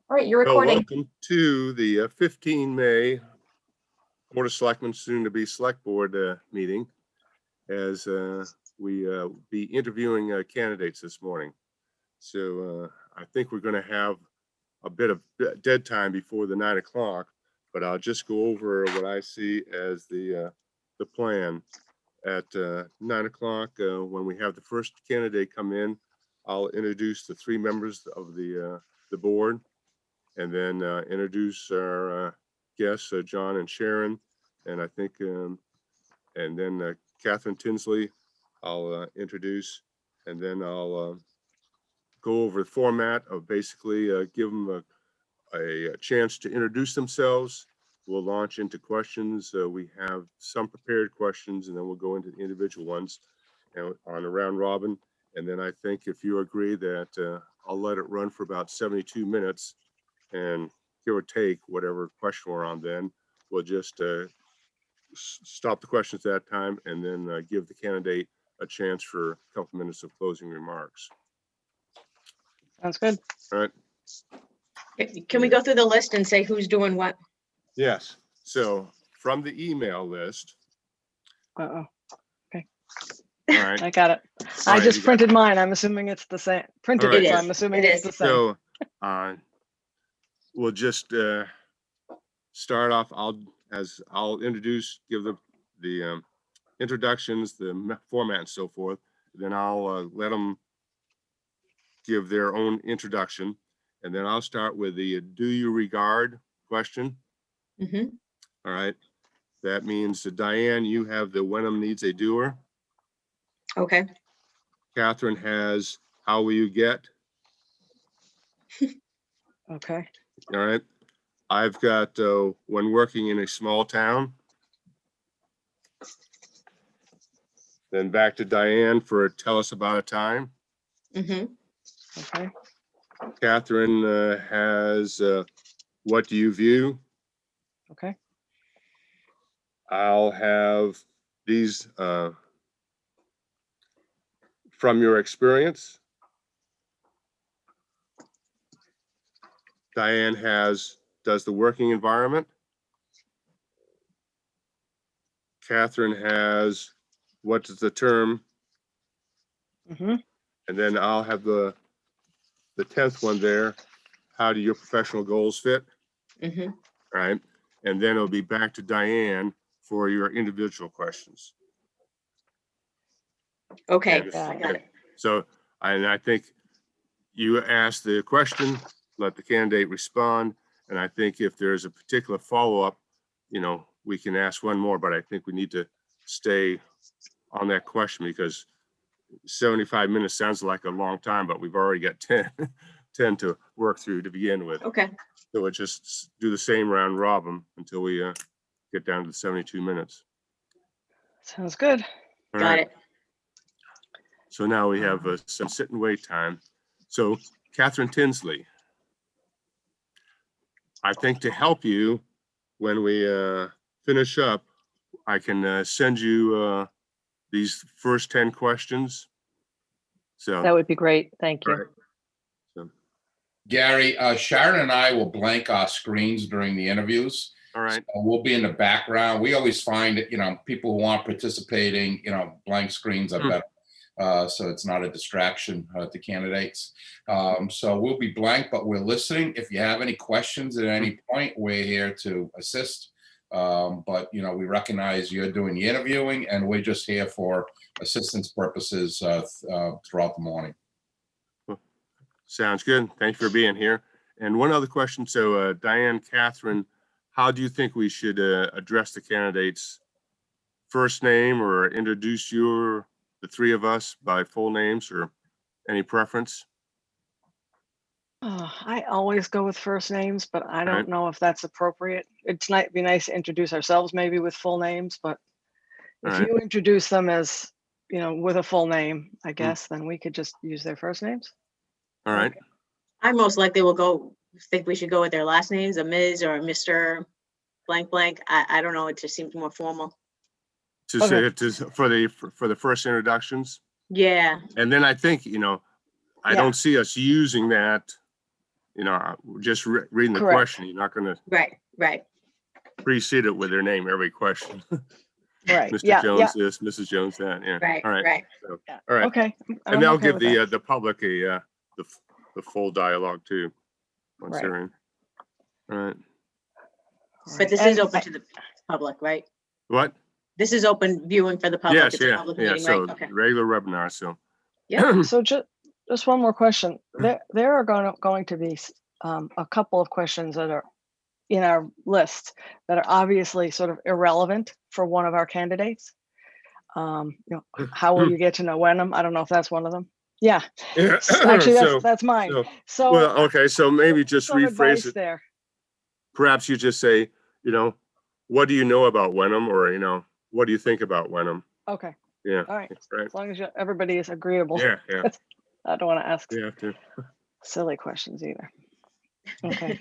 All right, you're Well, recording. welcome to the 15 May Board of Selectmen, soon to be Select Board meeting, as we be interviewing candidates this morning. So I think we're going to have a bit of dead time before the 9 o'clock, but I'll just go over what I see as the plan. At 9 o'clock, when we have the first candidate come in, I'll introduce the three members of the board, and then introduce our guests, John and Sharon, and I think, and then Catherine Tinsley, I'll introduce, and then I'll go over the format of basically give them a chance to introduce themselves. We'll launch into questions. We have some prepared questions, and then we'll go into the individual ones on a round robin. And then I think if you agree that I'll let it run for about 72 minutes, and give or take whatever question we're on, then we'll just stop the questions at that time, and then give the candidate a chance for a couple minutes of closing remarks. Sounds good. All right. Can we go through the list and say who's doing what? Yes. So from the email list. Uh-oh. Okay. All right. I got it. All I right, just you got printed mine. I'm assuming it's the same. Printed All it, right. so I'm assuming It it's the is. same. So we'll just start off. I'll introduce, give the introductions, the format and so forth. Then I'll let them give their own introduction. And then I'll start with the do you regard question. Mm-hmm. All right. That means Diane, you have the Wenham needs a doer. Okay. Catherine has how will you get? Okay. All right. I've got when working in a small town. Then back to Diane for tell us about a time. Mm-hmm. Okay. Catherine has what do you view? Okay. I'll have these from your experience. Diane has does the working environment. Catherine has what is the term? Mm-hmm. And then I'll have the 10th one there. How do your professional goals fit? Mm-hmm. All right. And then it'll be back to Diane for your individual questions. Okay. And- I got it. So, and I think you ask the question, let the candidate respond. And I think if there's a particular follow-up, we can ask one more, but I think we need to stay on that question because 75 minutes sounds like a long time, but we've already got 10 to work through to begin with. Okay. So we'll just do the same round robin until we get down to the 72 minutes. Sounds good. All Got right. it. So now we have some sit and wait time. So Catherine Tinsley, I think to help you when we finish up, I can send you these first 10 questions. So That would be great. Thank you. right. So, Gary, Sharon and I will blank our screens during the interviews. all right. So we'll be in the background. We always find that, people who aren't participating, blank screens are better. So it's not a distraction to candidates. So we'll be blank, but we're listening. If you have any questions at any point, we're here to assist. But, we recognize you're doing the interviewing and we're just here for assistance purposes throughout the morning. Sounds good. Thanks for being here. And one other question. So Diane, Catherine, how do you think we should address the candidates? First name or introduce the three of us by full names or any preference? I always go with first names, but I don't Right. know if that's appropriate. It's be nice to introduce ourselves maybe with full names, but if All right. you introduce them as, with a full name, I guess, then we could just use their first names. All right. Okay. I most likely will think we should go with their last names, a Ms. or a Mr. blank blank. I don't know. It just seems more formal. To Okay. say for the first introductions. Yeah. And then I think, I Yeah. don't see us using that, just reading the Correct. question, you're not gonna Right. precede it with their name every question. Right, Mr. yeah, Jones yeah, this, Mrs. Jones that, yeah. Right, All right. right. So, yeah. all right. Okay. And I'm that'll okay give with that. the public the full dialogue too, once Right. they're in. All right. But this is open to the public, right? What? This is open viewing for the public. Yes, It's a yeah, public yeah. meeting, So right? Okay. regular webinar, so. Yeah. So just one more question. There are going to be a couple of questions that are in our list that are obviously sort of irrelevant for one of our candidates. How will you get to know Wenham? I don't know if that's one of them. Yeah, actually, that's mine. So well, okay, so maybe just some rephrase advice it. there. Perhaps you just say, what do you know about Wenham, or what do you think about Wenham? Okay, Yeah. all right. Right. As long as everybody is agreeable. Yeah, yeah. I don't want to ask You have to. silly questions either. Okay.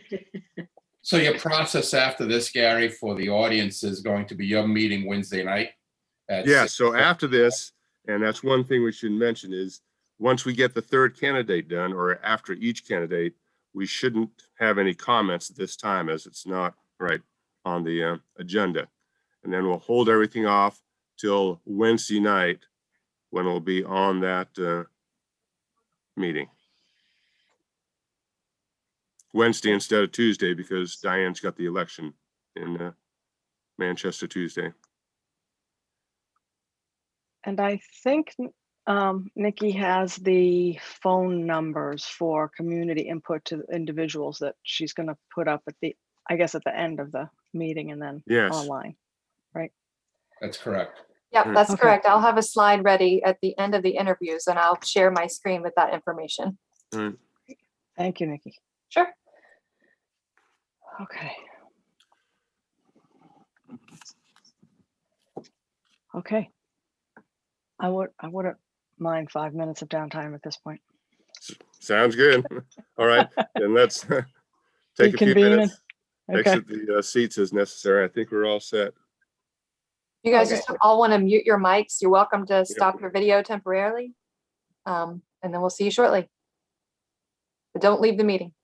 So your process after this, Gary, for the audience is going to be your meeting Wednesday night? Yeah, so after this, and that's one thing we should mention is, once we get the third candidate done, or after each candidate, we shouldn't have any comments at this time, as it's not right on the agenda. And then we'll hold everything off till Wednesday night, when it'll be on that meeting. Wednesday instead of Tuesday, because Diane's got the election in Manchester Tuesday. And I think Nikki has the phone numbers for community input to individuals that she's going to put up at I guess at the end of the meeting and then Yes. online, right? That's correct. Yep, that's Okay. correct. I'll have a slide ready at the end of the interviews and I'll share my screen with that information. All right. Thank you, Nikki. Sure. Okay. Okay. I wouldn't mind 5 minutes of downtime at this point. Sounds good. All right, then let's take a few Reconvene. minutes, Okay. exit the seats as necessary. I think we're all set. You guys Okay. just all want to mute your mics. You're welcome to stop your video temporarily. And then we'll see you shortly. But don't leave the meeting.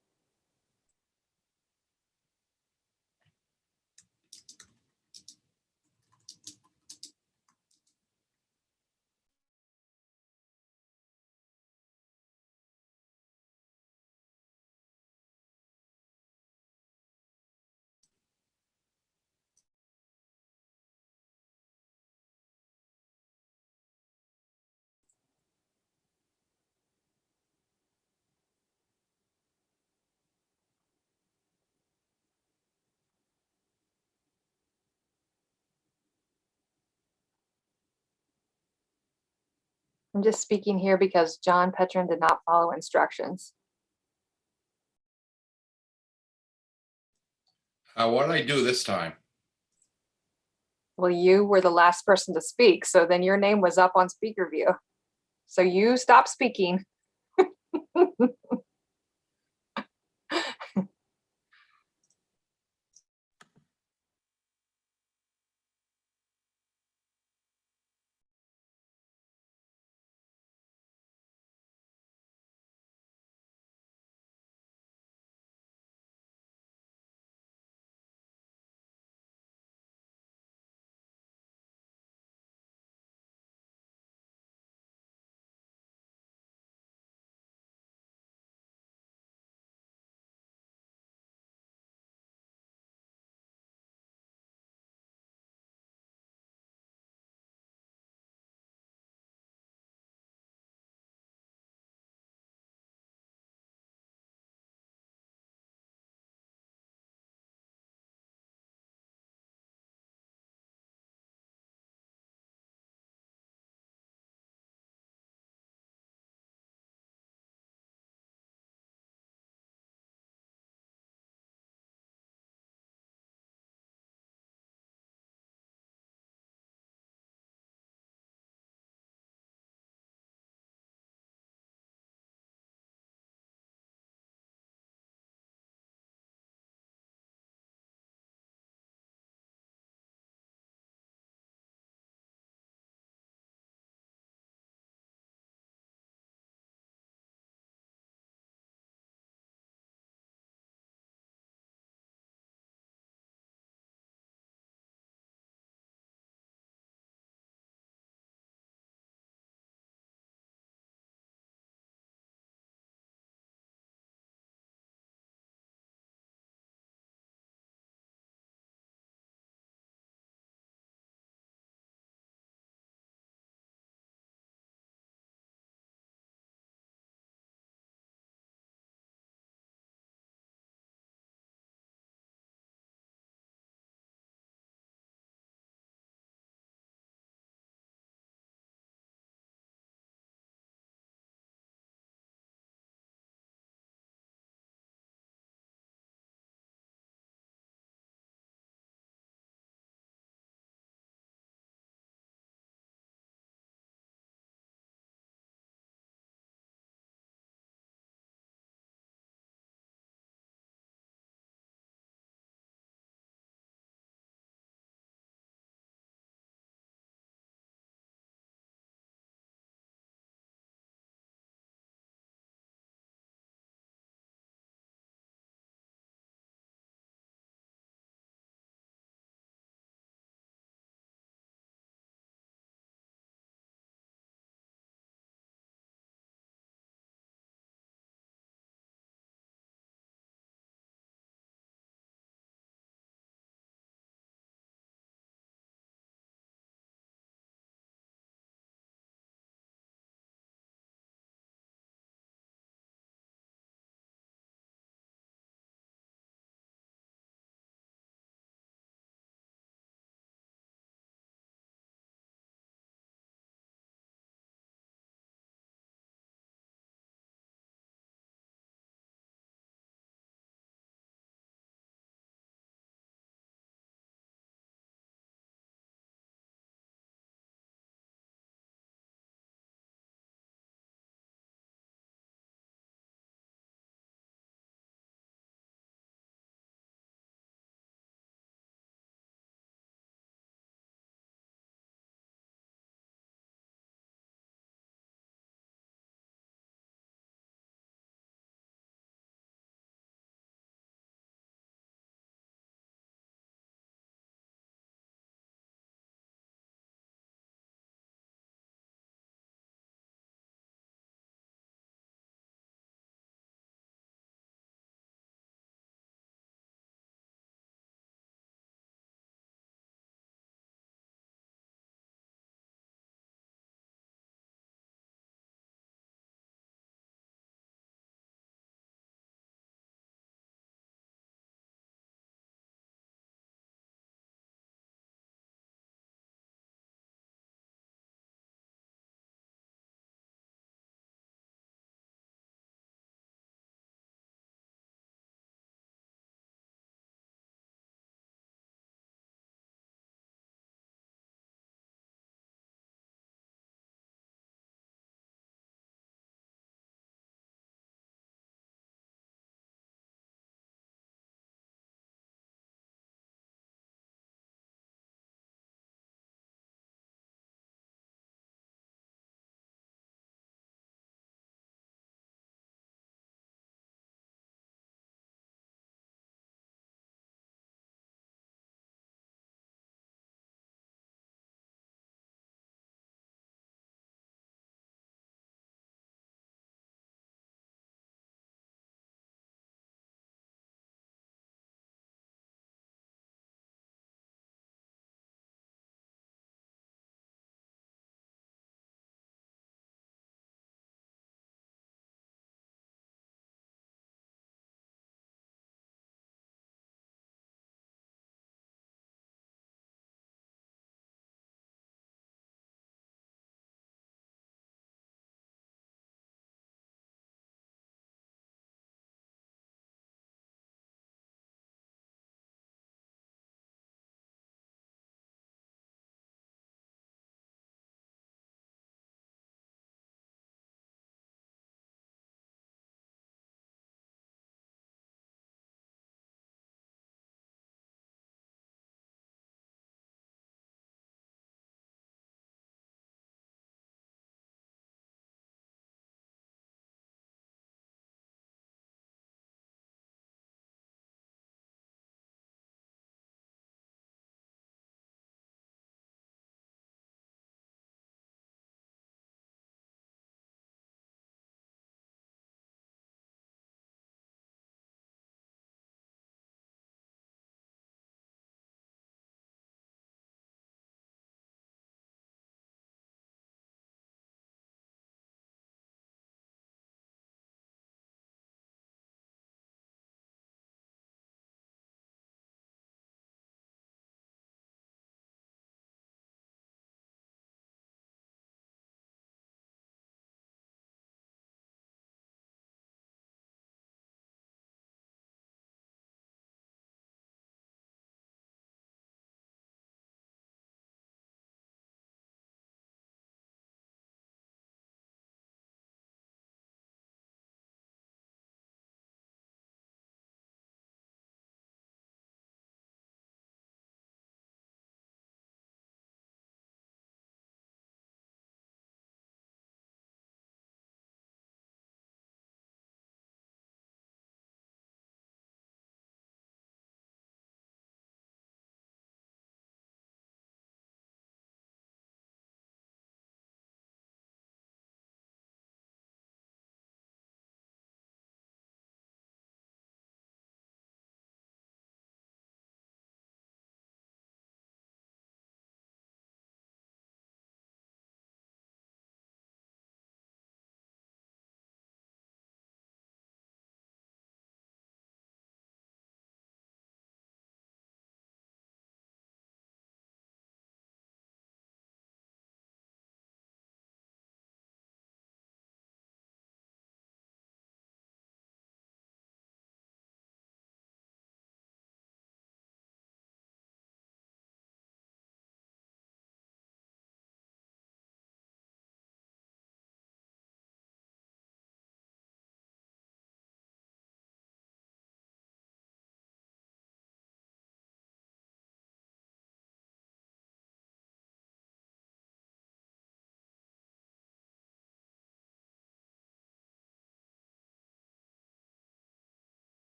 I'm just speaking here because John Petron did not follow instructions. What did I do this time? Well, you were the last person to speak, so then your name was up on speaker view. So you stopped speaking.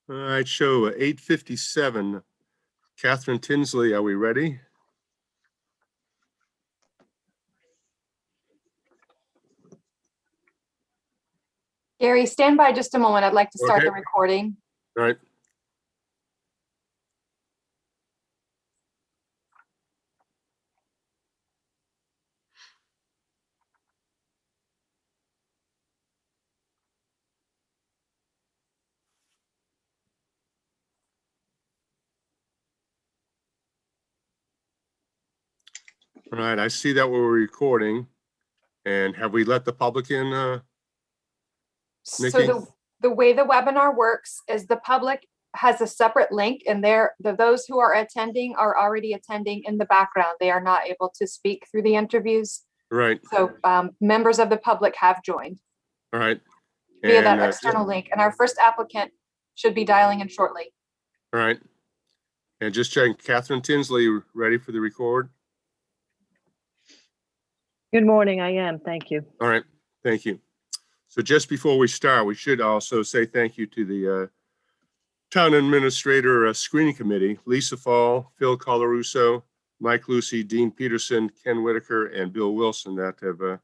All right, show 8:57. Catherine Tinsley, are we ready? Gary, stand by just a moment. I'd like to start Okay. the recording. All right. All right, I see that we're recording. And have we let the public in? So Nikki? the way the webinar works is the public has a separate link, and those who are attending are already attending in the background. They are not able to speak through the interviews. Right, So members of the public have joined all right. via that And, external link, and our first applicant should be dialing in shortly. all right. And just checking, Catherine Tinsley, ready for the record? Good morning, I am, thank you. All right, thank you. So just before we start, we should also say thank you to the Town Administrator Screening Committee, Lisa Fall, Phil Colarusso, Mike Lucy, Dean Peterson, Ken Whitaker, and Bill Wilson that have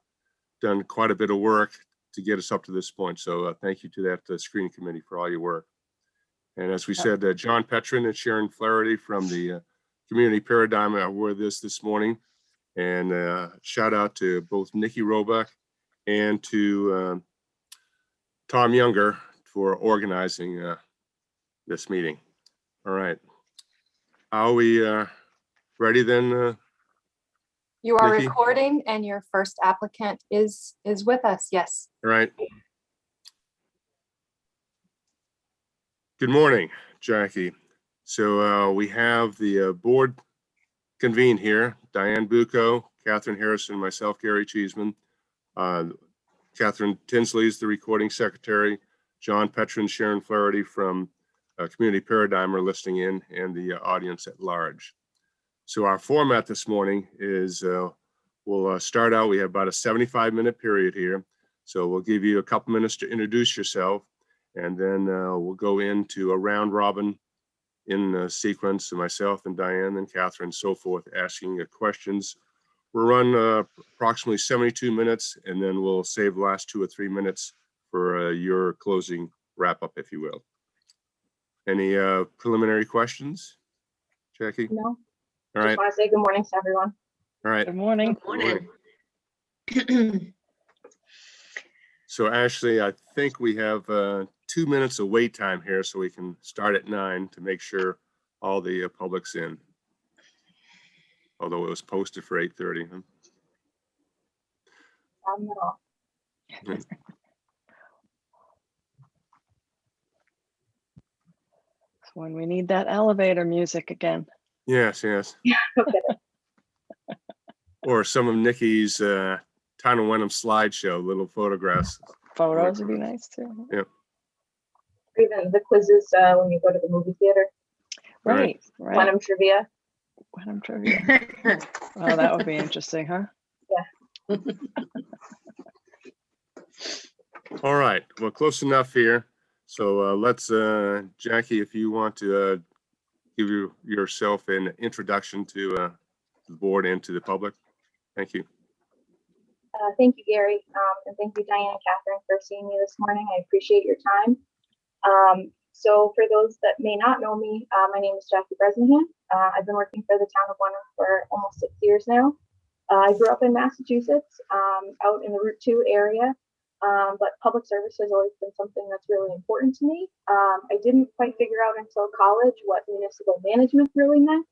done quite a bit of work to get us up to this point. So thank you to that Screening Committee for all your work. And as we said, John Petrin and Sharon Flaherty from the Community Paradigm are with us this morning. And shout out to both Nikki Roebuck and to Tom Younger for organizing this meeting. All right. Are we ready then? You are Nikki? recording, and your first applicant is with us. Yes. All right. Good morning, Jackie. So we have the board convened here. Diane Bucco, Catherine Harrison, myself, Gary Cheeseman. Catherine Tinsley is the recording secretary. John Petrin, Sharon Flaherty from Community Paradigm are listening in, and the audience at large. So our format this morning is we'll start out. We have about a 75-minute period here. So we'll give you a couple minutes to introduce yourself, and then we'll go into a round robin in sequence, so myself and Diane and Catherine, so forth, asking questions. We'll run approximately 72 minutes, and then we'll save the last 2 or 3 minutes for your closing wrap up, if you will. Any preliminary questions, Jackie? No, All just right, want to say good morning to everyone. all right. Good morning. Good morning. So Ashley, I think we have 2 minutes of wait time here, so we can start at 9 to make sure all the public's in. Although it was posted for 8:30. Huh? At all. When we need that elevator music again. Yes, yes. Okay. Or some of Nikki's Town of Wenham slideshow, little photographs. Photos would be nice too. Even the quizzes when you go to the movie theater. Right, right. Wenham trivia. Wenham trivia. Oh, that would be interesting, huh? All right, well, close enough here. So let's, Jackie, if you want to give yourself an introduction to the board and to the public. Thank you. Thank you, Gary, and thank you, Diane and Catherine, for seeing me this morning. I appreciate your time. So for those that may not know me, my name is Jackie Bresnahan. I've been working for the town of Wenham for almost 6 years now. I grew up in Massachusetts, out in the Route 2 area, but public service has always been something that's really important to me. I didn't quite figure out until college what municipal management really meant,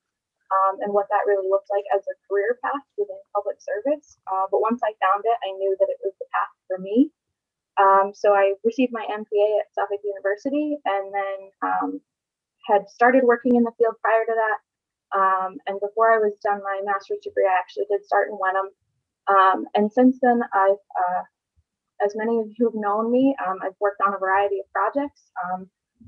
and what that really looked like as a career path within public service. But once I found it, I knew that it was the path for me. So I received my MPA at Suffolk University, and then had started working in the field prior to that. And before I was done my master's degree, I actually did start in Wenham. And since then, I've, as many of you have known me, I've worked on a variety of projects.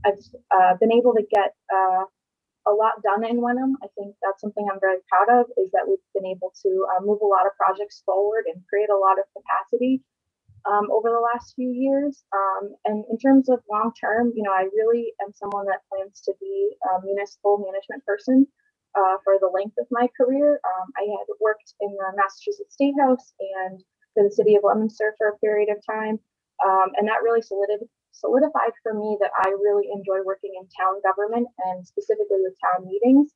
I've been able to get a lot done in Wenham. I think that's something I'm very proud of, is that we've been able to move a lot of projects forward and create a lot of capacity. over the last few years. And in terms of long term, I really am someone that plans to be a municipal management person for the length of my career. I had worked in the Massachusetts State House and for the city of Leominster for a period of time. And that really solidified for me that I really enjoy working in town government and specifically with town meetings.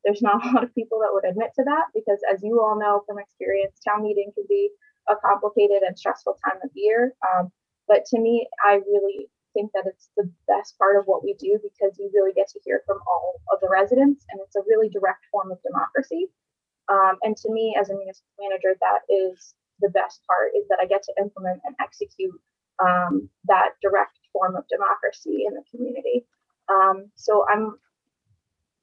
There's not a lot of people that would admit to that because, as you all know from experience, town meeting can be a complicated and stressful time of year. But to me, I really think that it's the best part of what we do because you really get to hear from all of the residents, and it's a really direct form of democracy. And to me, as a municipal manager, that is the best part, is that I get to implement and execute that direct form of democracy in the community. So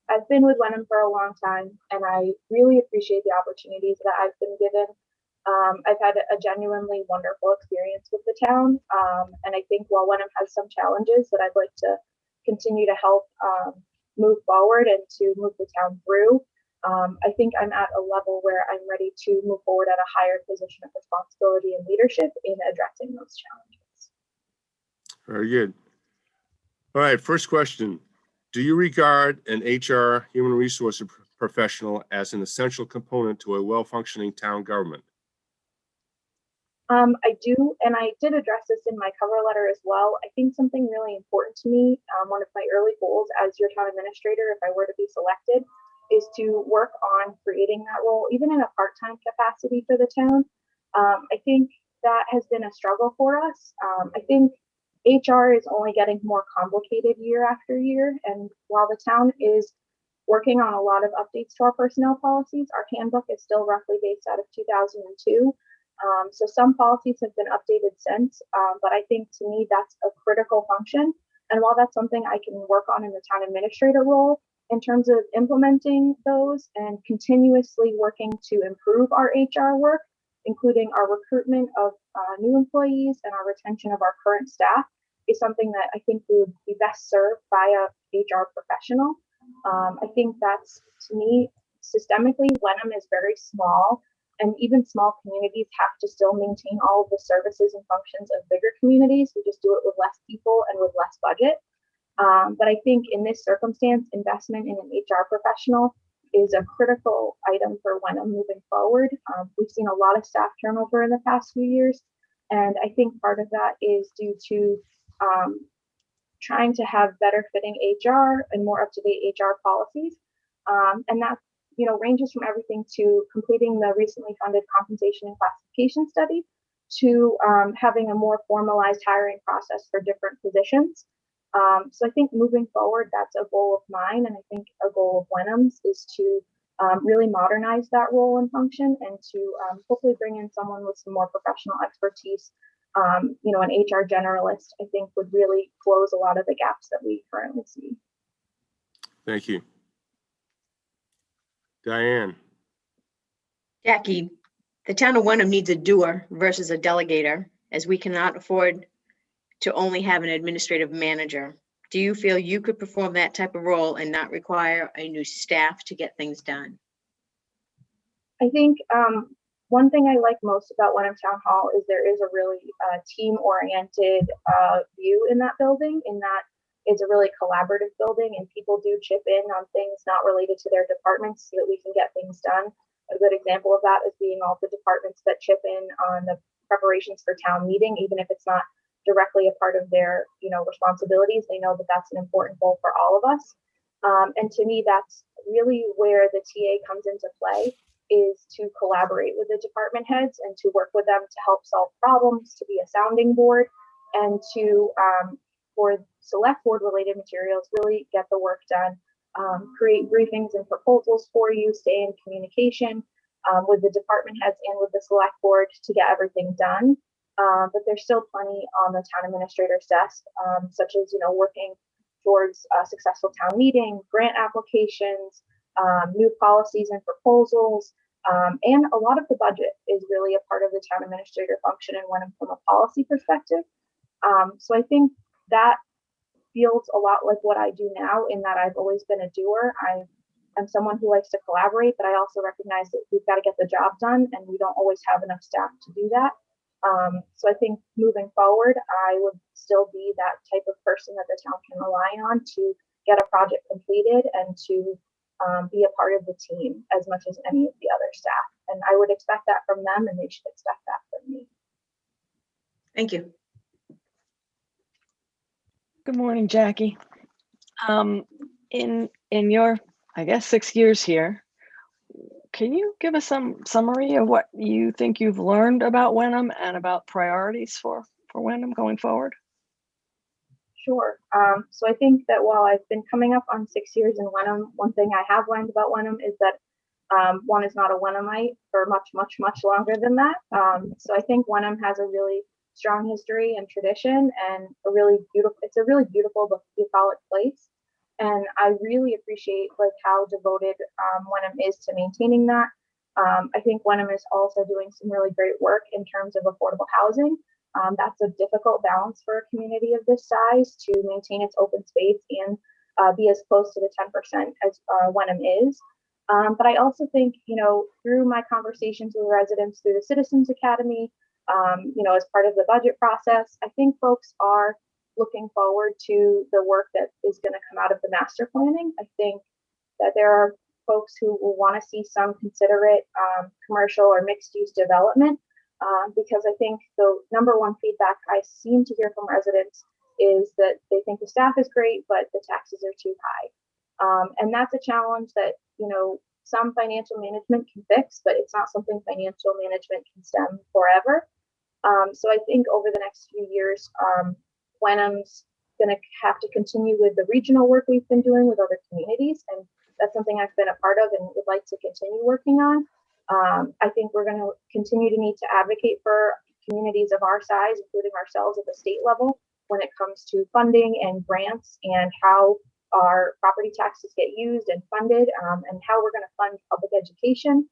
I've been with Wenham for a long time, and I really appreciate the opportunities that I've been given. I've had a genuinely wonderful experience with the town, and I think while Wenham has some challenges that I'd like to continue to help move forward and to move the town through, I think I'm at a level where I'm ready to move forward at a higher position of responsibility and leadership in addressing those challenges. Very good. All right, first question. Do you regard an HR human resource professional as an essential component to a well-functioning town government? I do, and I did address this in my cover letter as well. I think something really important to me, one of my early goals as your town administrator, if I were to be selected, is to work on creating that role, even in a part-time capacity for the town. I think that has been a struggle for us. I think HR is only getting more complicated year after year, and while the town is working on a lot of updates to our personnel policies, our handbook is still roughly based out of 2002. So some policies have been updated since, but I think to me that's a critical function. And while that's something I can work on in the town administrator role, in terms of implementing those and continuously working to improve our HR work, including our recruitment of new employees and our retention of our current staff, is something that I think would be best served by a HR professional. I think that's, to me, systemically, Wenham is very small, and even small communities have to still maintain all of the services and functions of bigger communities. We just do it with less people and with less budget. But I think in this circumstance, investment in an HR professional is a critical item for Wenham moving forward. We've seen a lot of staff turnover in the past few years, and I think part of that is due to trying to have better fitting HR and more up-to-date HR policies. And that ranges from everything to completing the recently funded compensation and classification study to having a more formalized hiring process for different positions. So I think moving forward, that's a goal of mine, and I think a goal of Wenham's is to really modernize that role and function, and to hopefully bring in someone with some more professional expertise. An HR generalist, I think, would really close a lot of the gaps that we currently see. Thank you. Diane. Jackie, the town of Wenham needs a doer versus a delegator, as we cannot afford to only have an administrative manager. Do you feel you could perform that type of role and not require a new staff to get things done? I think one thing I like most about Wenham Town Hall is there is a really team-oriented view in that building, in that it's a really collaborative building and people do chip in on things not related to their departments so that we can get things done. A good example of that is being all the departments that chip in on the preparations for town meeting, even if it's not directly a part of their responsibilities. They know that that's an important goal for all of us. And to me, that's really where the TA comes into play, is to collaborate with the department heads and to work with them to help solve problems, to be a sounding board, and to, for select board related materials, really get the work done, create briefings and proposals for you, stay in communication with the department heads and with the select board to get everything done. But there's still plenty on the town administrator's desk, such as, working towards a successful town meeting, grant applications, new policies and proposals, and a lot of the budget is really a part of the town administrator function and Wenham from a policy perspective. So I think that feels a lot like what I do now, in that I've always been a doer. I'm someone who likes to collaborate, but I also recognize that we've got to get the job done and we don't always have enough staff to do that. So I think moving forward, I would still be that type of person that the town can rely on to get a project completed and to be a part of the team as much as any of the other staff. And I would expect that from them, and they should expect that from me. Thank you. Good morning, Jackie. In your, I guess, 6 years here, can you give us some summary of what you think you've learned about Wenham and about priorities for Wenham going forward? Sure. So I think that while I've been coming up on 6 years in Wenham, one thing I have learned about Wenham is that one is not a Wenhamite for much, much, much longer than that. So I think Wenham has a really strong history and tradition, and it's a really beautiful bucolic place. And I really appreciate like how devoted Wenham is to maintaining that. I think Wenham is also doing some really great work in terms of affordable housing. That's a difficult balance for a community of this size to maintain its open space and be as close to the 10% as Wenham is. But I also think, through my conversations with residents through the Citizens Academy, as part of the budget process, I think folks are looking forward to the work that is going to come out of the master planning. I think that there are folks who will want to see some considerate commercial or mixed use development, because I think the number one feedback I seem to hear from residents is that they think the staff is great, but the taxes are too high. And that's a challenge that, some financial management can fix, but it's not something financial management can stem forever. So I think over the next few years, Wenham's going to have to continue with the regional work we've been doing with other communities. And that's something I've been a part of and would like to continue working on. I think we're going to continue to need to advocate for communities of our size, including ourselves at the state level, when it comes to funding and grants and how our property taxes get used and funded, and how we're going to fund public education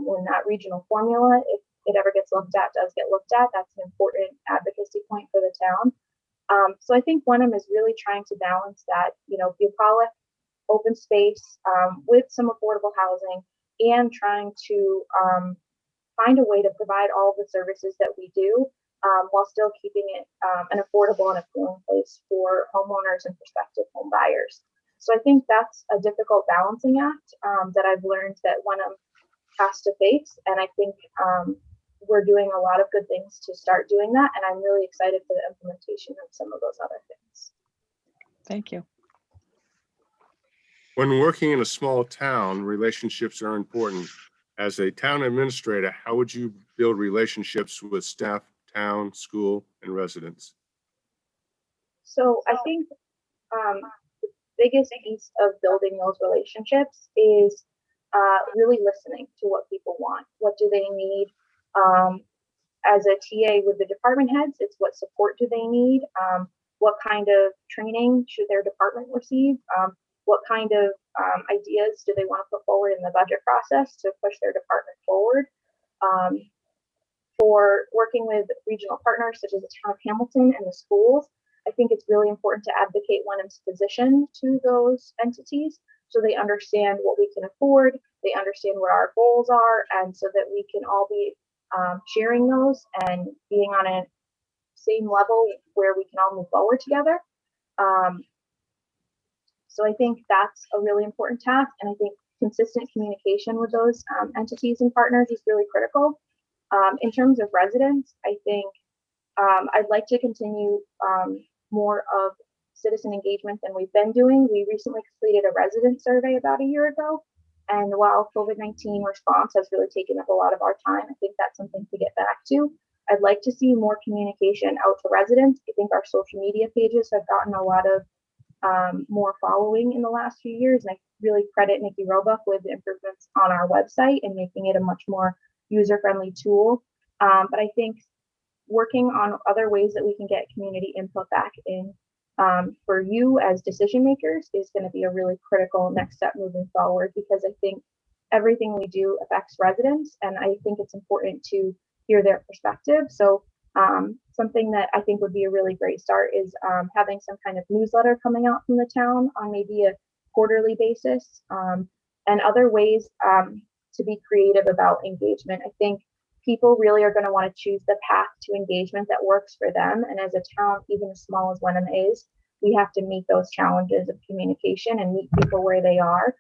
when that regional formula, if it ever gets looked at, does get looked at. That's an important advocacy point for the town. So I think Wenham is really trying to balance that, bucolic open space with some affordable housing, and trying to find a way to provide all of the services that we do, while still keeping it an affordable and appealing place for homeowners and prospective home buyers. So I think that's a difficult balancing act that I've learned that Wenham has to face. And I think we're doing a lot of good things to start doing that. And I'm really excited for the implementation of some of those other things. Thank you. When working in a small town, relationships are important. As a town administrator, how would you build relationships with staff, town, school, and residents? So I think the biggest piece of building those relationships is really listening to what people want. What do they need? As a TA with the department heads, it's what support do they need? What kind of training should their department receive? What kind of ideas do they want to put forward in the budget process to push their department forward? For working with regional partners such as the town of Hamilton and the schools, I think it's really important to advocate Wenham's position to those entities so they understand what we can afford, they understand what our goals are, and so that we can all be sharing those and being on a same level where we can all move forward together. So I think that's a really important task, and I think consistent communication with those entities and partners is really critical. In terms of residents, I think I'd like to continue more of citizen engagement than we've been doing. We recently completed a resident survey about a year ago, and while COVID-19 response has really taken up a lot of our time, I think that's something to get back to. I'd like to see more communication out to residents. I think our social media pages have gotten a lot of more following in the last few years, and I really credit Nikki Roebuck with the improvements on our website and making it a much more user-friendly tool. But I think working on other ways that we can get community input back in for you as decision makers is going to be a really critical next step moving forward, because I think everything we do affects residents, and I think it's important to hear their perspective. So something that I think would be a really great start is having some kind of newsletter coming out from the town on maybe a quarterly basis, and other ways to be creative about engagement. I think people really are going to want to choose the path to engagement that works for them. And as a town, even as small as Wenham is, we have to meet those challenges of communication and meet people where they are,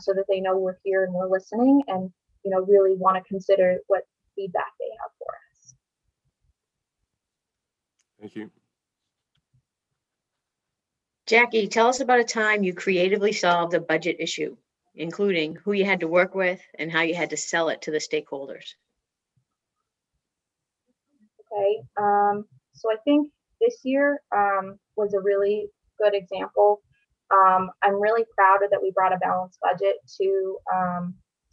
so that they know we're here and we're listening, and really want to consider what feedback they have for us. Thank you. Jackie, tell us about a time you creatively solved a budget issue, including who you had to work with and how you had to sell it to the stakeholders. Okay, so I think this year was a really good example. I'm really proud that we brought a balanced budget to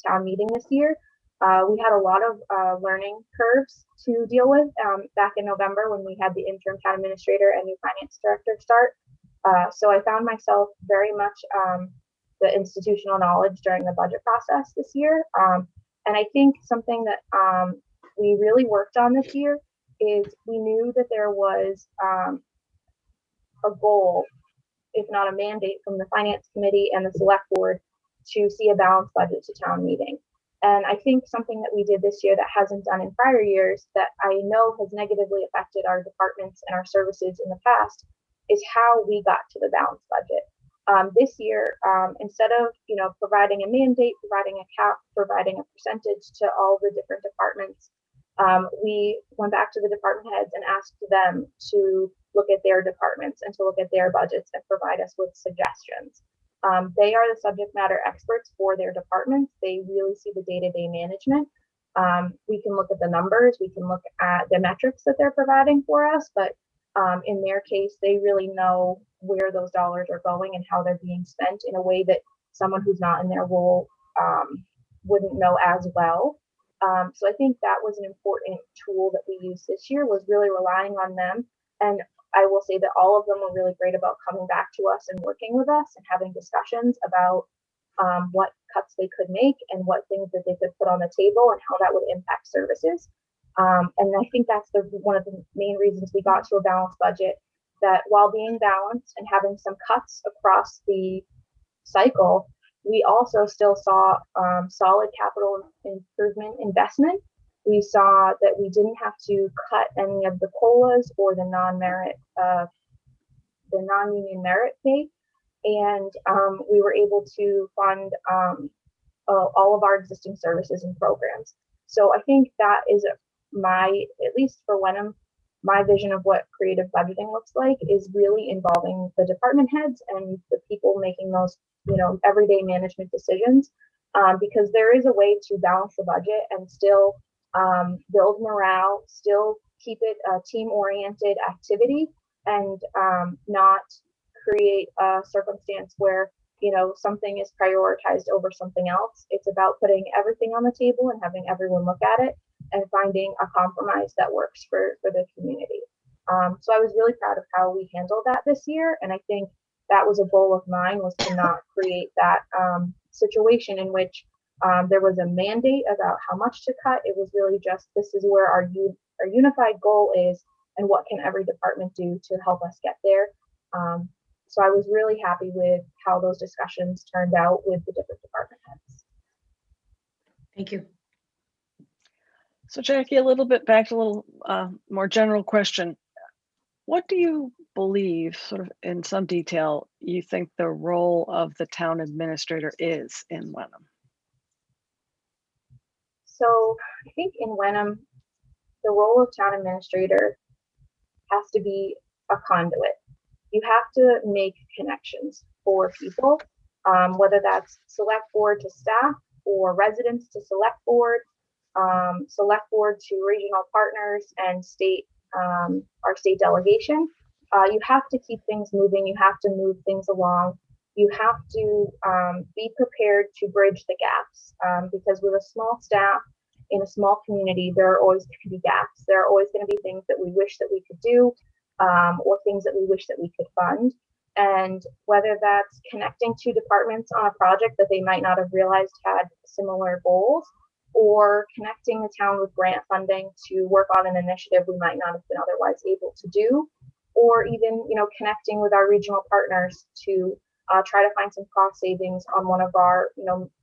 town meeting this year. We had a lot of learning curves to deal with back in November when we had the interim town administrator and new finance director start. So I found myself very much the institutional knowledge during the budget process this year. And I think something that we really worked on this year is we knew that there was a goal, if not a mandate, from the finance committee and the select board to see a balanced budget to town meeting. And I think something that we did this year that hasn't done in prior years that I know has negatively affected our departments and our services in the past is how we got to the balanced budget. This year, instead of providing a mandate, providing a cap, providing a percentage to all the different departments, we went back to the department heads and asked them to look at their departments and to look at their budgets and provide us with suggestions. They are the subject matter experts for their departments. They really see the day-to-day management. We can look at the numbers, we can look at the metrics that they're providing for us, but in their case, they really know where those dollars are going and how they're being spent in a way that someone who's not in their role wouldn't know as well. So I think that was an important tool that we used this year, was really relying on them. And I will say that all of them were really great about coming back to us and working with us and having discussions about what cuts they could make and what things that they could put on the table and how that would impact services. And I think that's one of the main reasons we got to a balanced budget, that while being balanced and having some cuts across the cycle, we also still saw solid capital improvement investment. We saw that we didn't have to cut any of the COLAs or the non-union merit pay, and we were able to fund all of our existing services and programs. So I think that is at least for Wenham, my vision of what creative budgeting looks like is really involving the department heads and the people making those everyday management decisions, because there is a way to balance the budget and still build morale, still keep it a team-oriented activity, and not create a circumstance where something is prioritized over something else. It's about putting everything on the table and having everyone look at it and finding a compromise that works for the community. So I was really proud of how we handled that this year, and I think that was a goal of mine, was to not create that situation in which there was a mandate about how much to cut. It was really just, this is where our unified goal is, and what can every department do to help us get there. So I was really happy with how those discussions turned out with the different department heads. Thank you. So Jackie, a little bit back to a little more general question. What do you believe, sort of in some detail, you think the role of the town administrator is in Wenham? So I think in Wenham, the role of town administrator has to be a conduit. You have to make connections for people, whether that's select board to staff or residents to select board to regional partners and our state delegation. You have to keep things moving. You have to move things along. You have to be prepared to bridge the gaps, because with a small staff in a small community, there are always going to be gaps. There are always going to be things that we wish that we could do, or things that we wish that we could fund. And whether that's connecting two departments on a project that they might not have realized had similar goals, or connecting the town with grant funding to work on an initiative we might not have been otherwise able to do, or even connecting with our regional partners to try to find some cost savings on one of our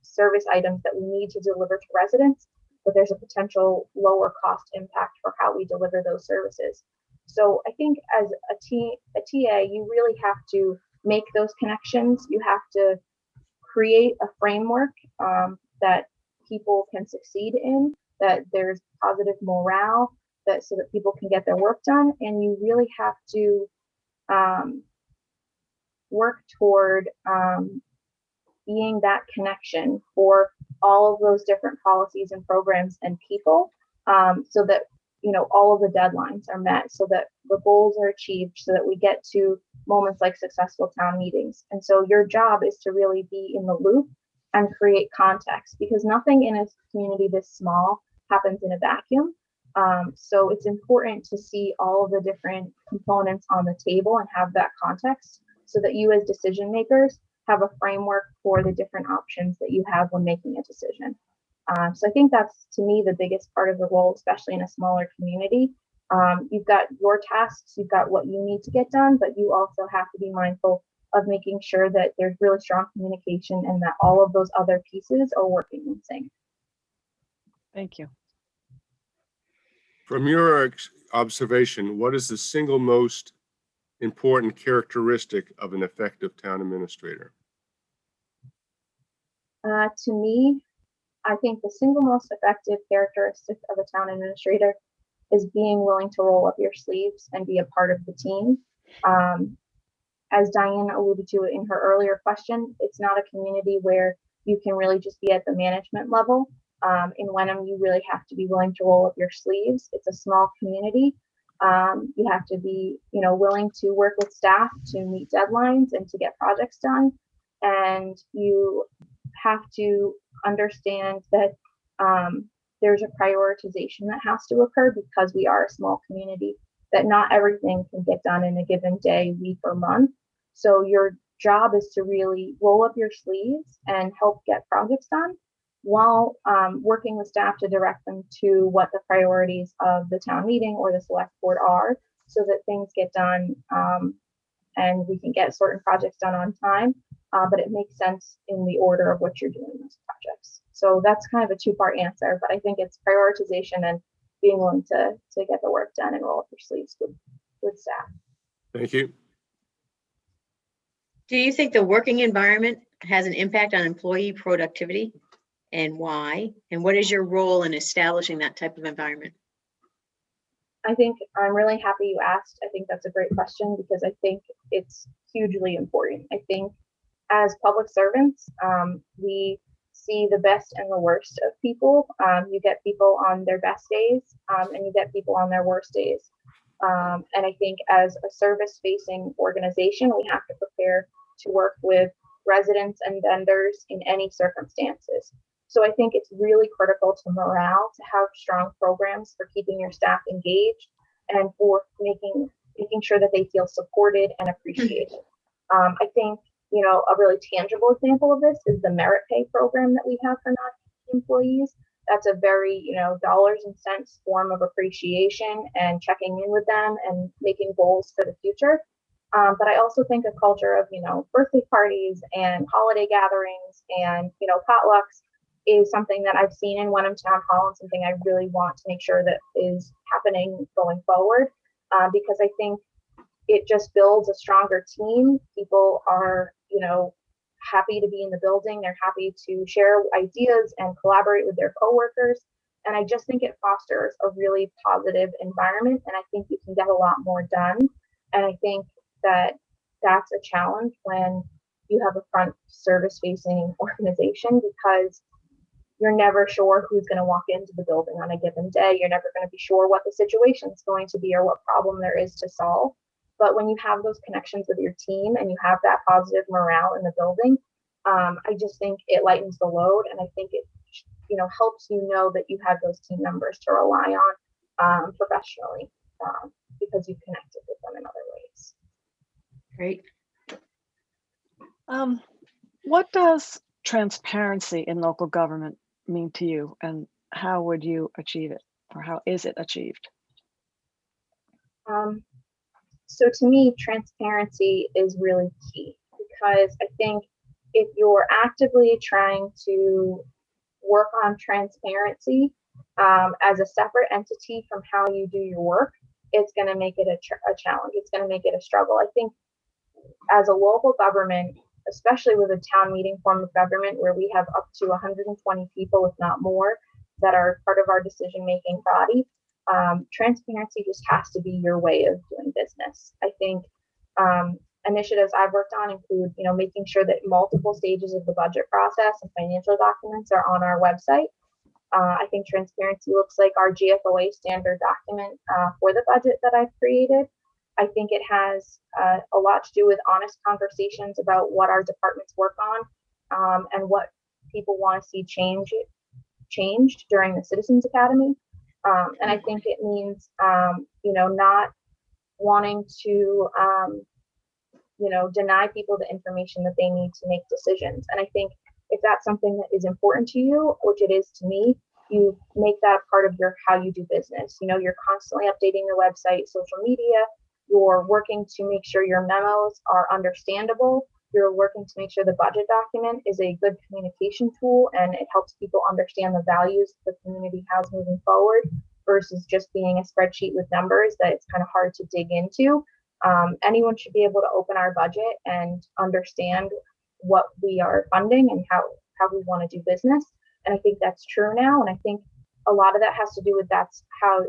service items that we need to deliver to residents. but there's a potential lower cost impact for how we deliver those services. So I think as a TA, you really have to make those connections. You have to create a framework that people can succeed in, that there's positive morale, that so that people can get their work done. And you really have to work toward being that connection for all of those different policies and programs and people, so that all of the deadlines are met, so that the goals are achieved, so that we get to moments like successful town meetings. And so your job is to really be in the loop and create context, because nothing in a community this small happens in a vacuum. So it's important to see all of the different components on the table and have that context, so that you as decision makers have a framework for the different options that you have when making a decision. So I think that's, to me, the biggest part of the role, especially in a smaller community. You've got your tasks, you've got what you need to get done, but you also have to be mindful of making sure that there's really strong communication and that all of those other pieces are working in sync. Thank you. From your observation, what is the single most important characteristic of an effective town administrator? To me, I think the single most effective characteristic of a town administrator is being willing to roll up your sleeves and be a part of the team. As Diane alluded to in her earlier question, it's not a community where you can really just be at the management level. In Wenham, you really have to be willing to roll up your sleeves. It's a small community. You have to be, willing to work with staff to meet deadlines and to get projects done. And you have to understand that there's a prioritization that has to occur, because we are a small community, that not everything can get done in a given day, week, or month. So your job is to really roll up your sleeves and help get projects done, while working with staff to direct them to what the priorities of the town meeting or the select board are, so that things get done and we can get certain projects done on time, but it makes sense in the order of what you're doing those projects. So that's kind of a two-part answer, but I think it's prioritization and being willing to get the work done and roll up your sleeves with staff. Thank you. Do you think the working environment has an impact on employee productivity, and why? And what is your role in establishing that type of environment? I think I'm really happy you asked. I think that's a great question, because I think it's hugely important. I think as public servants, we see the best and the worst of people. You get people on their best days, and you get people on their worst days. And I think as a service-facing organization, we have to prepare to work with residents and vendors in any circumstances. So I think it's really critical to morale to have strong programs for keeping your staff engaged and for making sure that they feel supported and appreciated. I think, a really tangible example of this is the merit pay program that we have for non-employees. That's a very, dollars and cents form of appreciation and checking in with them and making goals for the future. But I also think a culture of, birthday parties and holiday gatherings and, potlucks is something that I've seen in Wenham Town Hall, and something I really want to make sure that is happening going forward, because I think it just builds a stronger team. People are, happy to be in the building. They're happy to share ideas and collaborate with their coworkers. And I just think it fosters a really positive environment. And I think you can get a lot more done. And I think that that's a challenge when you have a front service facing organization, because you're never sure who's going to walk into the building on a given day. You're never going to be sure what the situation is going to be or what problem there is to solve. But when you have those connections with your team and you have that positive morale in the building, I just think it lightens the load. And I think it, helps that you have those team members to rely on professionally, because you've connected with them in other ways. Great. What does transparency in local government mean to you, and how would you achieve it, or how is it achieved? So to me, transparency is really key, because I think if you're actively trying to work on transparency, as a separate entity from how you do your work, it's going to make it a challenge. It's going to make it a struggle. I think as a local government, especially with a town meeting form of government where we have up to 120 people, if not more, that are part of our decision-making body, transparency just has to be your way of doing business. I think initiatives I've worked on include, making sure that multiple stages of the budget process and financial documents are on our website. I think transparency looks like our GFOA standard document for the budget that I've created. I think it has a lot to do with honest conversations about what our departments work on and what people want to see changed during the Citizens Academy. And I think it means, not wanting to, deny people the information that they need to make decisions. And I think if that's something that is important to you, which it is to me, you make that a part of how you do business. You're constantly updating the website, social media, you're working to make sure your memos are understandable. You're working to make sure the budget document is a good communication tool and it helps people understand the values the community has moving forward versus just being a spreadsheet with numbers that it's kind of hard to dig into. Anyone should be able to open our budget and understand what we are funding and how we want to do business. And I think that's true now. And I think a lot of that has to do with that's how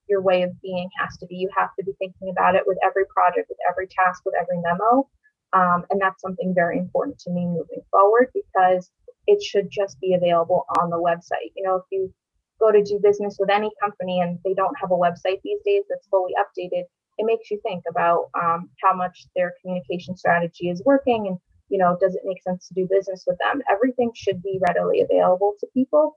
your way of being has to be. You have to be thinking about it with every project, with every task, with every memo. And that's something very important to me moving forward because it should just be available on the website. If you go to do business with any company and they don't have a website these days that's fully updated, it makes you think about how much their communication strategy is working and, does it make sense to do business with them? Everything should be readily available to people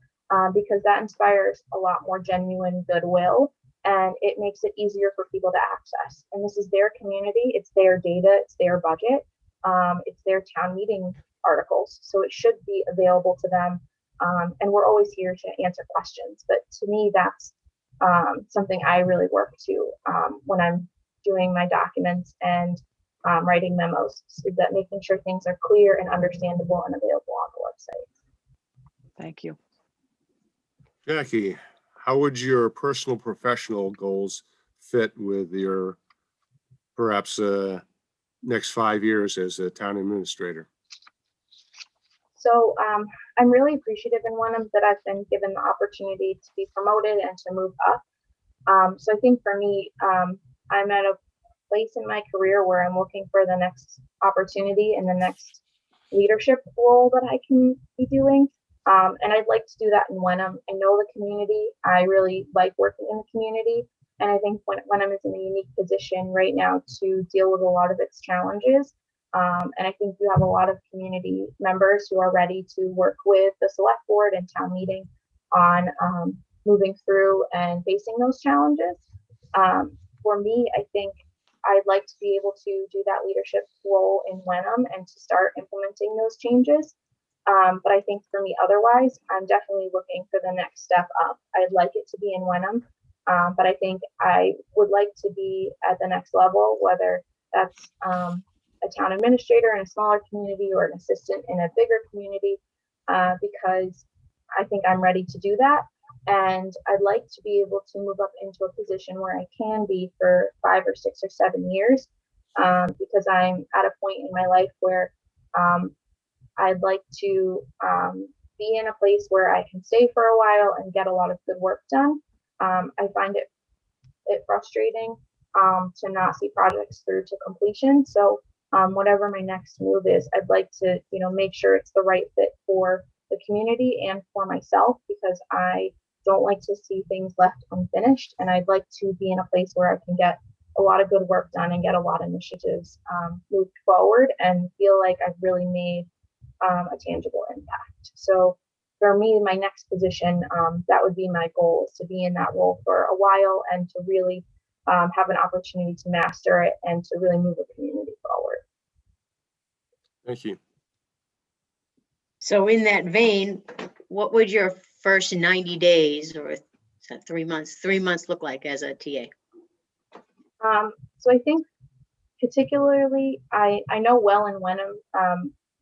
because that inspires a lot more genuine goodwill and it makes it easier for people to access. And this is their community, it's their data, it's their budget, it's their town meeting articles. So it should be available to them. And we're always here to answer questions. But to me, that's something I really work to when I'm doing my documents and writing memos, so that making sure things are clear and understandable and available on the website. Thank you. Jackie, how would your personal professional goals fit with your perhaps next 5 years as a town administrator? So I'm really appreciative in Wenham that I've been given the opportunity to be promoted and to move up. So I think for me, I'm at a place in my career where I'm looking for the next opportunity and the next leadership role that I can be doing. And I'd like to do that in Wenham. I know the community. I really like working in the community. And I think Wenham is in a unique position right now to deal with a lot of its challenges. And I think you have a lot of community members who are ready to work with the select board and town meeting on moving through and facing those challenges. For me, I think I'd like to be able to do that leadership role in Wenham and to start implementing those changes. But I think for me, otherwise, I'm definitely looking for the next step up. I'd like it to be in Wenham, but I think I would like to be at the next level, whether that's a town administrator in a smaller community or an assistant in a bigger community, because I think I'm ready to do that. And I'd like to be able to move up into a position where I can be for 5 or 6 or 7 years, because I'm at a point in my life where I'd like to be in a place where I can stay for a while and get a lot of good work done. I find it frustrating to not see projects through to completion. So whatever my next move is, I'd like to, make sure it's the right fit for the community and for myself, because I don't like to see things left unfinished. And I'd like to be in a place where I can get a lot of good work done and get a lot of initiatives moved forward and feel like I've really made a tangible impact. So for me, my next position, that would be my goal, is to be in that role for a while and to really have an opportunity to master it and to really move the community forward. Thank you. So in that vein, what would your first 90 days or 3 months look like as a TA? So I think particularly, I know well in Wenham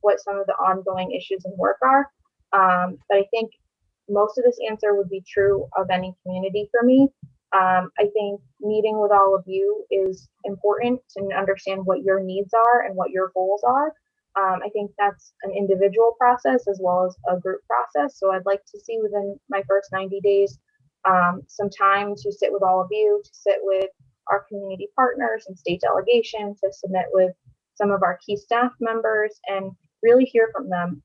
what some of the ongoing issues in work are, but I think most of this answer would be true of any community for me. I think meeting with all of you is important to understand what your needs are and what your goals are. I think that's an individual process as well as a group process. So I'd like to see within my first 90 days some time to sit with all of you, to sit with our community partners and state delegation, to submit with some of our key staff members and really hear from them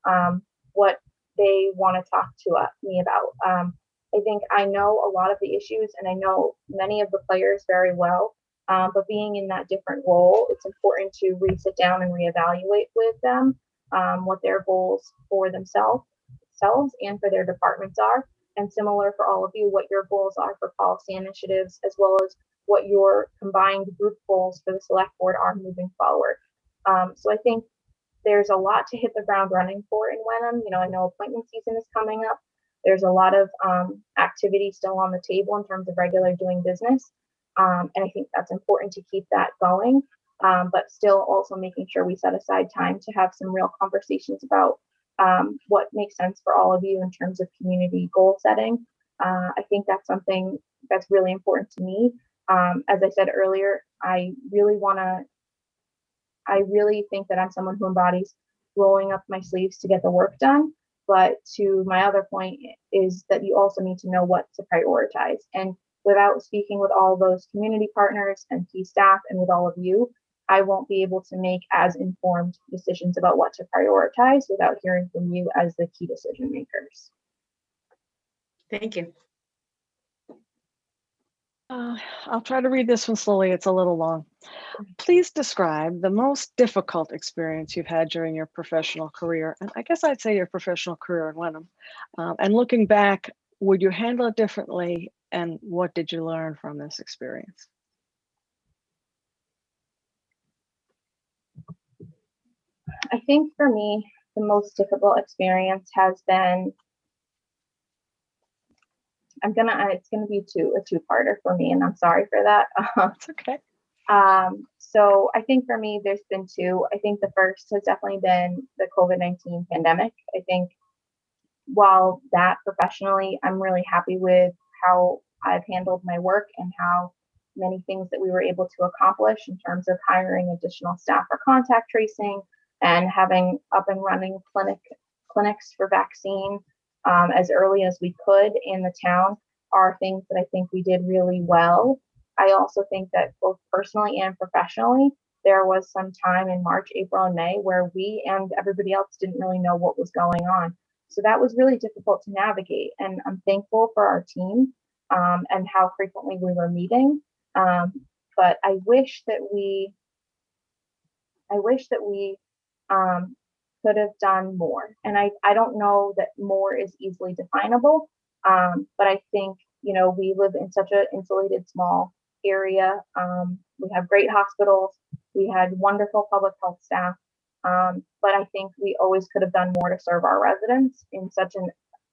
what they want to talk to me about. I think I know a lot of the issues and I know many of the players very well, but being in that different role, it's important to sit down and reevaluate with them what their goals for themselves and for their departments are. And similar for all of you, what your goals are for policy initiatives, as well as what your combined group goals for the select board are moving forward. So I think there's a lot to hit the ground running for in Wenham. You know, I know appointment season is coming up. There's a lot of activity still on the table in terms of regular doing business. And I think that's important to keep that going, but still also making sure we set aside time to have some real conversations about what makes sense for all of you in terms of community goal setting. I think that's something that's really important to me. As I said earlier, I really think that I'm someone who embodies rolling up my sleeves to get the work done. But to my other point is that you also need to know what to prioritize. And without speaking with all those community partners and key staff and with all of you, I won't be able to make as informed decisions about what to prioritize without hearing from you as the key decision makers. Thank you. I'll try to read this one slowly. It's a little long. Please describe the most difficult experience you've had during your professional career. And I guess I'd say your professional career in Wenham. And looking back, would you handle it differently? And what did you learn from this experience? I think for me, the most difficult experience has been, it's gonna be a two-parter for me, and I'm sorry for that. It's okay. So I think for me, there's been two. I think the first has definitely been the COVID-19 pandemic. I think while that professionally, I'm really happy with how I've handled my work and how many things that we were able to accomplish in terms of hiring additional staff for contact tracing and having up and running clinics for vaccine as early as we could in the town are things that I think we did really well. I also think that both personally and professionally, there was some time in March, April, and May where we and everybody else didn't really know what was going on. So that was really difficult to navigate. And I'm thankful for our team and how frequently we were meeting. But I wish that we could have done more. And I don't know that more is easily definable. But I think, you know, we live in such an insulated small area. We have great hospitals. We had wonderful public health staff. But I think we always could have done more to serve our residents in such an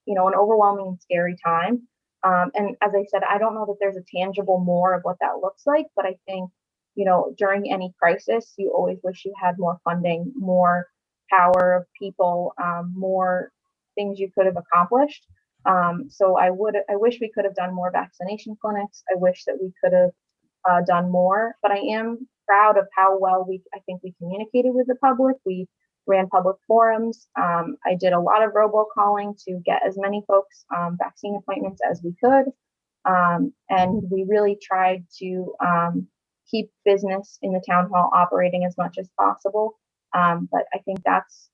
overwhelming and scary time. And as I said, I don't know that there's a tangible more of what that looks like, but I think, you know, during any crisis, you always wish you had more funding, more power of people, more things you could have accomplished. So I wish we could have done more vaccination clinics. I wish that we could have done more, but I am proud of how well I think we communicated with the public. We ran public forums. I did a lot of robocalling to get as many folks vaccine appointments as we could. And we really tried to keep business in the town hall operating as much as possible. But I think that's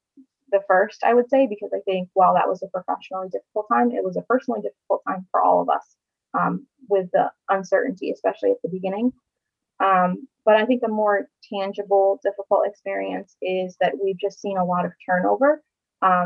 the first, I would say, because I think while that was a professionally difficult time, it was a personally difficult time for all of us with the uncertainty, especially at the beginning. But I think the more tangible, difficult experience is that we've just seen a lot of turnover.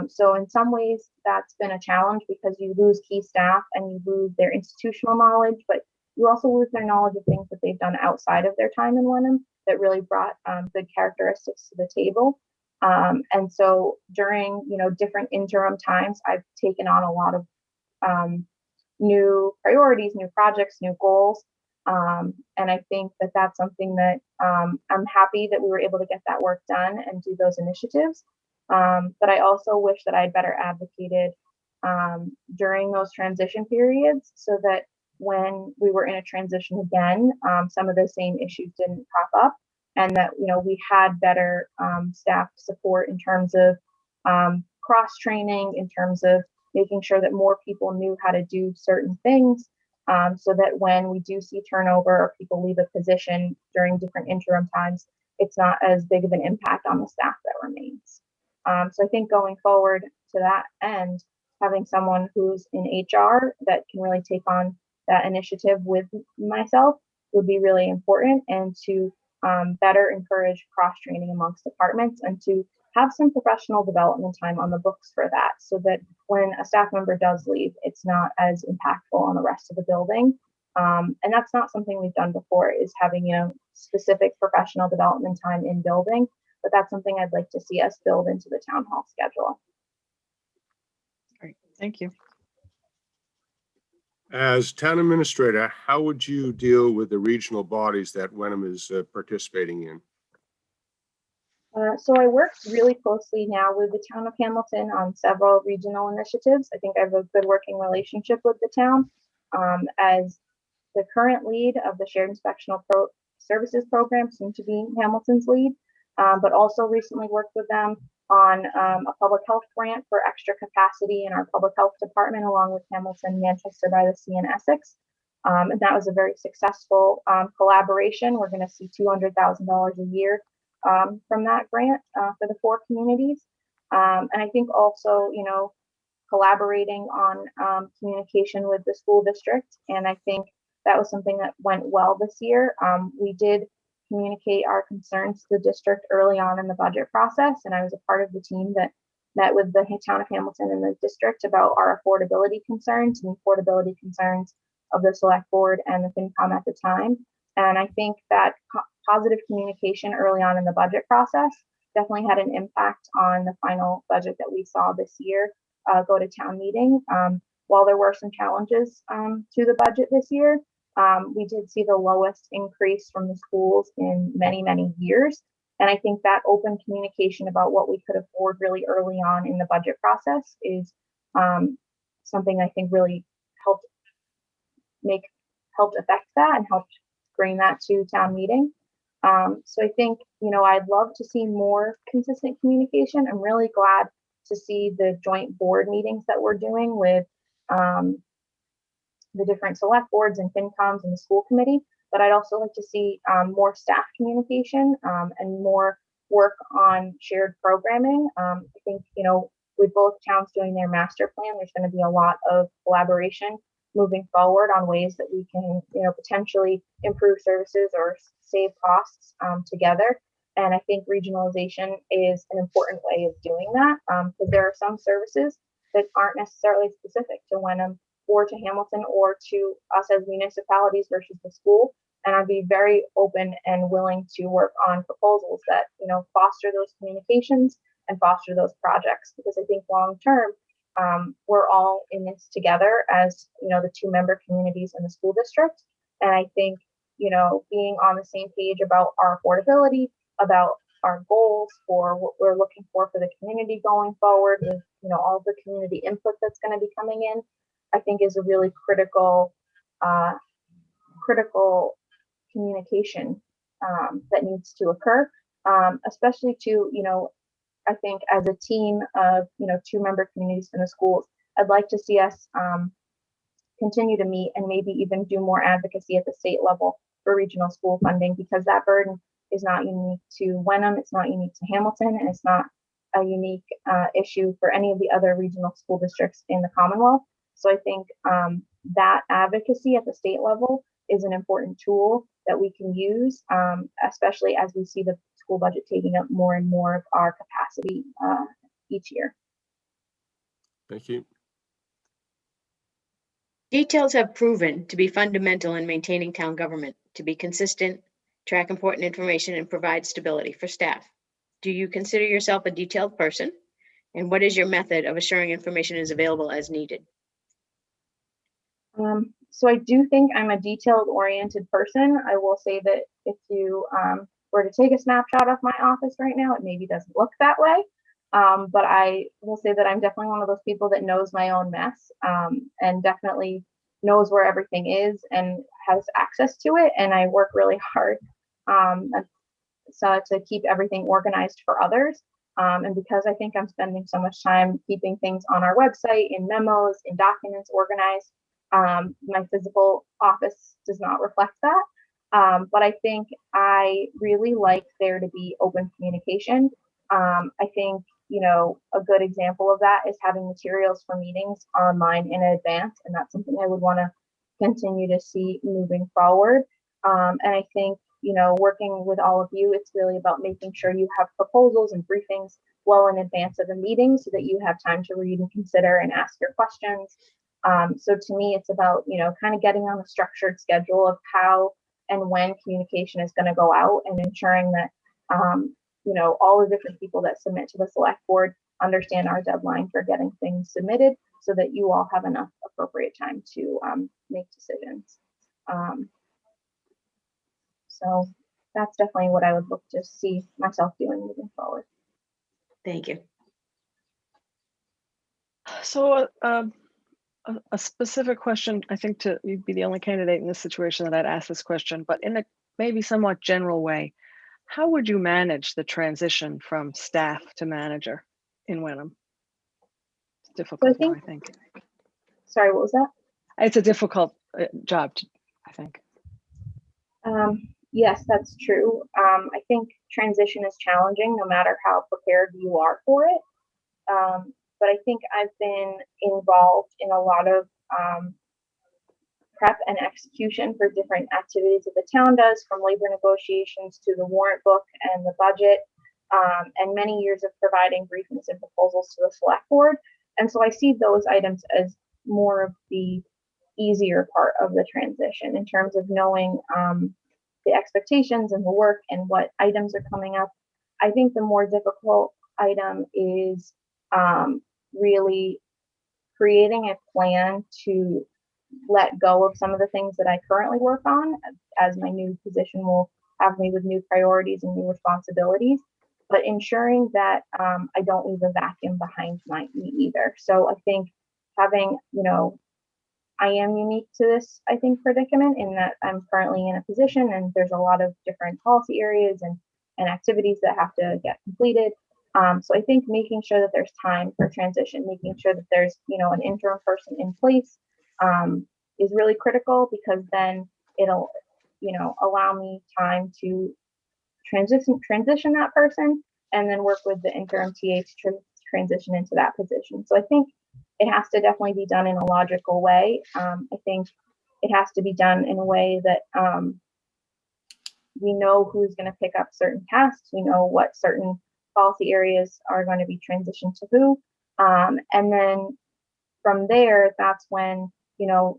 So in some ways, that's been a challenge because you lose key staff and you lose their institutional knowledge, but you also lose their knowledge of things that they've done outside of their time in Wenham that really brought good characteristics to the table. And so during, different interim times, I've taken on a lot of new priorities, new projects, new goals. And I think that that's something that I'm happy that we were able to get that work done and do those initiatives. But I also wish that I'd better advocated during those transition periods so that when we were in a transition again, some of the same issues didn't pop up, and that, you know, we had better staff support in terms of cross training, in terms of making sure that more people knew how to do certain things, so that when we do see turnover or people leave a position during different interim times, it's not as big of an impact on the staff that remains. So I think going forward to that end, having someone who's in HR that can really take on that initiative with myself would be really important, and to better encourage cross training amongst departments, and to have some professional development time on the books for that, so that when a staff member does leave, it's not as impactful on the rest of the building. And that's not something we've done before, is having, you know, specific professional development time in building, but that's something I'd like to see us build into the town hall schedule. Great, thank you. As town administrator, how would you deal with the regional bodies that Wenham is participating in? So I work really closely now with the town of Hamilton on several regional initiatives. I think I have a good working relationship with the town. As the current lead of the Shared Inspectional Services Program, soon to be Hamilton's lead, but also recently worked with them on a public health grant for extra capacity in our public health department, along with Hamilton, Manchester by the Sea, and Essex. And that was a very successful collaboration. We're going to see $200,000 a year from that grant for the 4 communities. And I think also, you know, collaborating on communication with the school district. And I think that was something that went well this year. We did communicate our concerns to the district early on in the budget process, and I was a part of the team that met with the town of Hamilton and the district about our affordability concerns and affordability concerns of the select board and the FinCom at the time. And I think that positive communication early on in the budget process definitely had an impact on the final budget that we saw this year go to town meeting. While there were some challenges to the budget this year, we did see the lowest increase from the schools in many, many years. And I think that open communication about what we could afford really early on in the budget process is something I think really helped affect that and helped bring that to town meeting. So I think, you know, I'd love to see more consistent communication. I'm really glad to see the joint board meetings that we're doing with the different select boards and FinComs and the school committee, but I'd also like to see more staff communication and more work on shared programming. I think, you know, with both towns doing their master plan, there's going to be a lot of collaboration moving forward on ways that we can, you know, potentially improve services or save costs together. And I think regionalization is an important way of doing that, because there are some services that aren't necessarily specific to Wenham or to Hamilton or to us as municipalities versus the school. And I'd be very open and willing to work on proposals that, you know, foster those communications and foster those projects, because I think long term, we're all in this together as, you know, the 2 member communities in the school district. And I think, you know, being on the same page about our affordability, about our goals for what we're looking for the community going forward, with, you know, all the community input that's going to be coming in, I think is a really critical communication that needs to occur, especially to, you know, I think as a team of, you know, 2 member communities in the schools, I'd like to see us continue to meet and maybe even do more advocacy at the state level for regional school funding, because that burden is not unique to Wenham, it's not unique to Hamilton, and it's not a unique issue for any of the other regional school districts in the Commonwealth. So I think that advocacy at the state level is an important tool that we can use, especially as we see the school budget taking up more and more of our capacity each year. Thank you. Details have proven to be fundamental in maintaining town government, to be consistent, track important information, and provide stability for staff. Do you consider yourself a detailed person? And what is your method of assuring information is available as needed? So I do think I'm a detailed oriented person. I will say that if you were to take a snapshot of my office right now, it maybe doesn't look that way. But I will say that I'm definitely one of those people that knows my own mess, and definitely knows where everything is and has access to it. And I work really hard so to keep everything organized for others. And because I think I'm spending so much time keeping things on our website, in memos, in documents organized, my physical office does not reflect that. But I think I really like there to be open communication. I think, a good example of that is having materials for meetings online in advance. And that's something I would want to continue to see moving forward. And I think, working with all of you, it's really about making sure you have proposals and briefings well in advance of the meeting so that you have time to read and consider and ask your questions. So to me, it's about, kind of getting on a structured schedule of how and when communication is going to go out and ensuring that, all the different people that submit to the select board understand our deadline for getting things submitted so that you all have enough appropriate time to make decisions. So that's definitely what I would look to see myself doing moving forward. Thank you. So a specific question, I think you'd be the only candidate in this situation that I'd ask this question, but in a maybe somewhat general way, how would you manage the transition from staff to manager in Wenham? It's difficult, I think. Sorry, what was that? It's a difficult job, I think. Yes, that's true. I think transition is challenging no matter how prepared you are for it. But I think I've been involved in a lot of prep and execution for different activities that the town does, from labor negotiations to the warrant book and the budget, and many years of providing briefings and proposals to the select board. And so I see those items as more of the easier part of the transition in terms of knowing the expectations and the work and what items are coming up. I think the more difficult item is really creating a plan to let go of some of the things that I currently work on, as my new position will have me with new priorities and new responsibilities, but ensuring that I don't leave a vacuum behind me either. So I think having, I am unique to this, I think, predicament in that I'm currently in a position and there's a lot of different policy areas and activities that have to get completed. So I think making sure that there's time for transition, making sure that there's, an interim person in place is really critical, because then it'll, allow me time to transition that person and then work with the interim TA to transition into that position. So I think it has to definitely be done in a logical way. I think it has to be done in a way that we know who's going to pick up certain tasks. We know what certain policy areas are going to be transitioned to who. And then from there, that's when,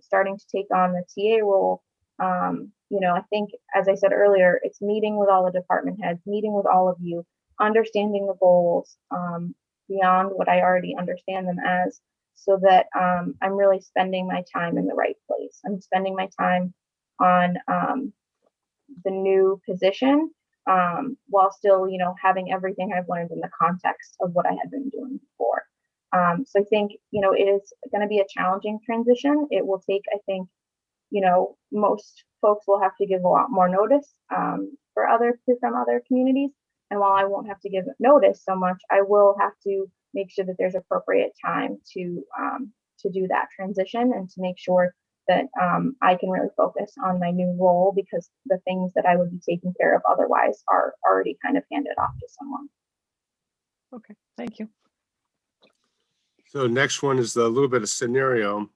starting to take on the TA role. I think, as I said earlier, it's meeting with all the department heads, meeting with all of you, understanding the goals beyond what I already understand them as, so that I'm really spending my time in the right place. I'm spending my time on the new position while still, having everything I've learned in the context of what I had been doing before. So I think, it is going to be a challenging transition. It will take, I think, most folks will have to give a lot more notice from other communities. And while I won't have to give notice so much, I will have to make sure that there's appropriate time to do that transition and to make sure that I can really focus on my new role, because the things that I would be taking care of otherwise are already kind of handed off to someone. Okay, thank you. So next one is a little bit of scenario.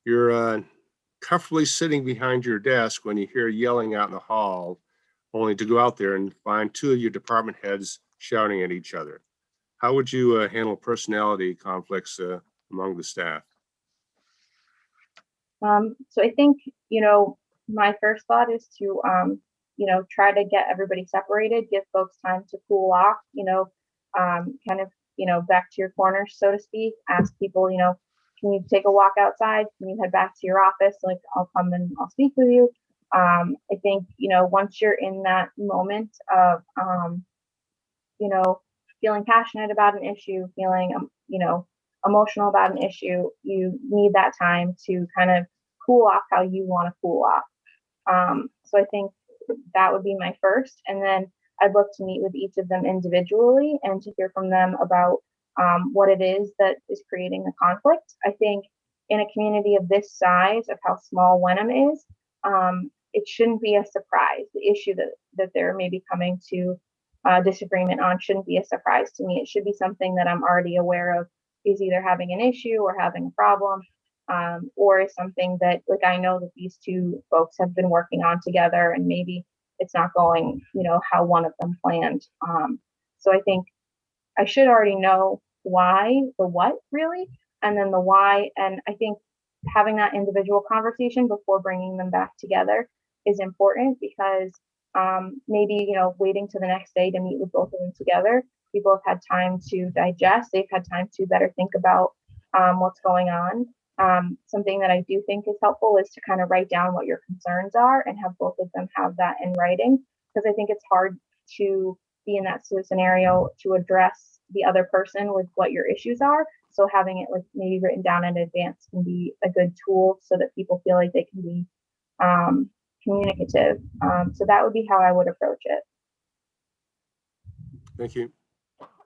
You're comfortably sitting behind your desk when you hear yelling out in the hall, only to go out there and find two of your department heads shouting at each other. How would you handle personality conflicts among the staff? So I think, my first thought is to, try to get everybody separated, give folks time to cool off, kind of, back to your corners, so to speak. Ask people, can you take a walk outside? Can you head back to your office? Like, I'll come and I'll speak with you. I think, once you're in that moment of, feeling passionate about an issue, feeling, emotional about an issue, you need that time to kind of cool off how you want to cool off. So I think that would be my first. And then I'd love to meet with each of them individually and to hear from them about what it is that is creating the conflict. I think in a community of this size, of how small Wenham is, it shouldn't be a surprise. The issue that they're maybe coming to disagreement on shouldn't be a surprise to me. It should be something that I'm already aware of is either having an issue or having a problem, or is something that, like, I know that these two folks have been working on together and maybe it's not going, how one of them planned. So I think I should already know why, the what really, and then the why. And I think having that individual conversation before bringing them back together is important because maybe, waiting to the next day to meet with both of them together, people have had time to digest, they've had time to better think about what's going on. Something that I do think is helpful is to kind of write down what your concerns are and have both of them have that in writing, because I think it's hard to be in that scenario to address the other person with what your issues are. So having it like maybe written down in advance can be a good tool so that people feel like they can be communicative. So that would be how I would approach it. Thank you.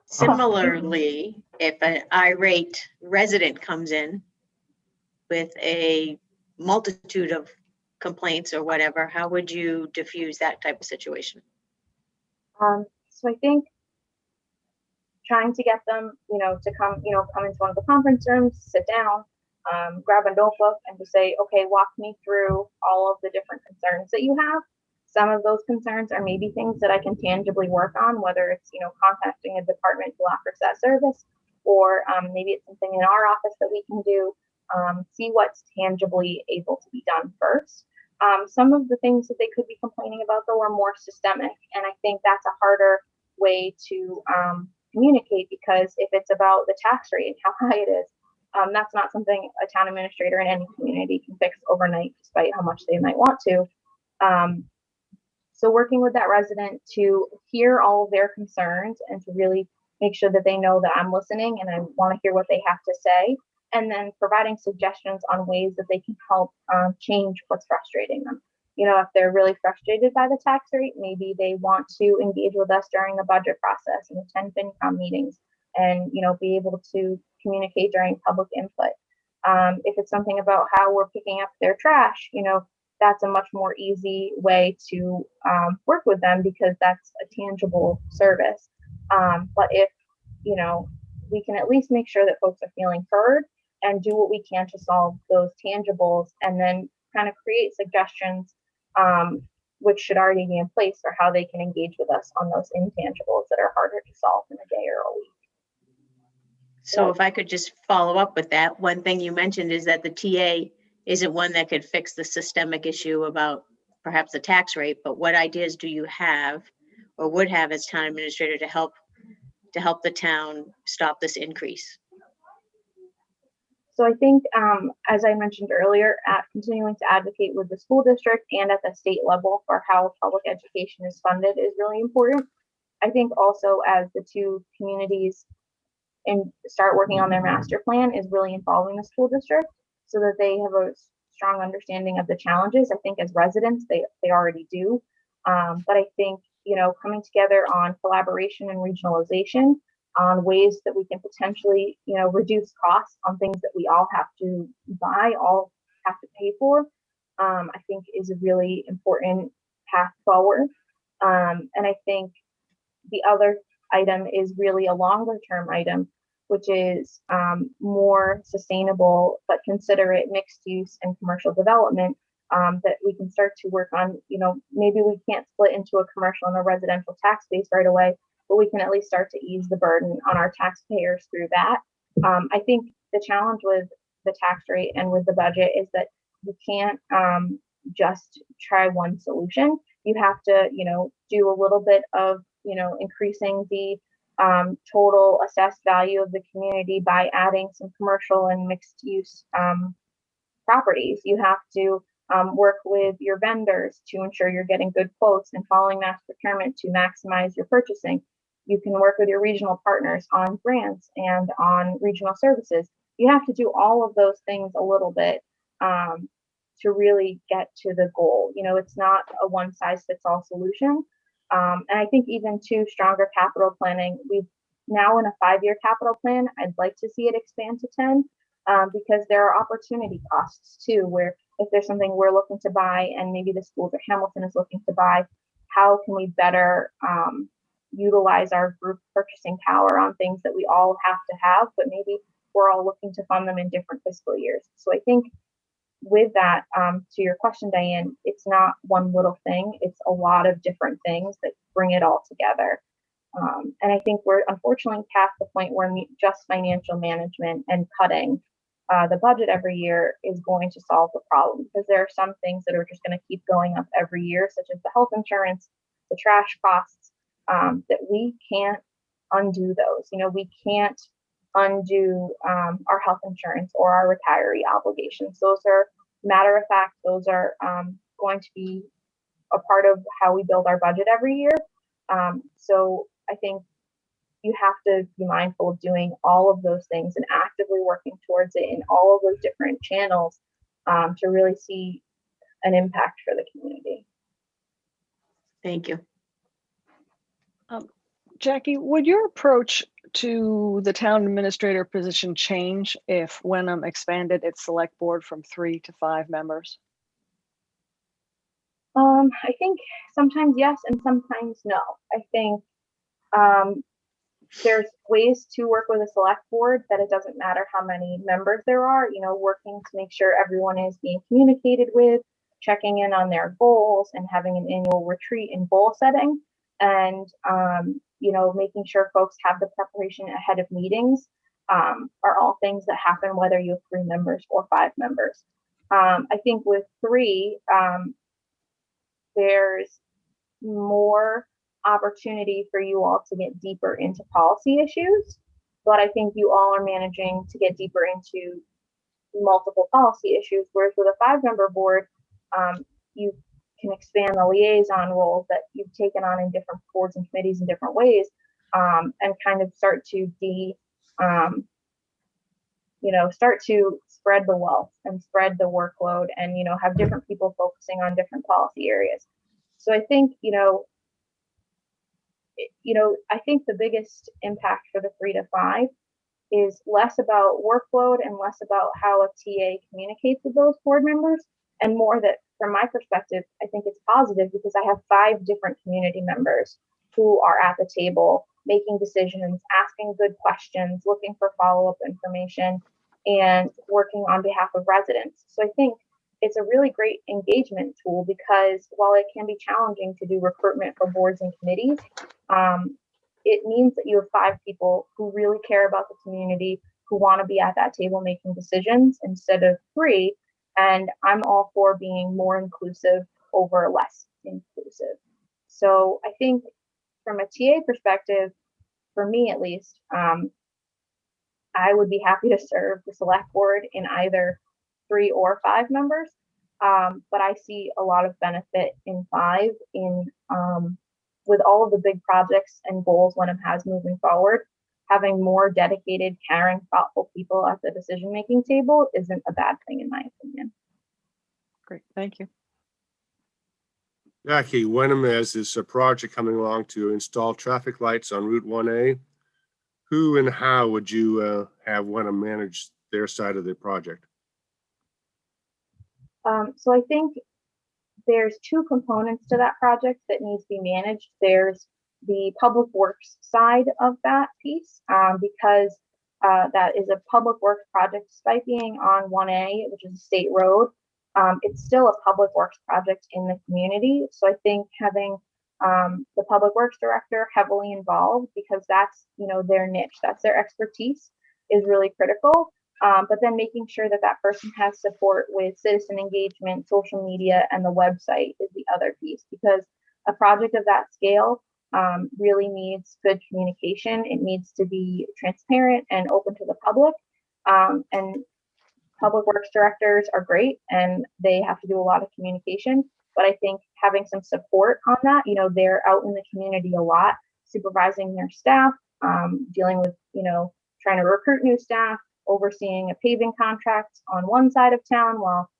Similarly, if an irate resident comes in with a multitude of complaints or whatever, how would you diffuse that type of situation? So I think trying to get them, to come into one of the conference rooms, sit down, grab a notebook and to say, okay, walk me through all of the different concerns that you have. Some of those concerns are maybe things that I can tangibly work on, whether it's, contacting a department who offers that service, or maybe it's something in our office that we can do. See what's tangibly able to be done first. Some of the things that they could be complaining about, though, are more systemic. And I think that's a harder way to communicate, because if it's about the tax rate and how high it is, that's not something a town administrator in any community can fix overnight, despite how much they might want to. So working with that resident to hear all of their concerns and to really make sure that they know that I'm listening and I want to hear what they have to say, and then providing suggestions on ways that they can help change what's frustrating them. If they're really frustrated by the tax rate, maybe they want to engage with us during the budget process and attend FinCom meetings and, be able to communicate during public input. If it's something about how we're picking up their trash, that's a much more easy way to work with them because that's a tangible service. But if, we can at least make sure that folks are feeling heard and do what we can to solve those tangibles, and then kind of create suggestions which should already be in place for how they can engage with us on those intangibles that are harder to solve in a day or a week. So if I could just follow up with that, one thing you mentioned is that the TA isn't one that could fix the systemic issue about perhaps the tax rate, but what ideas do you have or would have as town administrator to help the town stop this increase? So I think, as I mentioned earlier, at continuing to advocate with the school district and at the state level for how public education is funded is really important. I think also as the two communities and start working on their master plan is really involving the school district so that they have a strong understanding of the challenges. I think as residents, they already do. But I think, coming together on collaboration and regionalization on ways that we can potentially, reduce costs on things that we all have to buy, all have to pay for, I think is a really important path forward. And I think the other item is really a longer term item, which is more sustainable but considerate mixed use and commercial development that we can start to work on. Maybe we can't split into a commercial and a residential tax base right away, but we can at least start to ease the burden on our taxpayers through that. I think the challenge with the tax rate and with the budget is that you can't just try one solution. You have to, do a little bit of, increasing the total assessed value of the community by adding some commercial and mixed use properties. You have to work with your vendors to ensure you're getting good quotes and following mass procurement to maximize your purchasing. You can work with your regional partners on grants and on regional services. You have to do all of those things a little bit to really get to the goal. You know, it's not a one size fits all solution. And I think even to stronger capital planning, we've now in a 5-year capital plan, I'd like to see it expand to 10 because there are opportunity costs too, where if there's something we're looking to buy and maybe the schools or Hamilton is looking to buy, how can we better utilize our group purchasing power on things that we all have to have, but maybe we're all looking to fund them in different fiscal years. So I think with that, to your question, Diane, it's not one little thing. It's a lot of different things that bring it all together. And I think we're unfortunately past the point where just financial management and cutting the budget every year is going to solve the problem, because there are some things that are just going to keep going up every year, such as the health insurance, the trash costs, that we can't undo those. You know, we can't undo our health insurance or our retiree obligations. Those are matter of fact, those are going to be a part of how we build our budget every year. So I think you have to be mindful of doing all of those things and actively working towards it in all of those different channels to really see an impact for the community. Thank you. Jackie, would your approach to the town administrator position change if Wenham expanded its select board from 3 to 5 members? I think sometimes yes and sometimes no. I think there's ways to work with a select board that it doesn't matter how many members there are, you know, working to make sure everyone is being communicated with, checking in on their goals and having an annual retreat and goal setting. And, you know, making sure folks have the preparation ahead of meetings are all things that happen whether you have 3 members or 5 members. I think with 3, there's more opportunity for you all to get deeper into policy issues, but I think you all are managing to get deeper into multiple policy issues, whereas with a 5-member board, you can expand the liaison roles that you've taken on in different boards and committees in different ways, and kind of start to start to spread the wealth and spread the workload and, you know, have different people focusing on different policy areas. So I think, I think the biggest impact for the 3 to 5 is less about workload and less about how a TA communicates with those board members, and more that from my perspective, I think it's positive because I have 5 different community members who are at the table making decisions, asking good questions, looking for follow-up information, and working on behalf of residents. So I think it's a really great engagement tool because while it can be challenging to do recruitment for boards and committees, it means that you have 5 people who really care about the community, who want to be at that table making decisions instead of 3. And I'm all for being more inclusive over less inclusive. So I think from a TA perspective, for me at least, I would be happy to serve the select board in either 3 or 5 members. But I see a lot of benefit in 5 with all of the big projects and goals Wenham has moving forward. Having more dedicated, caring, thoughtful people at the decision-making table isn't a bad thing, in my opinion. Great, thank you. Jackie, Wenham has this project coming along to install traffic lights on Route 1A. Who and how would you have Wenham manage their side of the project? So I think there's 2 components to that project that needs to be managed. There's the public works side of that piece, because that is a public works project, despite being on 1A, which is a state road. It's still a public works project in the community. So I think having the public works director heavily involved, because that's, their niche, that's their expertise, is really critical. But then making sure that that person has support with citizen engagement, social media, and the website is the other piece, because a project of that scale really needs good communication. It needs to be transparent and open to the public. And public works directors are great and they have to do a lot of communication. But I think having some support on that, they're out in the community a lot, supervising their staff, dealing with, trying to recruit new staff, overseeing a paving contract on one side of town while,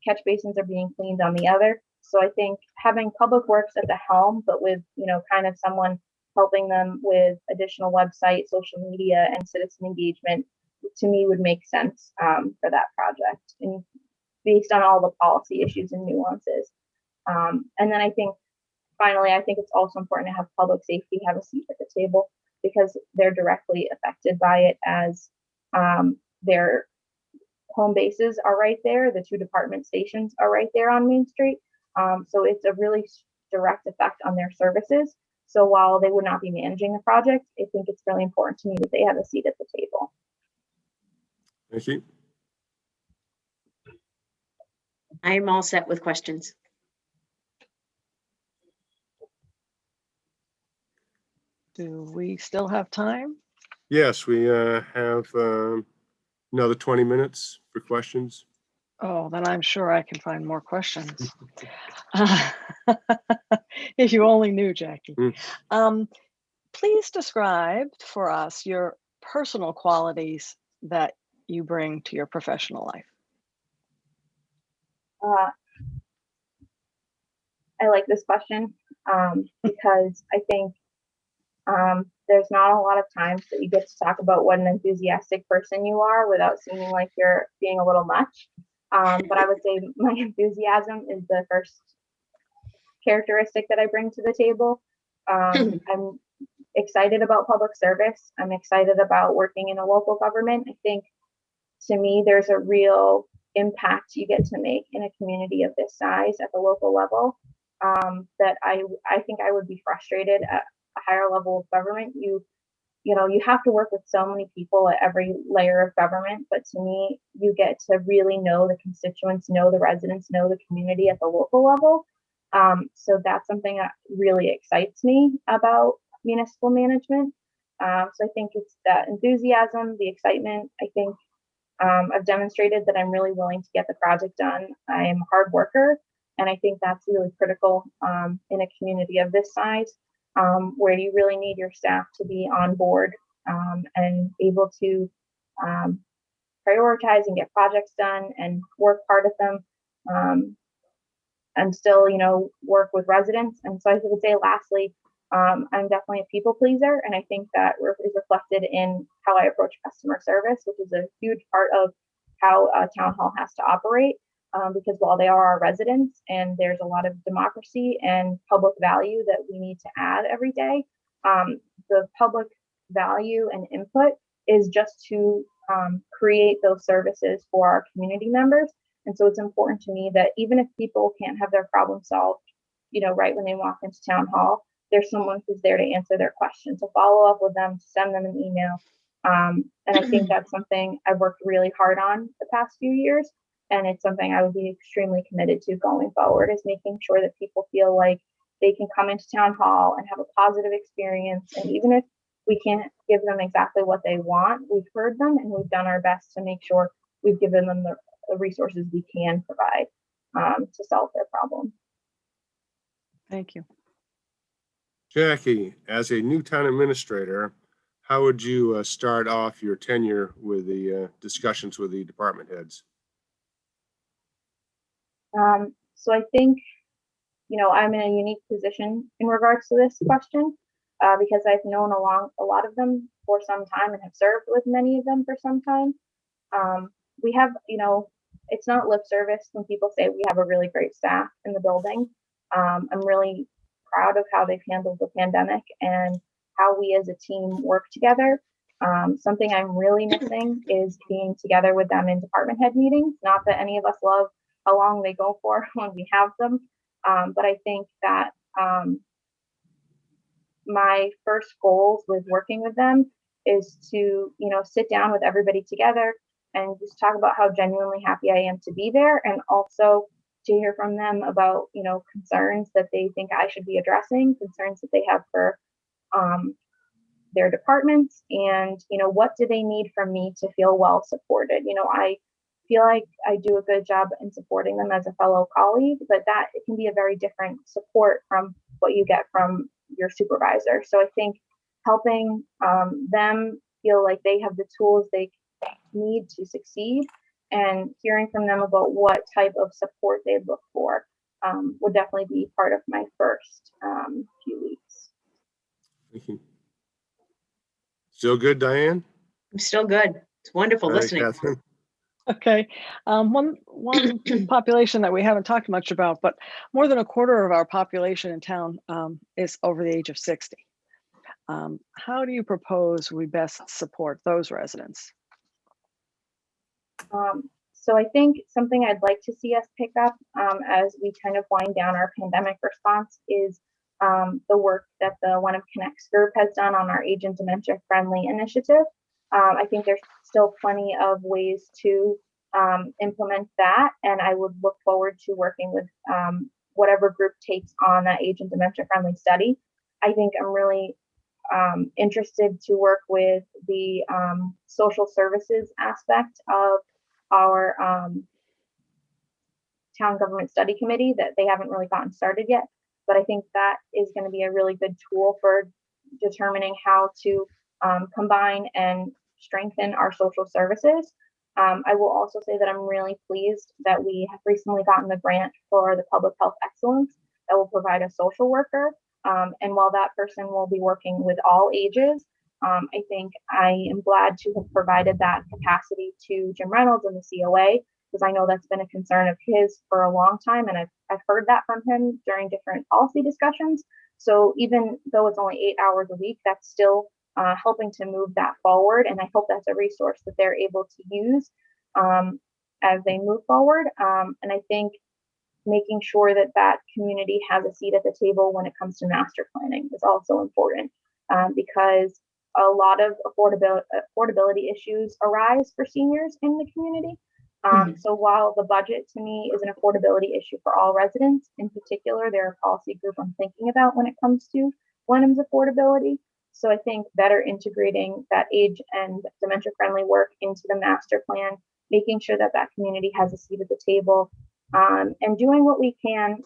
catch basins are being cleaned on the other. So I think having Public Works at the helm, but with, kind of someone helping them with additional website, social media, and citizen engagement, to me would make sense for that project, and based on all the policy issues and nuances. And then I think, finally, I think it's also important to have public safety have a seat at the table, because they're directly affected by it, as their home bases are right there. The two department stations are right there on Main Street. So it's a really direct effect on their services. So while they would not be managing the project, I think it's really important to me that they have a seat at the table. Thank you. I am all set with questions. Do we still have time? Yes, we have another 20 minutes for questions. Oh, then I'm sure I can find more questions. If you only knew, Jackie. Please describe for us your personal qualities that you bring to your professional life. I like this question because I think there's not a lot of times that you get to talk about what an enthusiastic person you are without seeming like you're being a little much. But I would say my enthusiasm is the first characteristic that I bring to the table. I'm excited about public service. I'm excited about working in a local government. I think, to me, there's a real impact you get to make in a community of this size at the local level, that I think I would be frustrated at a higher level of government. You have to work with so many people at every layer of government, but to me, you get to really know the constituents, know the residents, know the community at the local level. So that's something that really excites me about municipal management. So I think it's that enthusiasm, the excitement. I think I've demonstrated that I'm really willing to get the project done. I am a hard worker, and I think that's really critical in a community of this size, where you really need your staff to be on board and able to prioritize and get projects done and work hard at them, and still, work with residents. And so I would say, lastly, I'm definitely a people pleaser, and I think that is reflected in how I approach customer service, which is a huge part of how a town hall has to operate. Because while they are our residents and there's a lot of democracy and public value that we need to add every day, the public value and input is just to create those services for our community members. And so it's important to me that even if people can't have their problem solved, right when they walk into town hall, there's someone who's there to answer their questions, to follow up with them, to send them an email. And I think that's something I've worked really hard on the past few years. And it's something I would be extremely committed to going forward, is making sure that people feel like they can come into town hall and have a positive experience. And even if we can't give them exactly what they want, we've heard them and we've done our best to make sure we've given them the resources we can provide to solve their problem. Thank you. Jackie, as a new town administrator, how would you start off your tenure with the discussions with the department heads? So I think, I'm in a unique position in regards to this question because I've known a lot of them for some time and have served with many of them for some time. We have, it's not lip service when people say we have a really great staff in the building. I'm really proud of how they've handled the pandemic and how we as a team work together. Something I'm really missing is being together with them in department head meetings. Not that any of us love how long they go for when we have them, but I think that my first goals with working with them is to, sit down with everybody together and just talk about how genuinely happy I am to be there, and also to hear from them about, concerns that they think I should be addressing, concerns that they have for their departments, and, what do they need from me to feel well supported. I feel like I do a good job in supporting them as a fellow colleague, but that it can be a very different support from what you get from, your supervisor. So I think helping them feel like they have the tools they need to succeed, and hearing from them about what type of support they look for would definitely be part of my first few weeks. Thank you. Still good, Diane? I'm still good. It's wonderful All right, listening. Catherine. Okay. One population that we haven't talked much about, but more than a quarter of our population in town is over the age of 60. How do you propose we best support those residents? So I think something I'd like to see us pick up as we kind of wind down our pandemic response is the work that the Wenham Connects group has done on our Age and Dementia Friendly initiative. I think there's still plenty of ways to implement that, and I would look forward to working with whatever group takes on that Age and Dementia Friendly study. I think I'm really interested to work with the social services aspect of our town government study committee that they haven't really gotten started yet. But I think that is going to be a really good tool for determining how to combine and strengthen our social services. I will also say that I'm really pleased that we have recently gotten the grant for the public health excellence that will provide a social worker. And while that person will be working with all ages, I think I am glad to have provided that capacity to Jim Reynolds and the COA, because I know that's been a concern of his for a long time, and I've heard that from him during different policy discussions. So even though it's only 8 hours a week, that's still helping to move that forward, and I hope that's a resource that they're able to use as they move forward. And I think making sure that that community has a seat at the table when it comes to master planning is also important, because a lot of affordability issues arise for seniors in the community. So while the budget to me is an affordability issue for all residents, in particular, they're a policy group I'm thinking about when it comes to Wenham's affordability. So I think better integrating that age and dementia friendly work into the master plan, making sure that that community has a seat at the table, and doing what we can,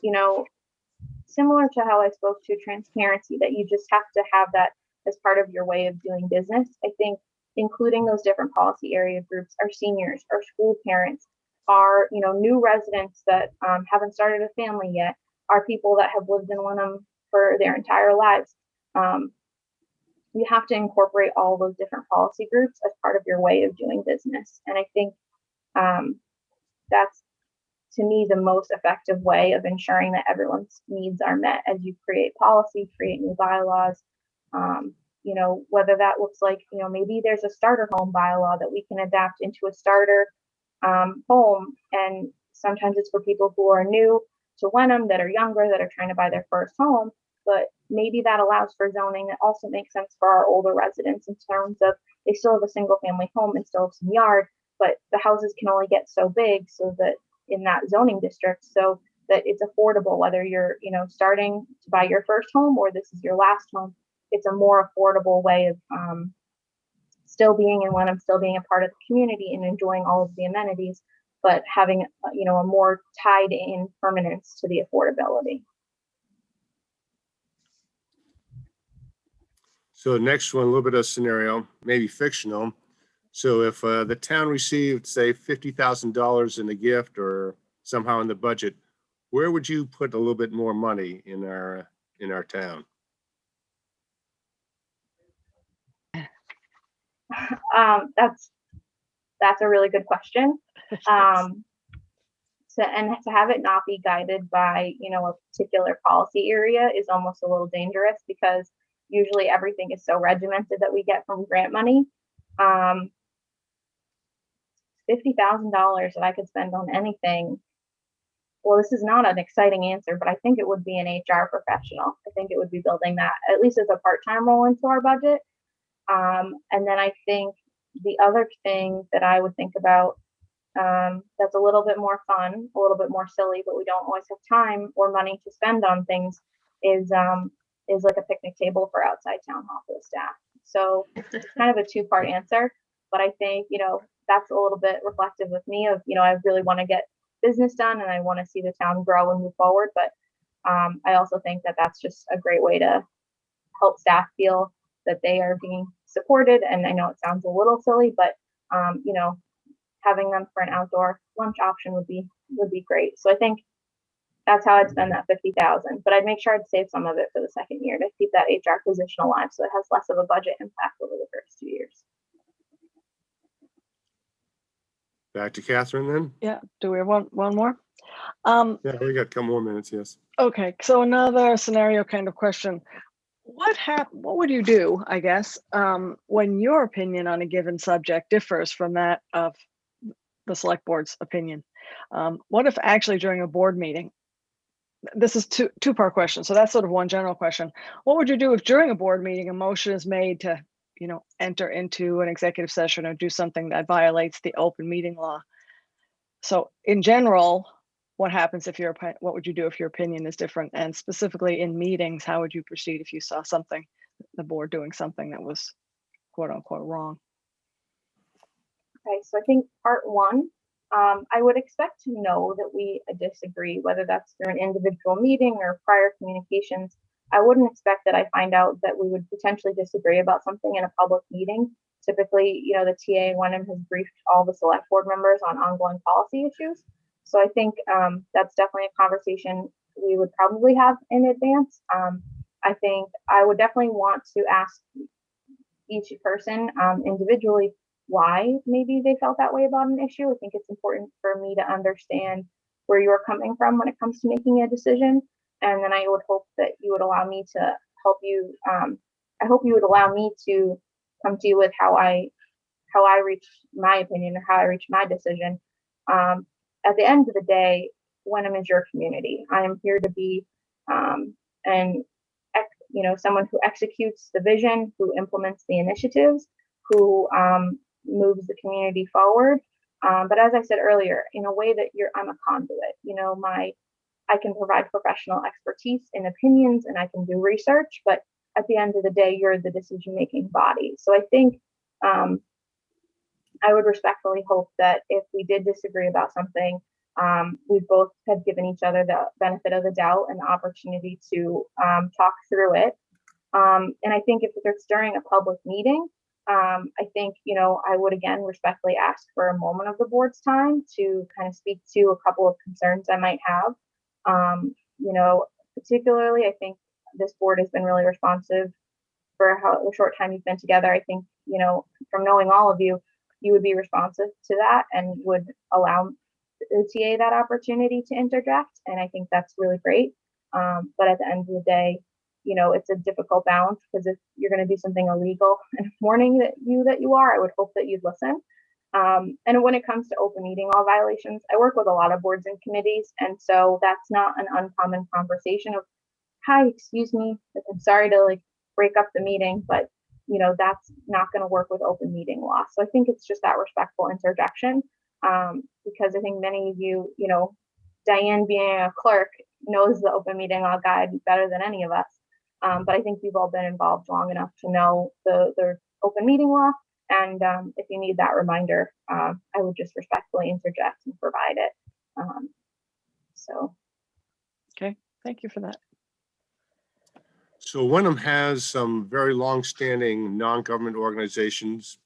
similar to how I spoke to transparency, that you just have to have that as part of your way of doing business. I think including those different policy area groups, our seniors, our school parents, our new residents that haven't started a family yet, are people that have lived in Wenham for their entire lives. You have to incorporate all those different policy groups as part of your way of doing business. And I think that's, to me, the most effective way of ensuring that everyone's needs are met as you create policy, create new bylaws. Whether that looks like, maybe there's a starter home bylaw that we can adapt into a starter home. And sometimes it's for people who are new to Wenham, that are younger, that are trying to buy their first home. But maybe that allows for zoning that also makes sense for our older residents in terms of they still have a single family home and still have some yard, but the houses can only get so big so that in that zoning district, so that it's affordable, whether you're, starting to buy your first home or this is your last home. It's a more affordable way of still being in Wenham, still being a part of the community and enjoying all of the amenities, but having, a more tied in permanence to the affordability. So next one, a little bit of scenario, maybe fictional. So if the town received, say, $50,000 in a gift or somehow in the budget, where would you put a little bit more money in our town? That's a really good question. To have it not be guided by, a particular policy area is almost a little dangerous, because usually everything is so regimented that we get from grant money. $50,000 that I could spend on anything. Well, this is not an exciting answer, but I think it would be an HR professional. I think it would be building that at least as a part-time role into our budget. And then I think the other thing that I would think about that's a little bit more fun, a little bit more silly, but we don't always have time or money to spend on things, is like a picnic table for outside town hall for the staff. So it's kind of a two-part answer, but I think, that's a little bit reflective of me of, I really want to get business done and I want to see the town grow and move forward. But I also think that that's just a great way to help staff feel that they are being supported. And I know it sounds a little silly, but you know, having them for an outdoor lunch option would be great. So I think that's how I'd spend that 50,000, but I'd make sure I'd save some of it for the second year to keep that HR position alive, so it has less of a budget impact over the first 2 years. Back to Catherine then? Yeah, do we have one more? Yeah, we got a couple more minutes, yes. Okay, so another scenario kind of question. What would you do, I guess, when your opinion on a given subject differs from that of the select board's opinion? What if actually during a board meeting, this is two-part question, so that's sort of one general question. What would you do if during a board meeting a motion is made to, you know, enter into an executive session or do something that violates the open meeting law? So in general, what happens if what would you do if your opinion is different? And specifically in meetings, how would you proceed if you saw something, the board doing something that was quote unquote wrong? Okay, so I think part one, I would expect to know that we disagree, whether that's through an individual meeting or prior communications. I wouldn't expect that I find out that we would potentially disagree about something in a public meeting. Typically, you know, the TA in Wenham has briefed all the select board members on ongoing policy issues. So I think that's definitely a conversation we would probably have in advance. I think I would definitely want to ask each person individually why maybe they felt that way about an issue. I think it's important for me to understand where you're coming from when it comes to making a decision. And then I would hope that you would allow me to help you. I hope you would allow me to come to you with how I reach my opinion or how I reach my decision. At the end of the day, Wenham is your community. I am here to be someone who executes the vision, who implements the initiatives, who moves the community forward. But as I said earlier, in a way that I'm a conduit. You know, I can provide professional expertise and opinions, and I can do research. But at the end of the day, you're the decision-making body. So I think I would respectfully hope that if we did disagree about something, we both had given each other the benefit of the doubt and the opportunity to talk through it. And I think if it's during a public meeting, I think, you know, I would again respectfully ask for a moment of the board's time to kind of speak to a couple of concerns I might have. You know, particularly, I think this board has been really responsive for the short time you've been together. I think, you know, from knowing all of you, you would be responsive to that and would allow the TA that opportunity to interject. And I think that's really great. But at the end of the day, you know, it's a difficult balance, because if you're going to do something illegal and warning that you are, I would hope that you'd listen. And when it comes to open meeting law violations, I work with a lot of boards and committees. And so that's not an uncommon conversation of, hi, excuse me, I'm sorry to like break up the meeting, but you know, that's not going to work with open meeting law. So I think it's just that respectful interjection, because I think many of you, you know, Diane being a clerk knows the open meeting law guide better than any of us. But I think you've all been involved long enough to know the open meeting law. And if you need that reminder, I would just respectfully interject and provide it. Okay, thank you for that. So Wenham has some very long-standing non-government organizations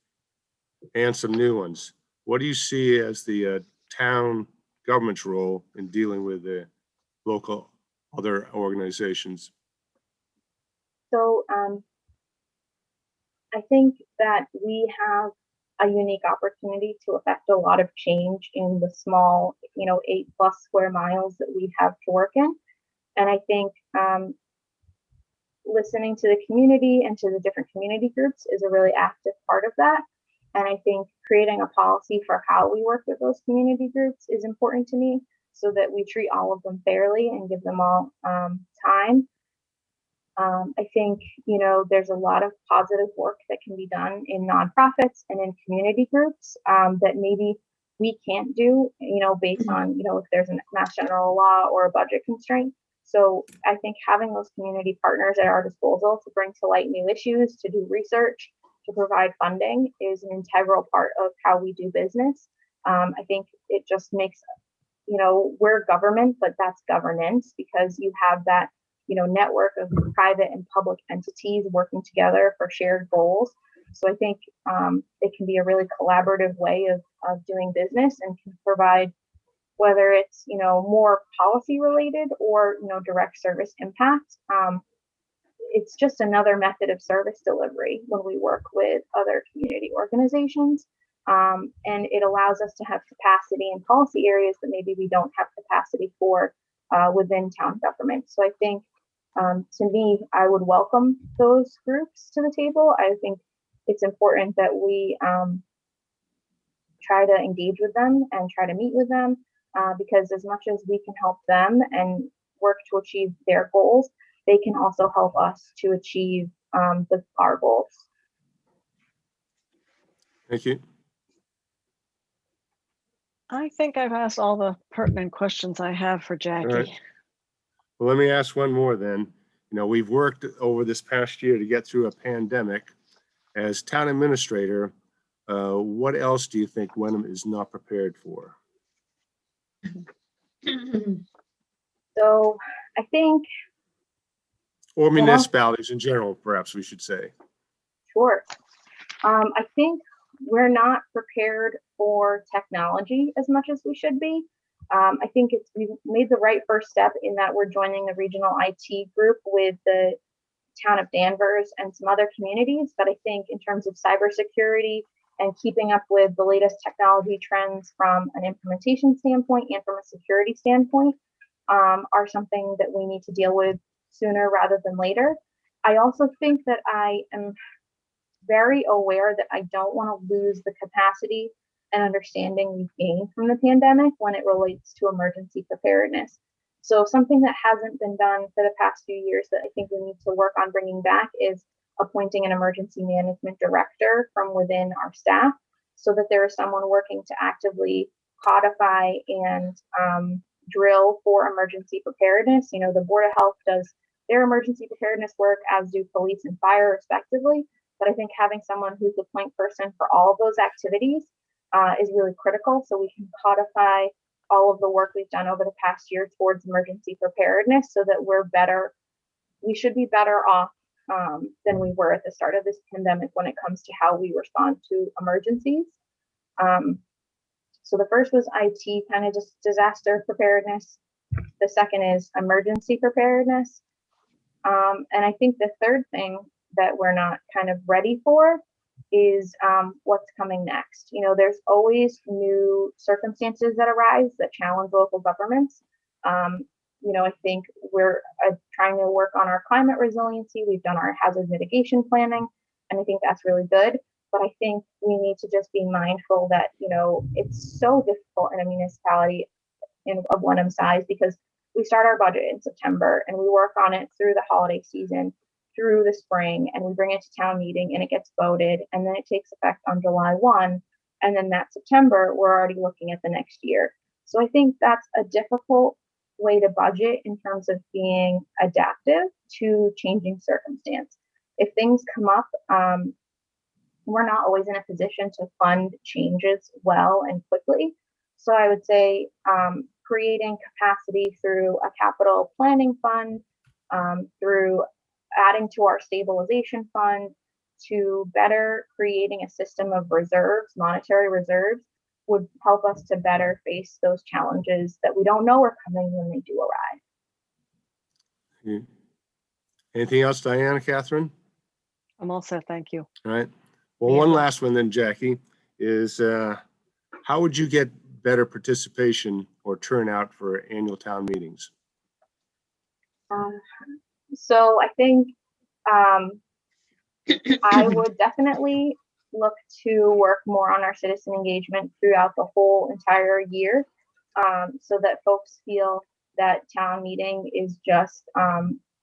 and some new ones. What do you see as the town government's role in dealing with the local other organizations? So I think that we have a unique opportunity to affect a lot of change in the small, you know, 8+ square miles that we have to work in. And I think listening to the community and to the different community groups is a really active part of that. And I think creating a policy for how we work with those community groups is important to me, so that we treat all of them fairly and give them all time. I think, you know, there's a lot of positive work that can be done in nonprofits and in community groups that maybe we can't do, you know, based on, you know, if there's a mass general law or a budget constraint. So I think having those community partners at our disposal to bring to light new issues, to do research, to provide funding is an integral part of how we do business. I think it just makes, you know, we're government, but that's governance, because you have that, network of private and public entities working together for shared goals. So I think it can be a really collaborative way of doing business and can provide, whether it's more policy related or direct service impact. It's just another method of service delivery when we work with other community organizations. And it allows us to have capacity in policy areas that maybe we don't have capacity for within town government. So I think, to me, I would welcome those groups to the table. I think it's important that we try to engage with them and try to meet with them, because as much as we can help them and work to achieve their goals, they can also help us to achieve our goals. Thank you. I think I've asked all the pertinent questions I have for Jackie. right. Well, let me ask one more then. We've worked over this past year to get through a pandemic. As town administrator, what else do you think Wenham is not prepared for? So I think, Or Well- municipalities in general, perhaps we should say. sure. I think we're not prepared for technology as much as we should be. I think we've made the right first step in that we're joining the regional IT group with the town of Danvers and some other communities. But I think in terms of cybersecurity and keeping up with the latest technology trends from an implementation standpoint and from a security standpoint, are something that we need to deal with sooner rather than later. I also think that I am very aware that I don't want to lose the capacity and understanding we've gained from the pandemic when it relates to emergency preparedness. So something that hasn't been done for the past few years that I think we need to work on bringing back is appointing an emergency management director from within our staff, so that there is someone working to actively codify and drill for emergency preparedness. The Board of Health does their emergency preparedness work, as do police and fire respectively. But I think having someone who's the point person for all of those activities is really critical, so we can codify all of the work we've done over the past year towards emergency preparedness, so that we should be better off than we were at the start of this pandemic when it comes to how we respond to emergencies. So the first was IT, kind of just disaster preparedness. The second is emergency preparedness. And I think the third thing that we're not kind of ready for is what's coming next. There's always new circumstances that arise that challenge local governments. I think we're trying to work on our climate resiliency. We've done our hazard mitigation planning, and I think that's really good. But I think we need to just be mindful that, it's so difficult in a municipality of Wenham size, because we start our budget in September and we work on it through the holiday season, through the spring, and we bring it to town meeting and it gets voted, and then it takes effect on July 1. And then that September, we're already looking at the next year. So I think that's a difficult way to budget in terms of being adaptive to changing circumstance. If things come up, we're not always in a position to fund changes well and quickly. So I would say creating capacity through a capital planning fund, through adding to our stabilization fund, to better creating a system of reserves, monetary reserves, would help us to better face those challenges that we don't know are coming when they do arrive. Anything else, Diana, Catherine? I'm all set, thank you. All right. Well, Yeah. one last one then, Jackie, is how would you get better participation or turnout for annual town meetings? So I think I would definitely look to work more on our citizen engagement throughout the whole entire year, so that folks feel that town meeting is just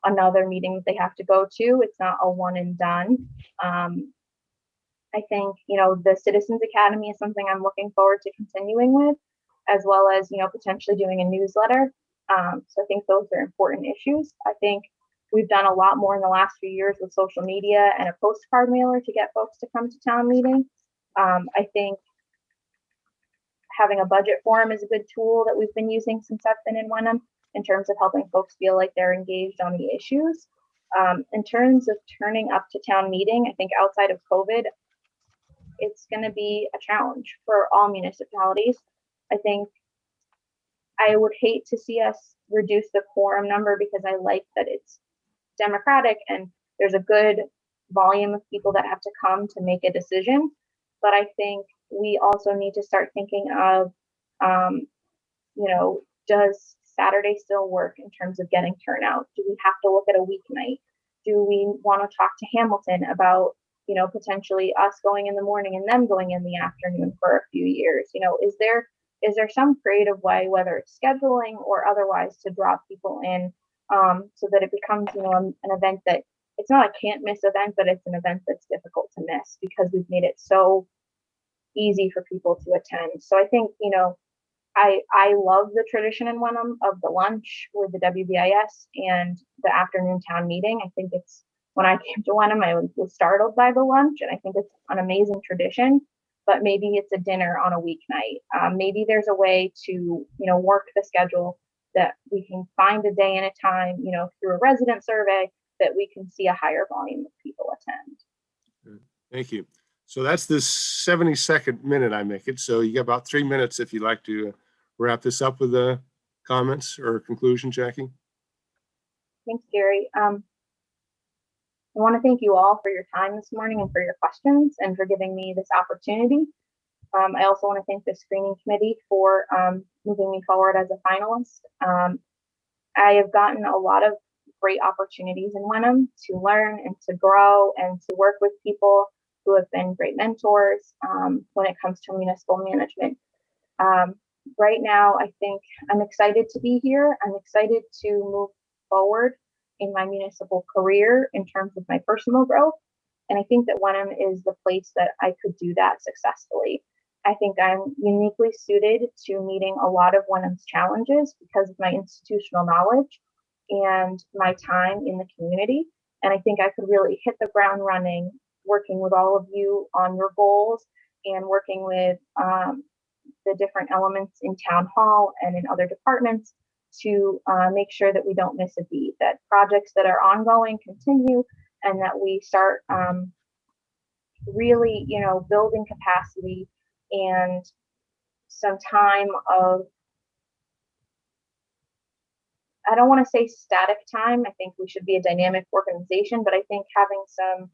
another meeting that they have to go to. It's not a one and done. I think, the Citizens Academy is something I'm looking forward to continuing with, as well as, potentially doing a newsletter. So I think those are important issues. I think we've done a lot more in the last few years with social media and a postcard mailer to get folks to come to town meeting. I think having a budget forum is a good tool that we've been using since I've been in Wenham. in terms of helping folks feel like they're engaged on the issues. In terms of turning up to town meeting, I think outside of COVID, it's going to be a challenge for all municipalities. I think I would hate to see us reduce the quorum number because I like that it's democratic and there's a good volume of people that have to come to make a decision. But I think we also need to start thinking of, does Saturday still work in terms of getting turnout? Do we have to look at a weeknight? Do we want to talk to Hamilton about, potentially us going in the morning and them going in the afternoon for a few years? Is there some creative way, whether it's scheduling or otherwise, to draw people in, so that it becomes, an event that it's not a can't miss event, but it's an event that's difficult to miss because we've made it so easy for people to attend. So I think, I love the tradition in Wenham of the lunch with the WBIS and the afternoon town meeting. I think it's, when I came to Wenham, I was startled by the lunch, and I think it's an amazing tradition. But maybe it's a dinner on a weeknight. Maybe there's a way to, work the schedule that we can find a day and a time, through a resident survey, that we can see a higher volume of people attend. Thank you. So that's the 72nd minute I make it. So you got about 3 minutes if you'd like to wrap this up with comments or conclusion, Jackie. Thanks, Gary. I want to thank you all for your time this morning and for your questions and for giving me this opportunity. I also want to thank the screening committee for moving me forward as a finalist. I have gotten a lot of great opportunities in Wenham to learn and to grow and to work with people who have been great mentors when it comes to municipal management. Right now, I think I'm excited to be here. I'm excited to move forward in my municipal career in terms of my personal growth. And I think that Wenham is the place that I could do that successfully. I think I'm uniquely suited to meeting a lot of Wenham's challenges because of my institutional knowledge and my time in the community. And I think I could really hit the ground running, working with all of you on your goals and working with the different elements in town hall and in other departments to make sure that we don't miss a beat, that projects that are ongoing continue, and that we start really, building capacity and some time of, I don't want to say static time. I think we should be a dynamic organization, but I think having some,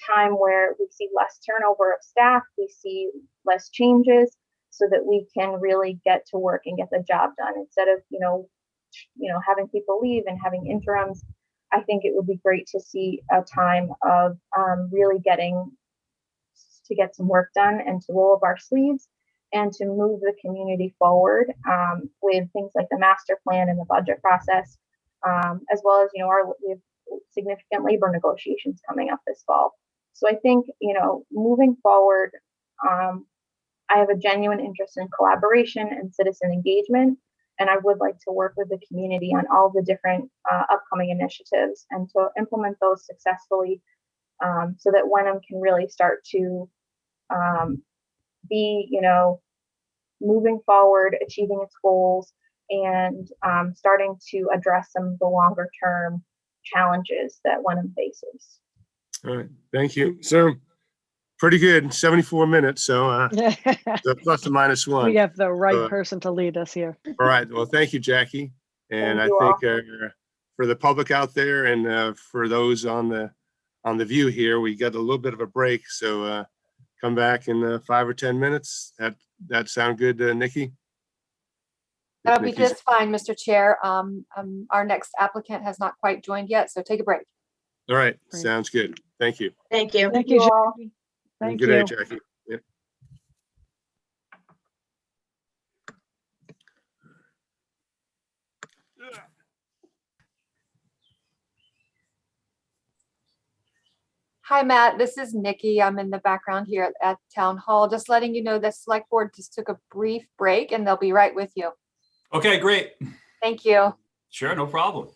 time where we see less turnover of staff, we see less changes, so that we can really get to work and get the job done instead of, having people leave and having interims. I think it would be great to see a time of really getting to get some work done and to roll up our sleeves and to move the community forward with things like the master plan and the budget process, as well as, we have significant labor negotiations coming up this fall. So I think, moving forward, I have a genuine interest in collaboration and citizen engagement, and I would like to work with the community on all the different upcoming initiatives and to implement those successfully, so that Wenham can really start to be, moving forward, achieving its goals, and starting to address some of the longer term challenges that Wenham faces. All right. Thank you. So pretty good. 74 minutes. So, so plus or minus one. We have the right So, person to lead us here. all right. Well, thank you, Jackie. And Thank I you think for the public out there and for those on the view here, we got a little bit of a break. So come back in 5 or 10 minutes. That sound good, Nikki? That'll be Nikki's- just fine, Mr. Chair. Our next applicant has not quite joined yet, so take a break. All right. Great. Sounds good. Thank you. Thank you. Thank you, all. Jackie. Have a Thank good you. day, Jackie. Yep. Hi, Matt. This is Nikki. I'm in the background here at Town Hall. Just letting you know the select board just took a brief break and they'll be right with you. Okay, great. Thank you. Sure, no problem.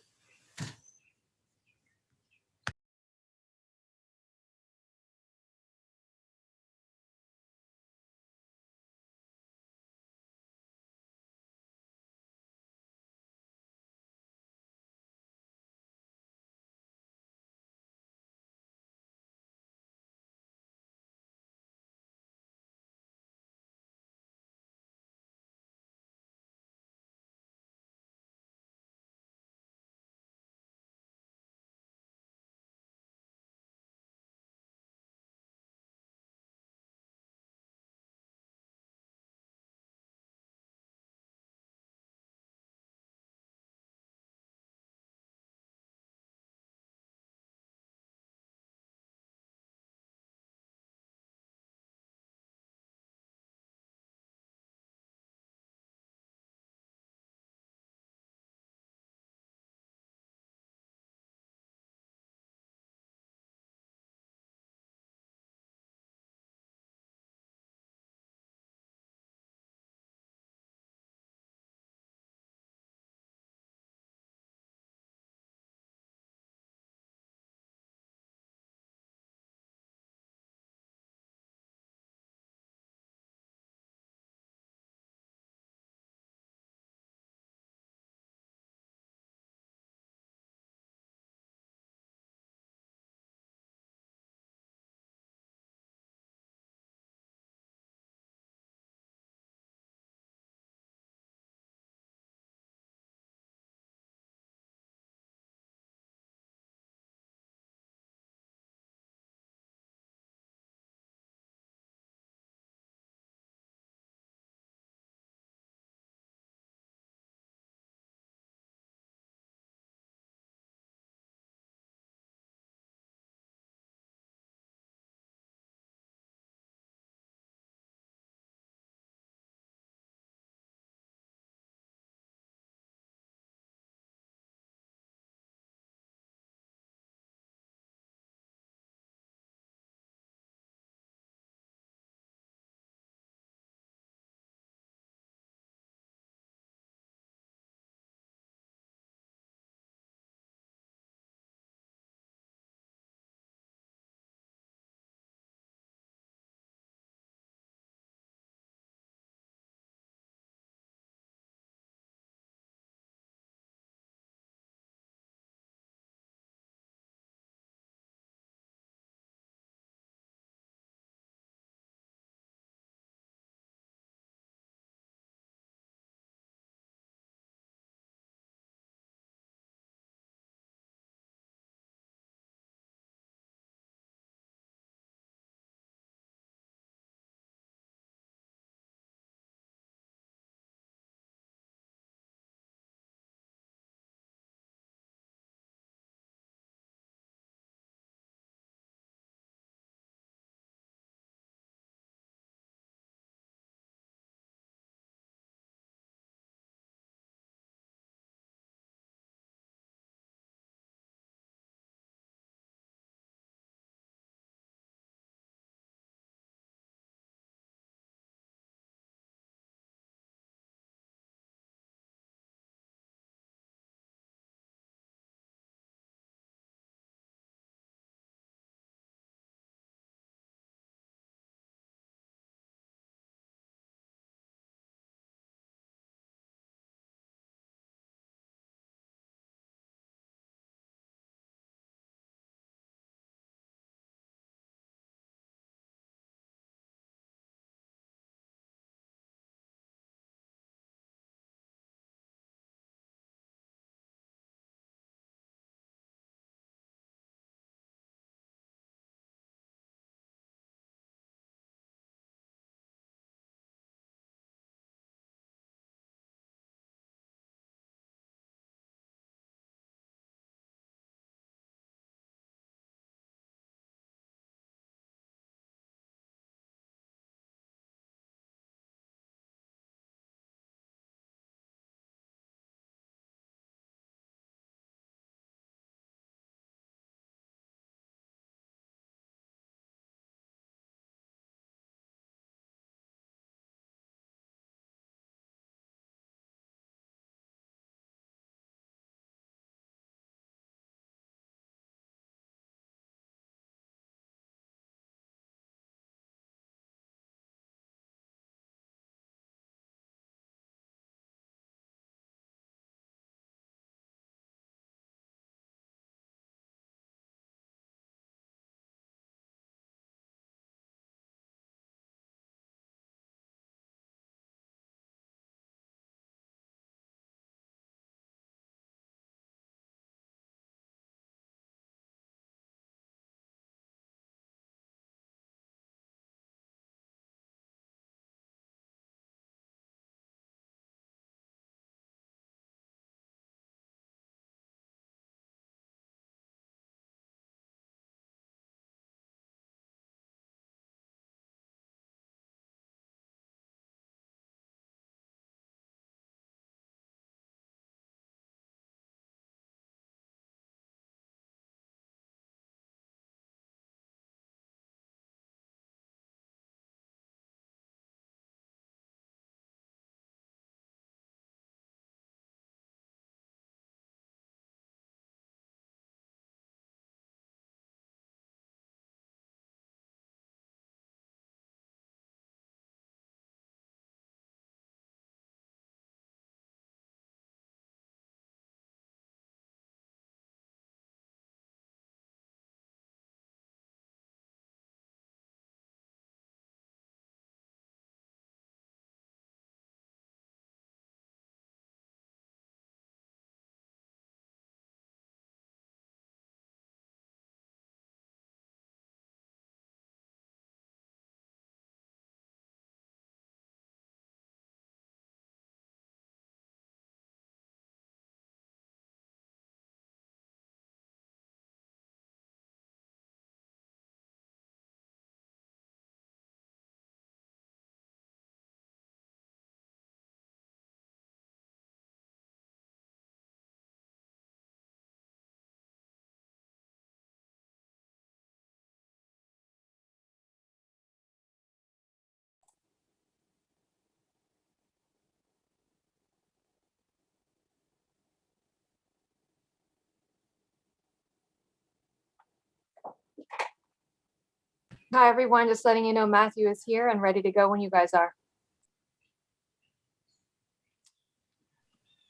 Hi, everyone. Just letting you know Matthew is here and ready to go when you guys are.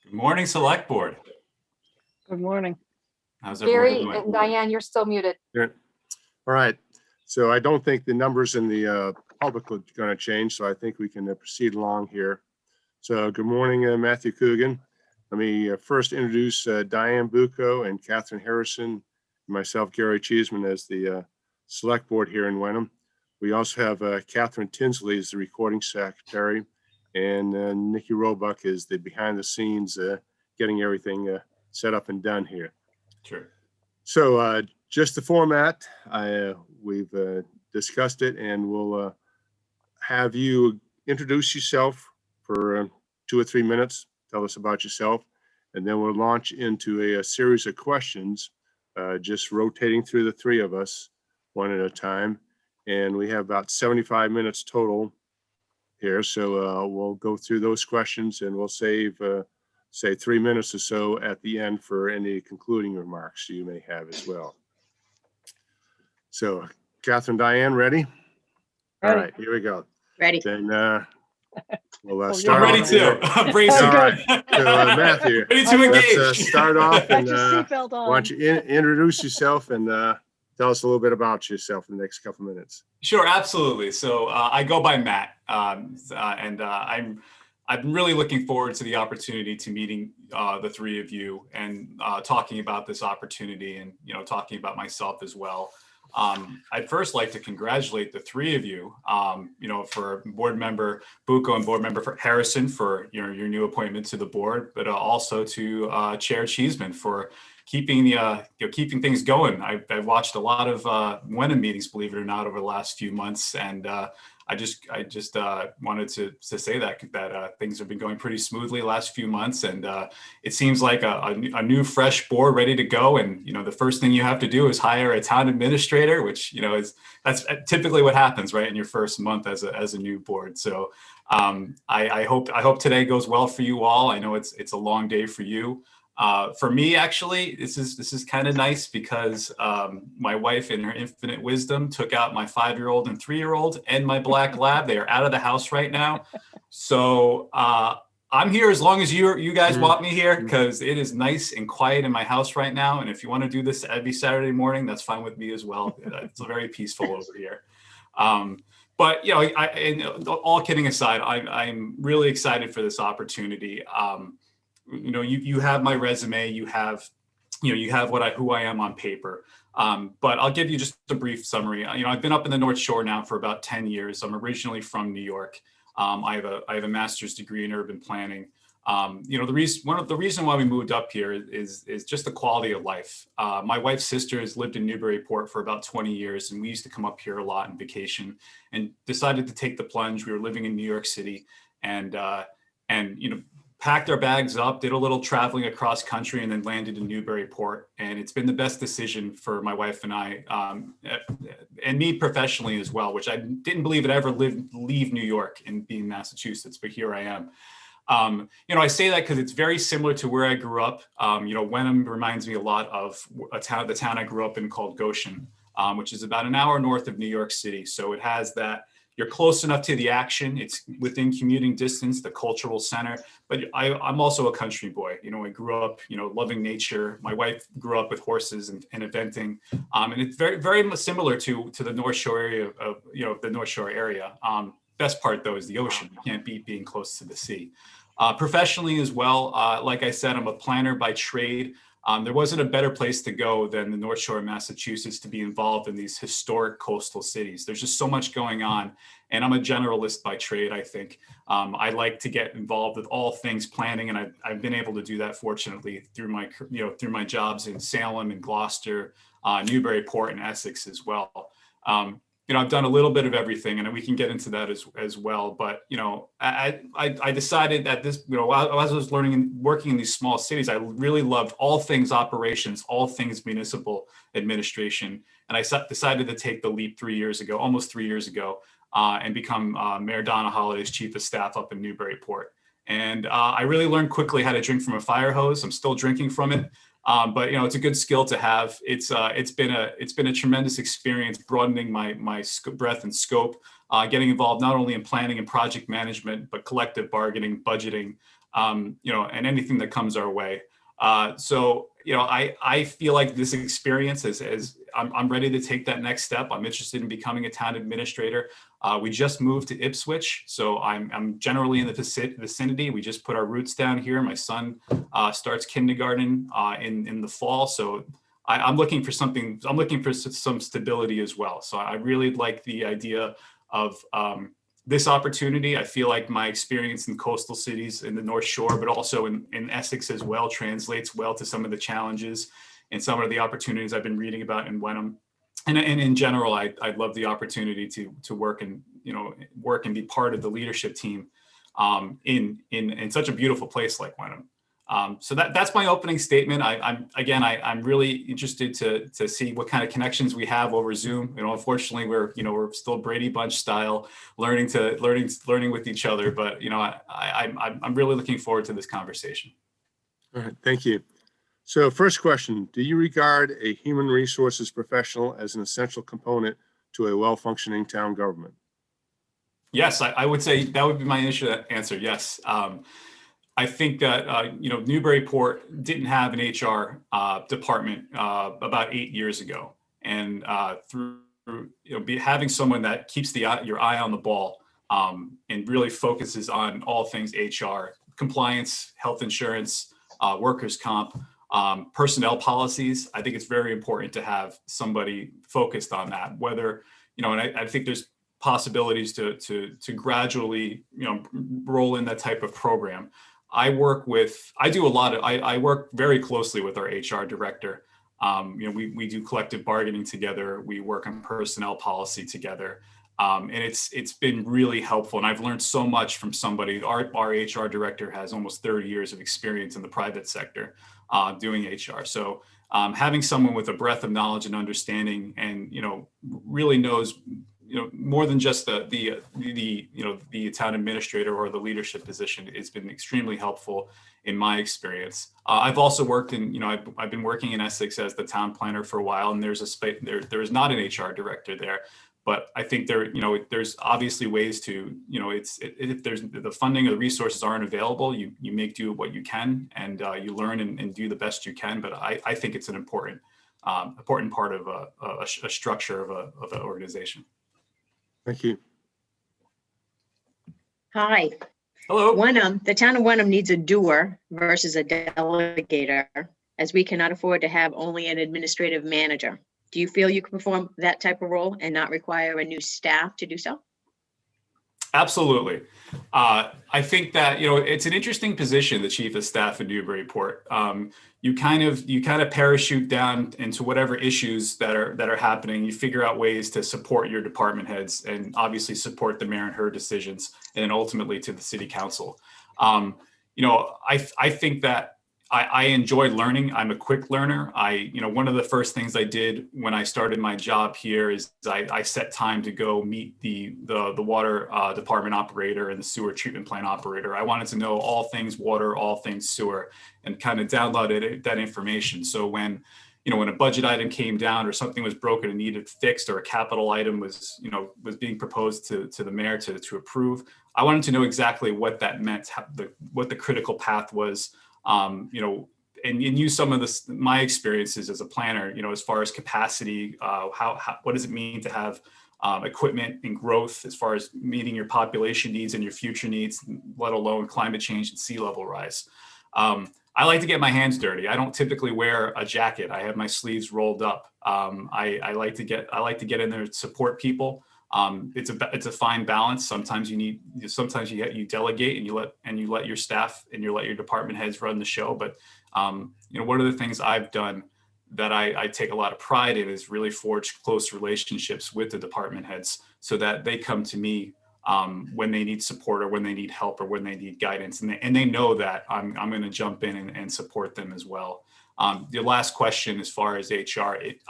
Good morning, Select Board. Good morning. How's everyone Gary doing? and Diane, you're still muted. All right. So I don't think the numbers in the public are going to change, so I think we can proceed along here. So good morning, Matthew Coogan. Let me first introduce Diane Bucco and Catherine Harrison, and myself, Gary Cheeseman, as the select board here in Wenham. We also have Catherine Tinsley as the recording secretary, and Nikki Roebuck is the behind the scenes getting everything set up and done here. Sure. So just the format, we've discussed it, and we'll have you introduce yourself for 2 or 3 minutes. Tell us about yourself, and then we'll launch into a series of questions, just rotating through the three of us one at a time. And we have about 75 minutes total here. So we'll go through those questions, and we'll save, say, 3 minutes or so at the end for any concluding remarks you may have as well. So Catherine, Diane, ready? All Ready. right, here we go. Ready? Then we'll Oh, start I'm ready off here. too. Brace Oh, All right. good. So Matthew, Ready to Let's, engage. start off got and your seatbelt why on. don't you introduce yourself and tell us a little bit about yourself in the next couple of minutes. Sure, absolutely. So I go by Matt, and I'm really looking forward to the opportunity to meeting the three of you and talking about this opportunity, and talking about myself as well. I'd first like to congratulate the three of you, for Board Member Bucco and Board Member Harrison for your new appointment to the board, but also to Chair Cheeseman for keeping keeping things going. I've watched a lot of Wenham meetings, believe it or not, over the last few months, and I just wanted to say that things have been going pretty smoothly the last few months, and it seems like a new fresh board ready to go. And the first thing you have to do is hire a town administrator, which that's typically what happens right in your first month as a new board. So I hope today goes well for you all. I know it's a long day for you. For me, actually, this is kind of nice because my wife, in her infinite wisdom, took out my 5-year-old and 3-year-old and my black lab. They are out of the house right now, so I'm here as long as you guys want me here, because it is nice and quiet in my house right now. And if you want to do this every Saturday morning, that's fine with me as well. It's very peaceful over here. But and all kidding aside, I'm really excited for this opportunity. You have my resume, you have who I am on paper. But I'll give you just a brief summary. I've been up in the North Shore now for about 10 years. I'm originally from New York. I have a master's degree in urban planning. The reason why we moved up here is just the quality of life. My wife's sister has lived in Newburyport for about 20 years, and we used to come up here a lot on vacation, and decided to take the plunge. We were living in New York City, and packed our bags up, did a little traveling across country, and then landed in Newburyport. And it's been the best decision for my wife and I, and me professionally as well, which I didn't believe I'd ever leave New York and be in Massachusetts, but here I am. I say that because it's very similar to where I grew up. Wenham reminds me a lot of the town I grew up in called Goshen, which is about an hour north of New York City. So it has that. You're close enough to the action. It's within commuting distance, the cultural center. But I'm also a country boy. I grew up, loving nature. My wife grew up with horses and eventing. And it's very, very similar to the North Shore area of, the North Shore area. Best part, though, is the ocean. You can't beat being close to the sea. Professionally as well, like I said, I'm a planner by trade. There wasn't a better place to go than the North Shore of Massachusetts to be involved in these historic coastal cities. There's just so much going on, and I'm a generalist by trade, I think. I like to get involved with all things planning, and I've been able to do that, fortunately, through my jobs in Salem and Gloucester, Newburyport and Essex as well. I've done a little bit of everything, and we can get into that as well. But, I decided that this, as I was learning and working in these small cities, I really loved all things operations, all things municipal administration. And I decided to take the leap almost 3 years ago, and become Mayor Donna Holliday's chief of staff up in Newburyport. And I really learned quickly how to drink from a fire hose. I'm still drinking from it. But you know, it's a good skill to have. It's been a tremendous experience, broadening my breadth and scope, getting involved not only in planning and project management, but collective bargaining, budgeting, you know, and anything that comes our way. So, you know, I feel like this experience is I'm ready to take that next step. I'm interested in becoming a town administrator. We just moved to Ipswich, so I'm generally in the vicinity. We just put our roots down here. My son starts kindergarten in the fall, so I'm looking for something. I'm looking for some stability as well. So I really like the idea of this opportunity. I feel like my experience in coastal cities in the North Shore, but also in Essex as well, translates well to some of the challenges and some of the opportunities I've been reading about in Wenham. And in general, I'd love the opportunity to work and, you know, work and be part of the leadership team in such a beautiful place like Wenham. So that's my opening statement. I'm really interested to see what kind of connections we have over Zoom. You know, unfortunately, we're still Brady Bunch style, learning with each other. But you know, I'm really looking forward to this conversation. All right, thank you. So first question, do you regard a human resources professional as an essential component to a well-functioning town government? Yes, I would say that would be my initial answer. Yes. I think that, you know, Newburyport didn't have an HR department about 8 years ago. And through, you know, having someone that keeps your eye on the ball and really focuses on all things HR, compliance, health insurance, workers' comp, personnel policies, I think it's very important to have somebody focused on that. Whether, you know, and I think there's possibilities to gradually, you know, roll in that type of program. I work very closely with our HR director. You know, we do collective bargaining together. We work on personnel policy together. And it's been really helpful. And I've learned so much from somebody. Our HR director has almost 30 years of experience in the private sector doing HR. So having someone with a breadth of knowledge and understanding and, you know, really knows, you know, more than just the you know, the town administrator or the leadership position, it's been extremely helpful in my experience. I've also worked in, you know, I've been working in Essex as the town planner for a while, and there's a space there is not an HR director there, but I think you know, there's obviously ways to, you know, if there's the funding or the resources aren't available, you make do what you can, and you learn and do the best you can. But I think it's an important part of a structure of an organization. Thank you. Hi. Hello. Wenham, the town of Wenham needs a doer versus a delegator, as we cannot afford to have only an administrative manager. Do you feel you can perform that type of role and not require a new staff to do so? Absolutely. I think that, you know, it's an interesting position, the chief of staff in Newburyport. You kind of parachute down into whatever issues that are happening. You figure out ways to support your department heads and obviously support the mayor and her decisions, and then ultimately to the city council. You know, I think that I enjoy learning. I'm a quick learner. You know, one of the first things I did when I started my job here is I set time to go meet the water department operator and the sewer treatment plant operator. I wanted to know all things water, all things sewer, and kind of downloaded that information. So when, you know, when a budget item came down or something was broken and needed fixed, or a capital item was being proposed to the mayor to approve, I wanted to know exactly what that meant, what the critical path was. You know, and use some of my experiences as a planner, you know, as far as capacity, what does it mean to have equipment and growth as far as meeting your population needs and your future needs, let alone climate change and sea level rise. I like to get my hands dirty. I don't typically wear a jacket. I have my sleeves rolled up. I like to get in there to support people. It's a fine balance. Sometimes you delegate and you let your staff and you let your department heads run the show. But you know, one of the things I've done that I take a lot of pride in is really forge close relationships with the department heads so that they come to me when they need support or when they need help or when they need guidance, and they know that I'm going to jump in and support them as well. The last question, as far as HR, it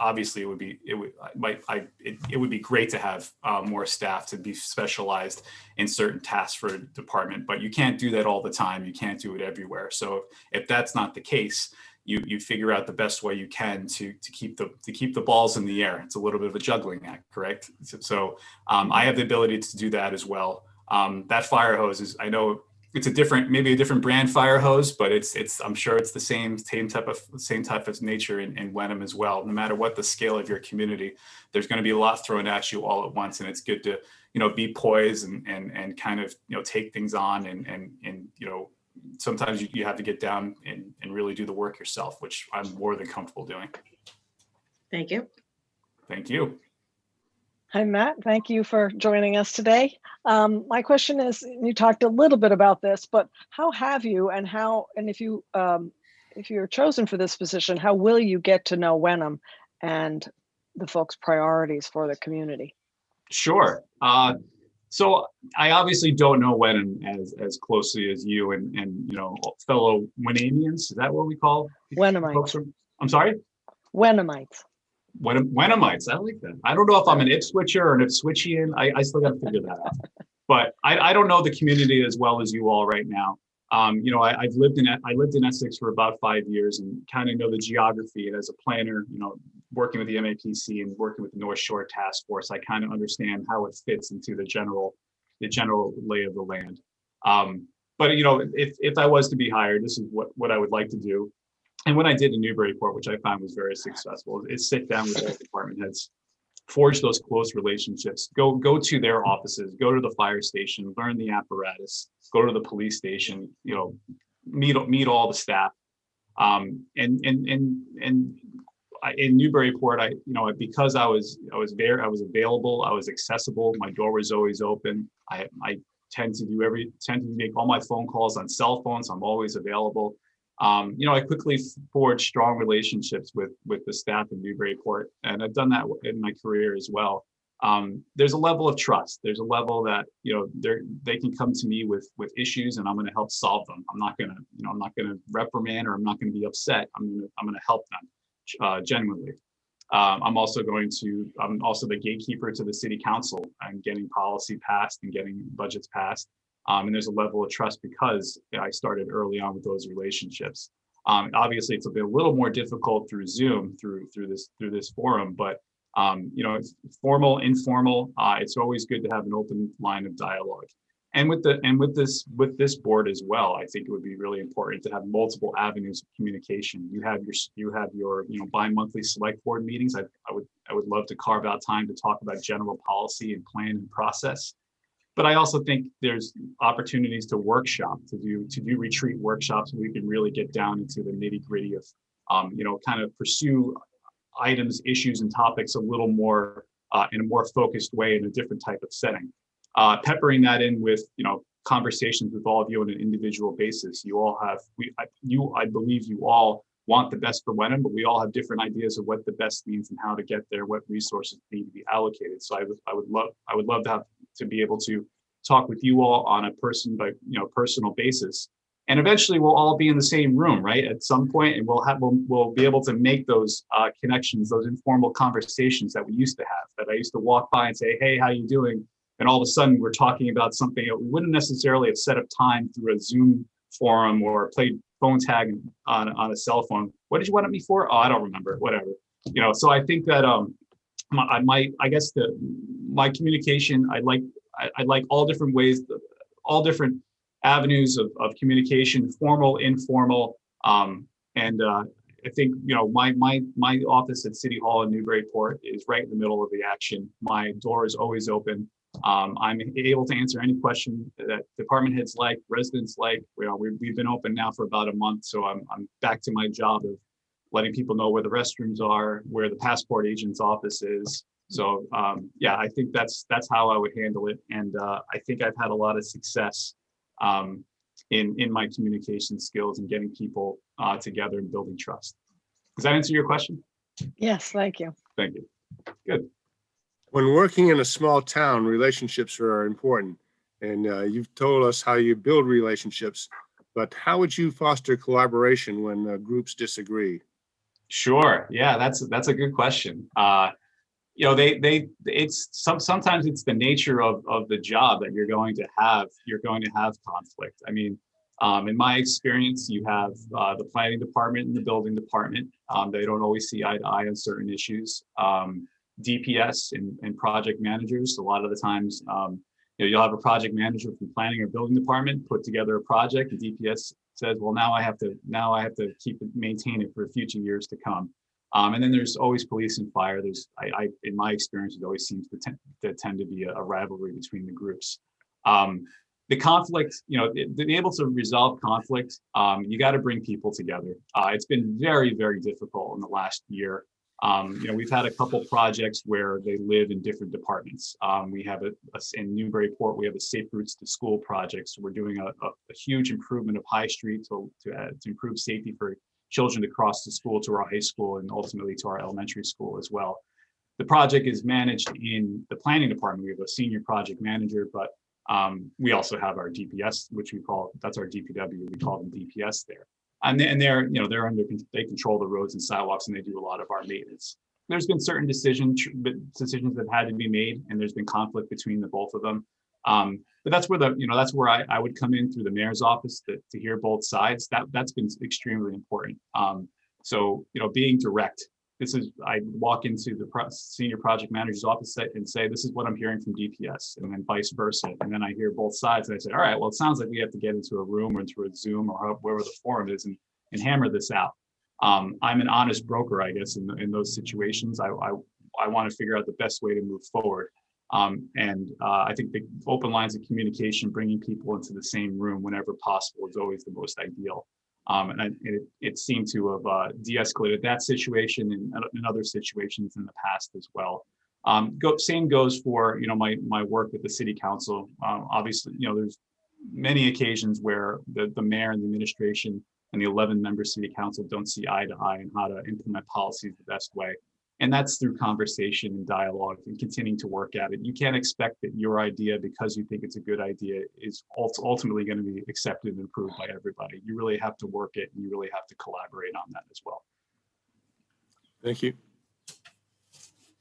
would be great to have more staff to be specialized in certain tasks for a department, but you can't do that all the time. You can't do it everywhere. So if that's not the case, you figure out the best way you can to keep the balls in the air. It's a little bit of a juggling act, correct? So I have the ability to do that as well. That fire hose is, I know it's maybe a different brand fire hose, but I'm sure it's the same type of nature in Wenham as well. No matter what the scale of your community, there's going to be a lot thrown at you all at once, and it's good to be poised and kind of take things on and sometimes you have to get down and really do the work yourself, which I'm more than comfortable doing. Thank you. Thank you. Hi, Matt. Thank you for joining us today. My question is, you talked a little bit about this, but how have you and if you're chosen for this position, how will you get to know Wenham and the folks' priorities for the community? Sure. So I obviously don't know Wenham as closely as you and fellow Wenhamians. Is that what we call Wenhamites. I'm sorry? Wenhamites. Wenhamites. I like that. I don't know if I'm an Ipswitcher or an Ipswichian. I still got to figure that out. But I don't know the community as well as you all right now. I lived in Essex for about 5 years and kind of know the geography. And as a planner, working with the MAPC and working with the North Shore Task Force, I kind of understand how it fits into the general lay of the land. But if I was to be hired, this is what I would like to do. And what I did in Newburyport, which I found was very successful, is sit down with all department heads, forge those close relationships, go to their offices, go to the fire station, learn the apparatus, go to the police station, meet all the staff. In Newburyport, because I was there, I was available, I was accessible, my door was always open. I tend to make all my phone calls on cell phones. I'm always available. I quickly forged strong relationships with the staff in Newburyport, and I've done that in my career as well. There's a level of trust. There's a level that they can come to me with issues, and I'm going to help solve them. I'm not going to reprimand, or I'm not going to be upset. I'm going to help them genuinely. I'm also the gatekeeper to the city council and getting policy passed and getting budgets passed. And there's a level of trust because I started early on with those relationships. Obviously, it's a little more difficult through Zoom, through this forum, but it's formal, informal. It's always good to have an open line of dialogue. And with this board as well, I think it would be really important to have multiple avenues of communication. You have your bi-monthly select board meetings. I would love to carve out time to talk about general policy and plan and process. But I also think there's opportunities to workshop, to do retreat workshops where we can really get down into the nitty gritty of, kind of pursue items, issues, and topics a little more in a more focused way in a different type of setting. Peppering that in with, conversations with all of you on an individual basis. I believe you all want the best for Wenham, but we all have different ideas of what the best means and how to get there, what resources need to be allocated. So I would love to be able to talk with you all on a personal basis. And eventually we'll all be in the same room, right? At some point, and we'll be able to make those connections, those informal conversations that we used to have, that I used to walk by and say, hey, how you doing? And all of a sudden we're talking about something that we wouldn't necessarily have set up time through a Zoom forum or played phone tag on a cell phone. What did you want me for? Oh, I don't remember, whatever. So I think that my communication, I like all different ways, all different avenues of communication, formal, informal. And I think, my office at City Hall in Newburyport is right in the middle of the action. My door is always open. I'm able to answer any question that department heads like, residents like. We've been open now for about a month, so I'm back to my job of letting people know where the restrooms are, where the passport agent's office is. So I think that's how I would handle it, and I think I've had a lot of success in my communication skills and getting people together and building trust. Does that answer your question? Yes, thank you. Thank you. Good. When working in a small town, relationships are important. And you've told us how you build relationships, but how would you foster collaboration when groups disagree? Sure. Yeah, that's a good question. Sometimes it's the nature of the job that you're going to have conflict. I mean, In my experience, you have the planning department and the building department. They don't always see eye to eye on certain issues. DPS and project managers, a lot of the times, you'll have a project manager from planning or building department put together a project, and DPS says, well, now I have to keep it, maintain it for future years to come. And then there's always police and fire. In my experience, it always seems to tend to be a rivalry between the groups. The conflict, being able to resolve conflict, you got to bring people together. It's been very, very difficult in the last year. We've had a couple projects where they live in different departments. We have in Newburyport, we have a Safe Routes to School project. So we're doing a huge improvement of High Street to improve safety for children to cross the school to our high school and ultimately to our elementary school as well. The project is managed in the planning department. We have a senior project manager, but we also have our DPS, which that's our DPW. We call them DPS there. And they control the roads and sidewalks, and they do a lot of our maintenance. There's been certain decisions that have had to be made, and there's been conflict between the both of them. But that's where I would come in through the mayor's office to hear both sides. That's been extremely important. So being direct. I walk into the senior project manager's office and say, this is what I'm hearing from DPS, and then vice versa. And then I hear both sides, and I say, all right, well, it sounds like we have to get into a room or into a Zoom or wherever the forum is and hammer this out. I'm an honest broker, I guess, in those situations. I want to figure out the best way to move forward. I think the open lines of communication, bringing people into the same room whenever possible, is always the most ideal. It seemed to have de-escalated that situation and other situations in the past as well. Same goes for my work with the city council. Obviously, there's many occasions where the mayor and the administration and the 11-member city council don't see eye to eye on how to implement policies the best way. And that's through conversation and dialogue and continuing to work at it. You can't expect that your idea, because you think it's a good idea, is ultimately going to be accepted and approved by everybody. You really have to work it, and you really have to collaborate on that as well. Thank you.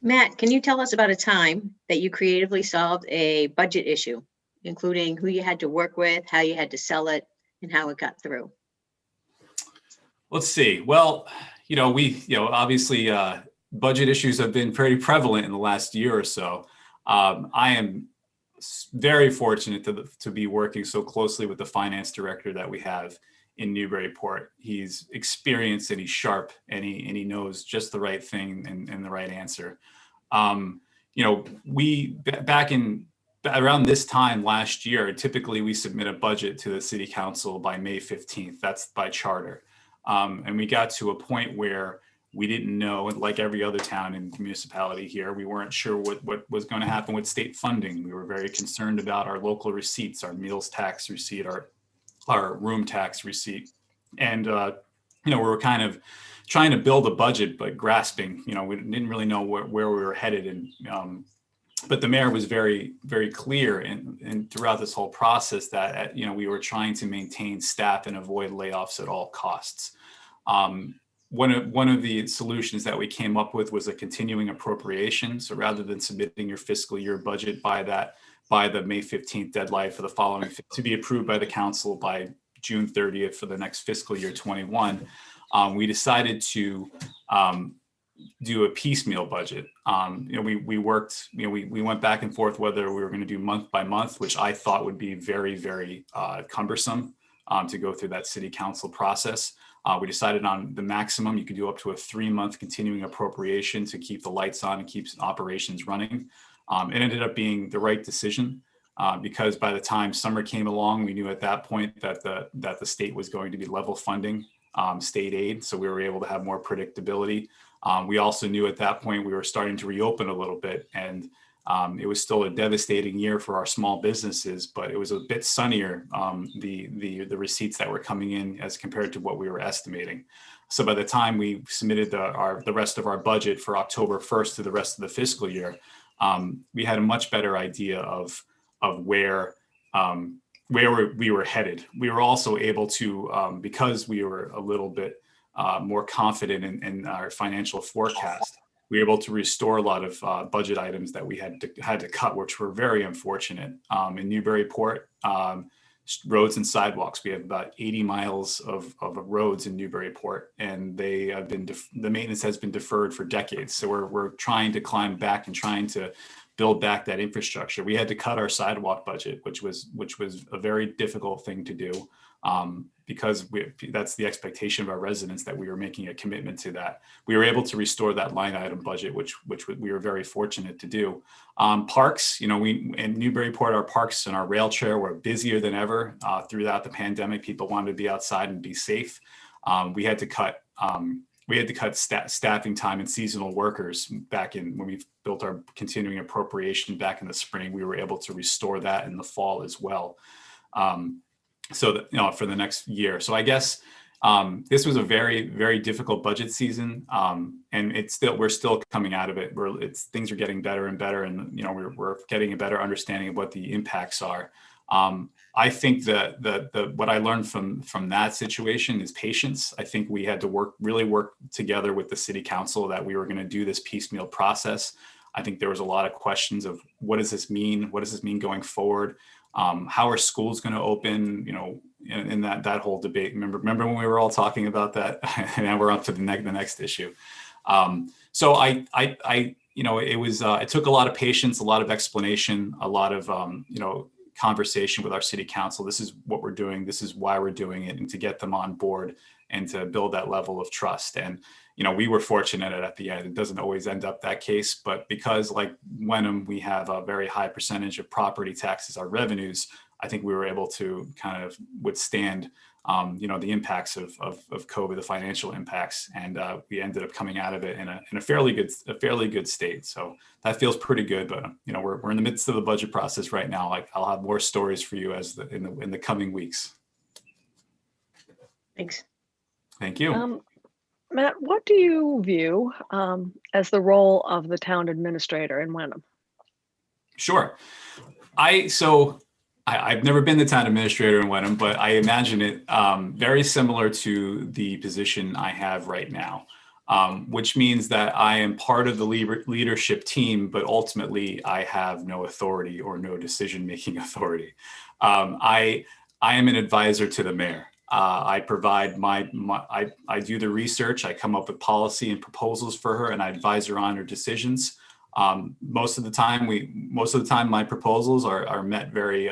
Matt, can you tell us about a time that you creatively solved a budget issue, including who you had to work with, how you had to sell it, and how it got through? Let's see. Well, obviously, budget issues have been pretty prevalent in the last year or so. I am very fortunate to be working so closely with the finance director that we have in Newburyport. He's experienced and he's sharp, and he knows just the right thing and the right answer. We back in around this time last year, typically we submit a budget to the city council by May 15th. That's by charter. And we got to a point where we didn't know, like every other town and municipality here, we weren't sure what was going to happen with state funding. We were very concerned about our local receipts, our meals tax receipt, our room tax receipt. And, we were kind of trying to build a budget, but grasping, we didn't really know where we were headed. And, but the mayor was very, very clear and throughout this whole process that, we were trying to maintain staff and avoid layoffs at all costs. One of the solutions that we came up with was a continuing appropriation. So rather than submitting your fiscal year budget by the May 15th deadline for the following to be approved by the council by June 30th for the next fiscal year 21, we decided to do a piecemeal budget. We worked, we went back and forth whether we were going to do month by month, which I thought would be very, very cumbersome to go through that city council process. We decided on the maximum. You could do up to a 3-month continuing appropriation to keep the lights on and keep operations running. It ended up being the right decision because by the time summer came along, we knew at that point that the state was going to be level funding state aid. So we were able to have more predictability. We also knew at that point we were starting to reopen a little bit, and it was still a devastating year for our small businesses, but it was a bit sunnier, the receipts that were coming in as compared to what we were estimating. So by the time we submitted the rest of our budget for October 1st to the rest of the fiscal year, we had a much better idea of where we were headed. We were also able to, because we were a little bit more confident in our financial forecast, we were able to restore a lot of budget items that we had to cut, which were very unfortunate. In Newburyport, roads and sidewalks. We have about 80 miles of roads in Newburyport, and they have been the maintenance has been deferred for decades. So we're trying to climb back and trying to build back that infrastructure. We had to cut our sidewalk budget, which was a very difficult thing to do, because that's the expectation of our residents, that we were making a commitment to that. We were able to restore that line item budget, which we were very fortunate to do. Parks, you know, we in Newburyport, our parks and our rail trail were busier than ever throughout the pandemic. People wanted to be outside and be safe. We had to cut staffing time and seasonal workers back in when we built our continuing appropriation back in the spring. We were able to restore that in the fall as well. So that, you know, for the next year. So I guess this was a very, very difficult budget season, and we're still coming out of it. Things are getting better and better, and you know we're getting a better understanding of what the impacts are. I think that what I learned from that situation is patience. I think we had to really work together with the city council that we were going to do this piecemeal process. I think there was a lot of questions of what does this mean? What does this mean going forward? How are schools going to open? You know, in that whole debate. Remember when we were all talking about that? And now we're up to the next issue. So you know, it took a lot of patience, a lot of explanation, a lot of you know, conversation with our city council. This is what we're doing. This is why we're doing it, and to get them on board and to build that level of trust. And you know, we were fortunate at the end. It doesn't always end up that case, but because like Wenham, we have a very high percentage of property taxes, our revenues, I think we were able to kind of withstand, you know, the impacts of COVID, the financial impacts, and we ended up coming out of it in a fairly good state. So that feels pretty good. But you know, we're in the midst of the budget process right now. Like I'll have more stories for you in the coming weeks. Thanks. Thank you. Matt, what do you view as the role of the town administrator in Wenham? Sure. I've never been the town administrator in Wenham, but I imagine it very similar to the position I have right now, which means that I am part of the leadership team, but ultimately I have no authority or no decision-making authority. I am an advisor to the mayor. I provide I do the research, I come up with policy and proposals for her, and I advise her on her decisions. Most of the time my proposals are met very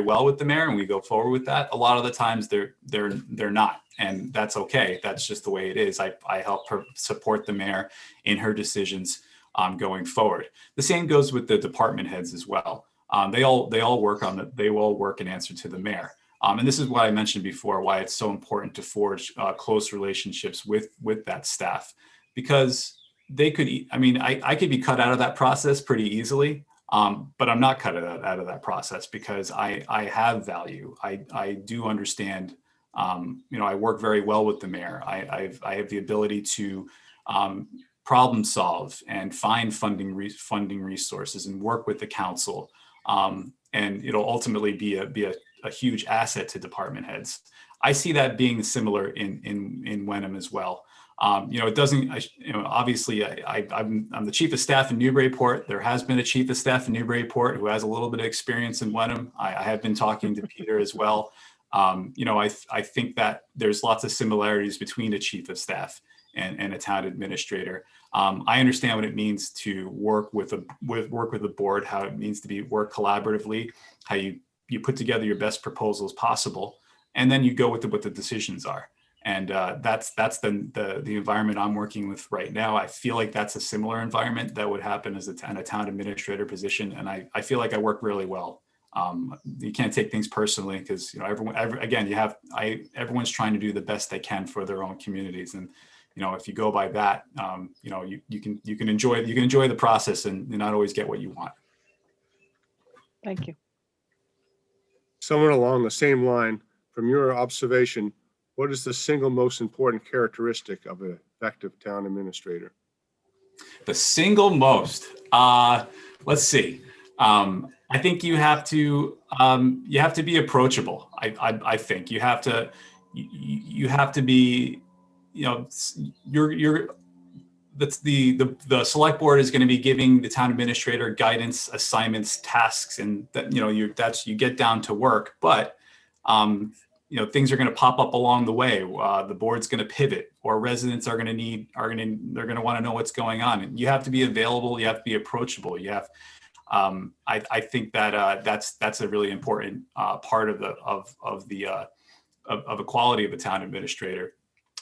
well with the mayor, and we go forward with that. A lot of the times they're not, and that's okay. That's just the way it is. I help her support the mayor in her decisions going forward. The same goes with the department heads as well. They all work in answer to the mayor. And this is what I mentioned before, why it's so important to forge close relationships with that staff, because they could, I could be cut out of that process pretty easily, but I'm not cut out of that process because I have value. I do understand, I work very well with the mayor. I have the ability to problem solve and find funding resources and work with the council. And it'll ultimately be a huge asset to department heads. I see that being similar in Wenham as well. It doesn't, obviously I'm the chief of staff in Newburyport. There has been a chief of staff in Newburyport who has a little bit of experience in Wenham. I have been talking to Peter as well. I think that there's lots of similarities between a chief of staff and a town administrator. I understand what it means to work with the board, how it means to work collaboratively, how you put together your best proposals possible, and then you go with what the decisions are. And that's the environment I'm working with right now. I feel like that's a similar environment that would happen as a town administrator position, and I feel like I work really well. You can't take things personally because everyone's trying to do the best they can for their own communities, and if you go by that, you can enjoy the process and not always get what you want. Thank you. Somewhat along the same line, from your observation, what is the single most important characteristic of an effective town administrator? The single most, let's see. I think you have to be approachable. I think you have to be, that's the select board is going to be giving the town administrator guidance, assignments, tasks, and that, you know, you get down to work. But you know, things are going to pop up along the way. The board's going to pivot, or residents are going to want to know what's going on. And you have to be available. You have to be approachable. You have, I think that that's a really important part of a quality of a town administrator.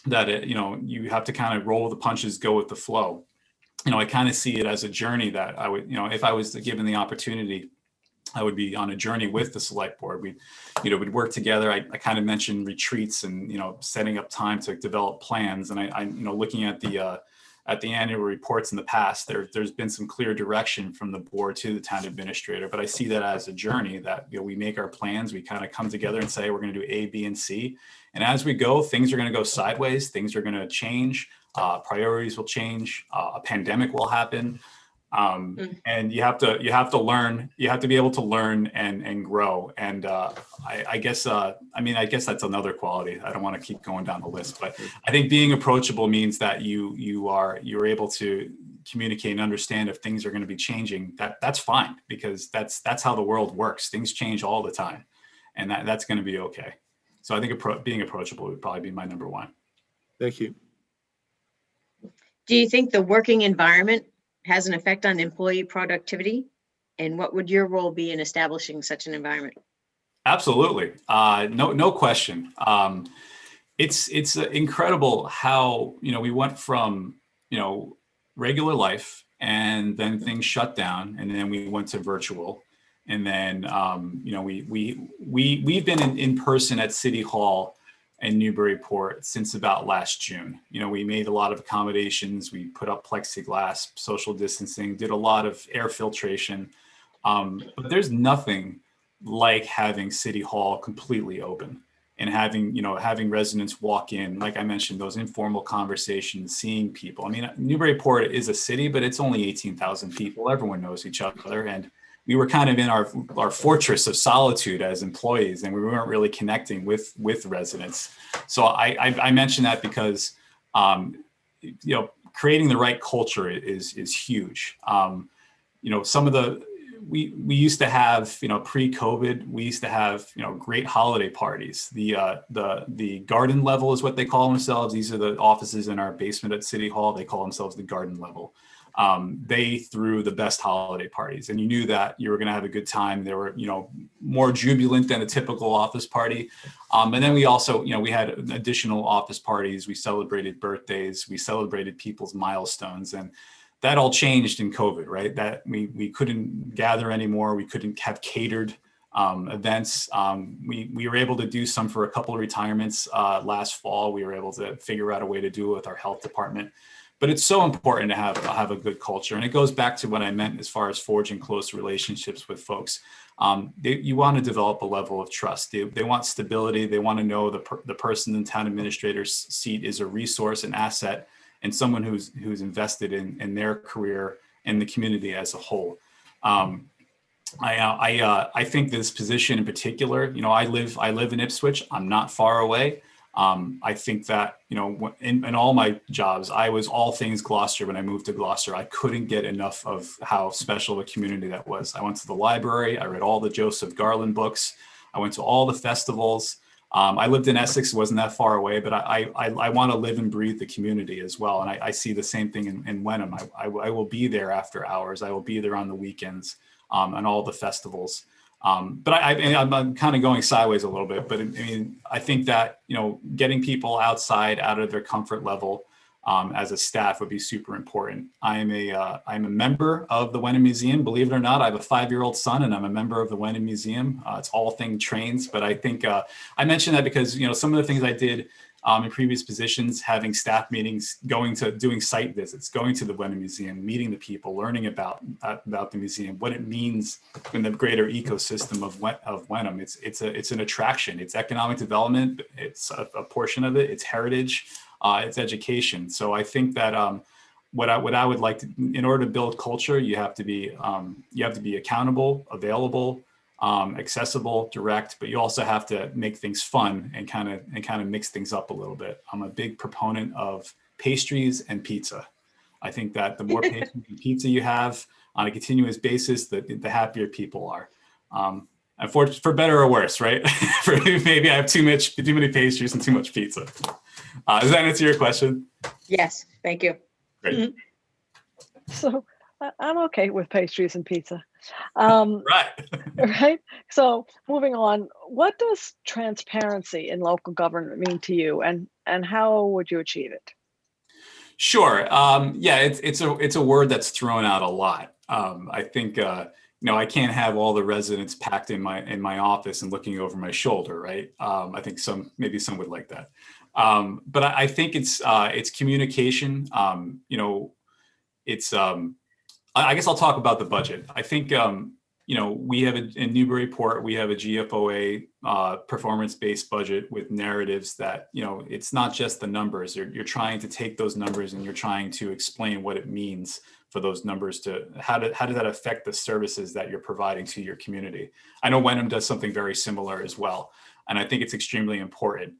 That you know, you have to kind of roll the punches, go with the flow. You know, I kind of see it as a journey that I would, you know, if I was given the opportunity, I would be on a journey with the select board. We'd work together. I kind of mentioned retreats and, you know, setting up time to develop plans. And I you know, looking at the annual reports in the past, there's been some clear direction from the board to the town administrator. But I see that as a journey that, you know, we make our plans, we kind of come together and say, we're going to do A, B, and C. And as we go, things are going to go sideways. Things are going to change. Priorities will change. A pandemic will happen. And you have to learn, you have to be able to learn and grow. And I guess that's another quality. I don't want to keep going down the list, but I think being approachable means that you're able to communicate and understand if things are going to be changing. That's fine, because that's how the world works. Things change all the time, and that's going to be okay. So I think being approachable would probably be my number one. Thank you. Do you think the working environment has an effect on employee productivity? And what would your role be in establishing such an environment? Absolutely. No question. It's incredible how, you know, we went from, you know, regular life, and then things shut down, and then we went to virtual. And then, you know, we've been in person at City Hall in Newburyport since about last June. You know, we made a lot of accommodations. We put up plexiglass, social distancing, did a lot of air filtration. But there's nothing like having City Hall completely open and having residents walk in, like I mentioned, those informal conversations, seeing people. I mean, Newburyport is a city, but it's only 18,000 people. Everyone knows each other. And we were kind of in our fortress of solitude as employees, and we weren't really connecting with residents. So I mention that because, you know, creating the right culture is huge. You know, some of we used to have, you know, pre-COVID, we used to have, you know, great holiday parties. The garden level is what they call themselves. These are the offices in our basement at City Hall. They call themselves the garden level. They threw the best holiday parties, and you knew that you were going to have a good time. They were, you know, more jubilant than a typical office party. And then we also, you know, we had additional office parties. We celebrated birthdays. We celebrated people's milestones, and that all changed in COVID, right? That we couldn't gather anymore. We couldn't have catered events. We were able to do some for a couple of retirements last fall. We were able to figure out a way to do it with our health department. But it's so important to have a good culture. And it goes back to what I meant as far as forging close relationships with folks. You want to develop a level of trust. They want stability. They want to know the person in town administrator's seat is a resource, an asset, and someone who's invested in their career and the community as a whole. I think this position in particular, you know, I live in Ipswich. I'm not far away. I think that, you know, in all my jobs, I was all things Gloucester. When I moved to Gloucester, I couldn't get enough of how special a community that was. I went to the library. I read all the Joseph Garland books. I went to all the festivals. I lived in Essex, wasn't that far away, but I want to live and breathe the community as well. And I see the same thing in Wenham. I will be there after hours. I will be there on the weekends, and all the festivals. But I'm kind of going sideways a little bit, but I mean, I think that, you know, getting people outside, out of their comfort level, as a staff would be super important. I'm a member of the Wenham Museum. Believe it or not, I have a 5-year-old son, and I'm a member of the Wenham Museum. It's all thing trains, but I think I mentioned that because, you know, some of the things I did in previous positions, having staff meetings, doing site visits, going to the Wenham Museum, meeting the people, learning about the museum, what it means in the greater ecosystem of Wenham. It's an attraction. It's economic development. It's a portion of it. It's heritage. It's education. So I think that what I would like to, in order to build culture, you have to be accountable, available, accessible, direct, but you also have to make things fun and kind of mix things up a little bit. I'm a big proponent of pastries and pizza. I think that the more pastries and pizza you have on a continuous basis, the happier people are. Unfortunately, for better or worse, right? Maybe I have too many pastries and too much pizza. Does that answer your question? Yes, thank you. Great. So I'm okay with pastries and pizza. Right. Right. So moving on, what does transparency in local government mean to you, and how would you achieve it? Sure. Yeah, it's a word that's thrown out a lot. I think I can't have all the residents packed in my office and looking over my shoulder, right? I think maybe some would like that. But I think it's communication. It's I guess I'll talk about the budget. I think we have in Newburyport, we have a GFOA performance-based budget with narratives that, it's not just the numbers. You're trying to take those numbers and you're trying to explain what it means for those numbers to how does that affect the services that you're providing to your community. I know Wenham does something very similar as well, and I think it's extremely important.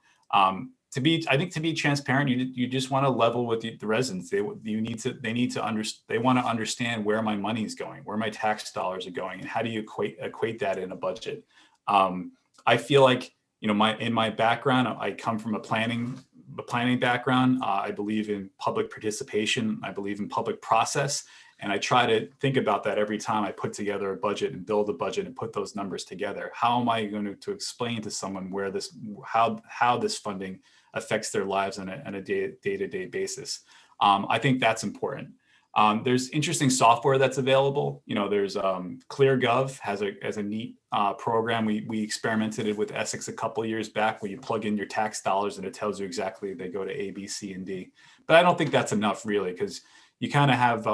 To be transparent, you just want to level with the residents. They want to understand where my money is going, where my tax dollars are going, and how do you equate that in a budget. I feel like, in my background, I come from a planning background. I believe in public participation. I believe in public process. And I try to think about that every time I put together a budget and build a budget and put those numbers together. How am I going to explain to someone how this funding affects their lives on a day-to-day basis? I think that's important. There's interesting software that's available. There's ClearGov has a neat program. We experimented with Essex a couple of years back, where you plug in your tax dollars and it tells you exactly they go to A, B, C, and D. But I don't think that's enough, really, because you kind of have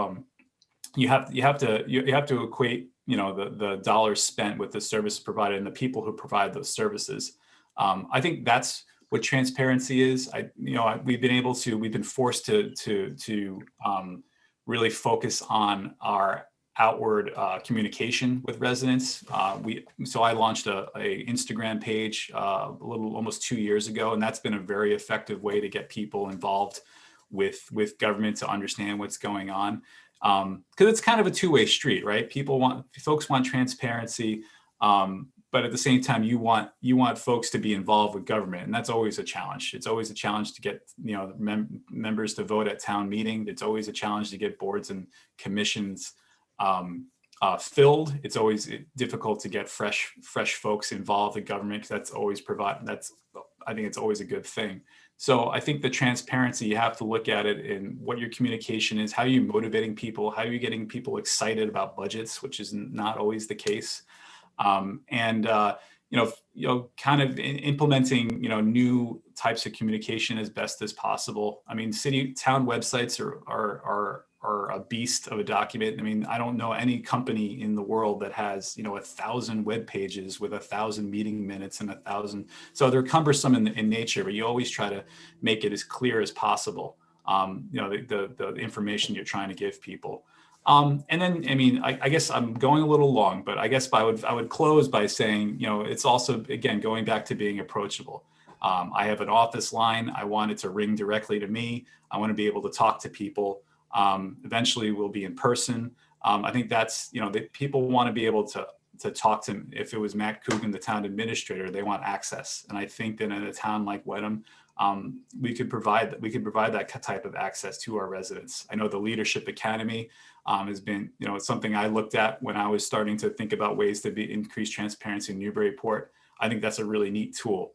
you have to equate the dollars spent with the service provided and the people who provide those services. I think that's what transparency is. We've been forced to really focus on our outward communication with residents. So I launched a Instagram page almost 2 years ago, and that's been a very effective way to get people involved with government, to understand what's going on. Because it's kind of a two-way street, right? Folks want transparency, but at the same time, you want folks to be involved with government, and that's always a challenge. It's always a challenge to get members to vote at town meeting. It's always a challenge to get boards and commissions filled. It's always difficult to get fresh folks involved in government, because I think it's always a good thing. So I think the transparency, you have to look at it in what your communication is, how are you motivating people, how are you getting people excited about budgets, which is not always the case. Kind of implementing, new types of communication as best as possible. I mean, town websites are a beast of a document. I mean, I don't know any company in the world that has, 1,000 web pages with 1,000 meeting minutes and 1,000. So they're cumbersome in nature, but you always try to make it as clear as possible. The information you're trying to give people. And then, I guess I'm going a little long, but I guess I would close by saying, it's also, again, going back to being approachable. I have an office line. I want it to ring directly to me. I want to be able to talk to people. Eventually we'll be in person. I think that's, that people want to be able to talk to, if it was Matt Coogan, the town administrator, they want access. And I think that in a town like Wenham, we could provide that type of access to our residents. I know the Leadership Academy has been, it's something I looked at when I was starting to think about ways to increase transparency in Newburyport. I think that's a really neat tool.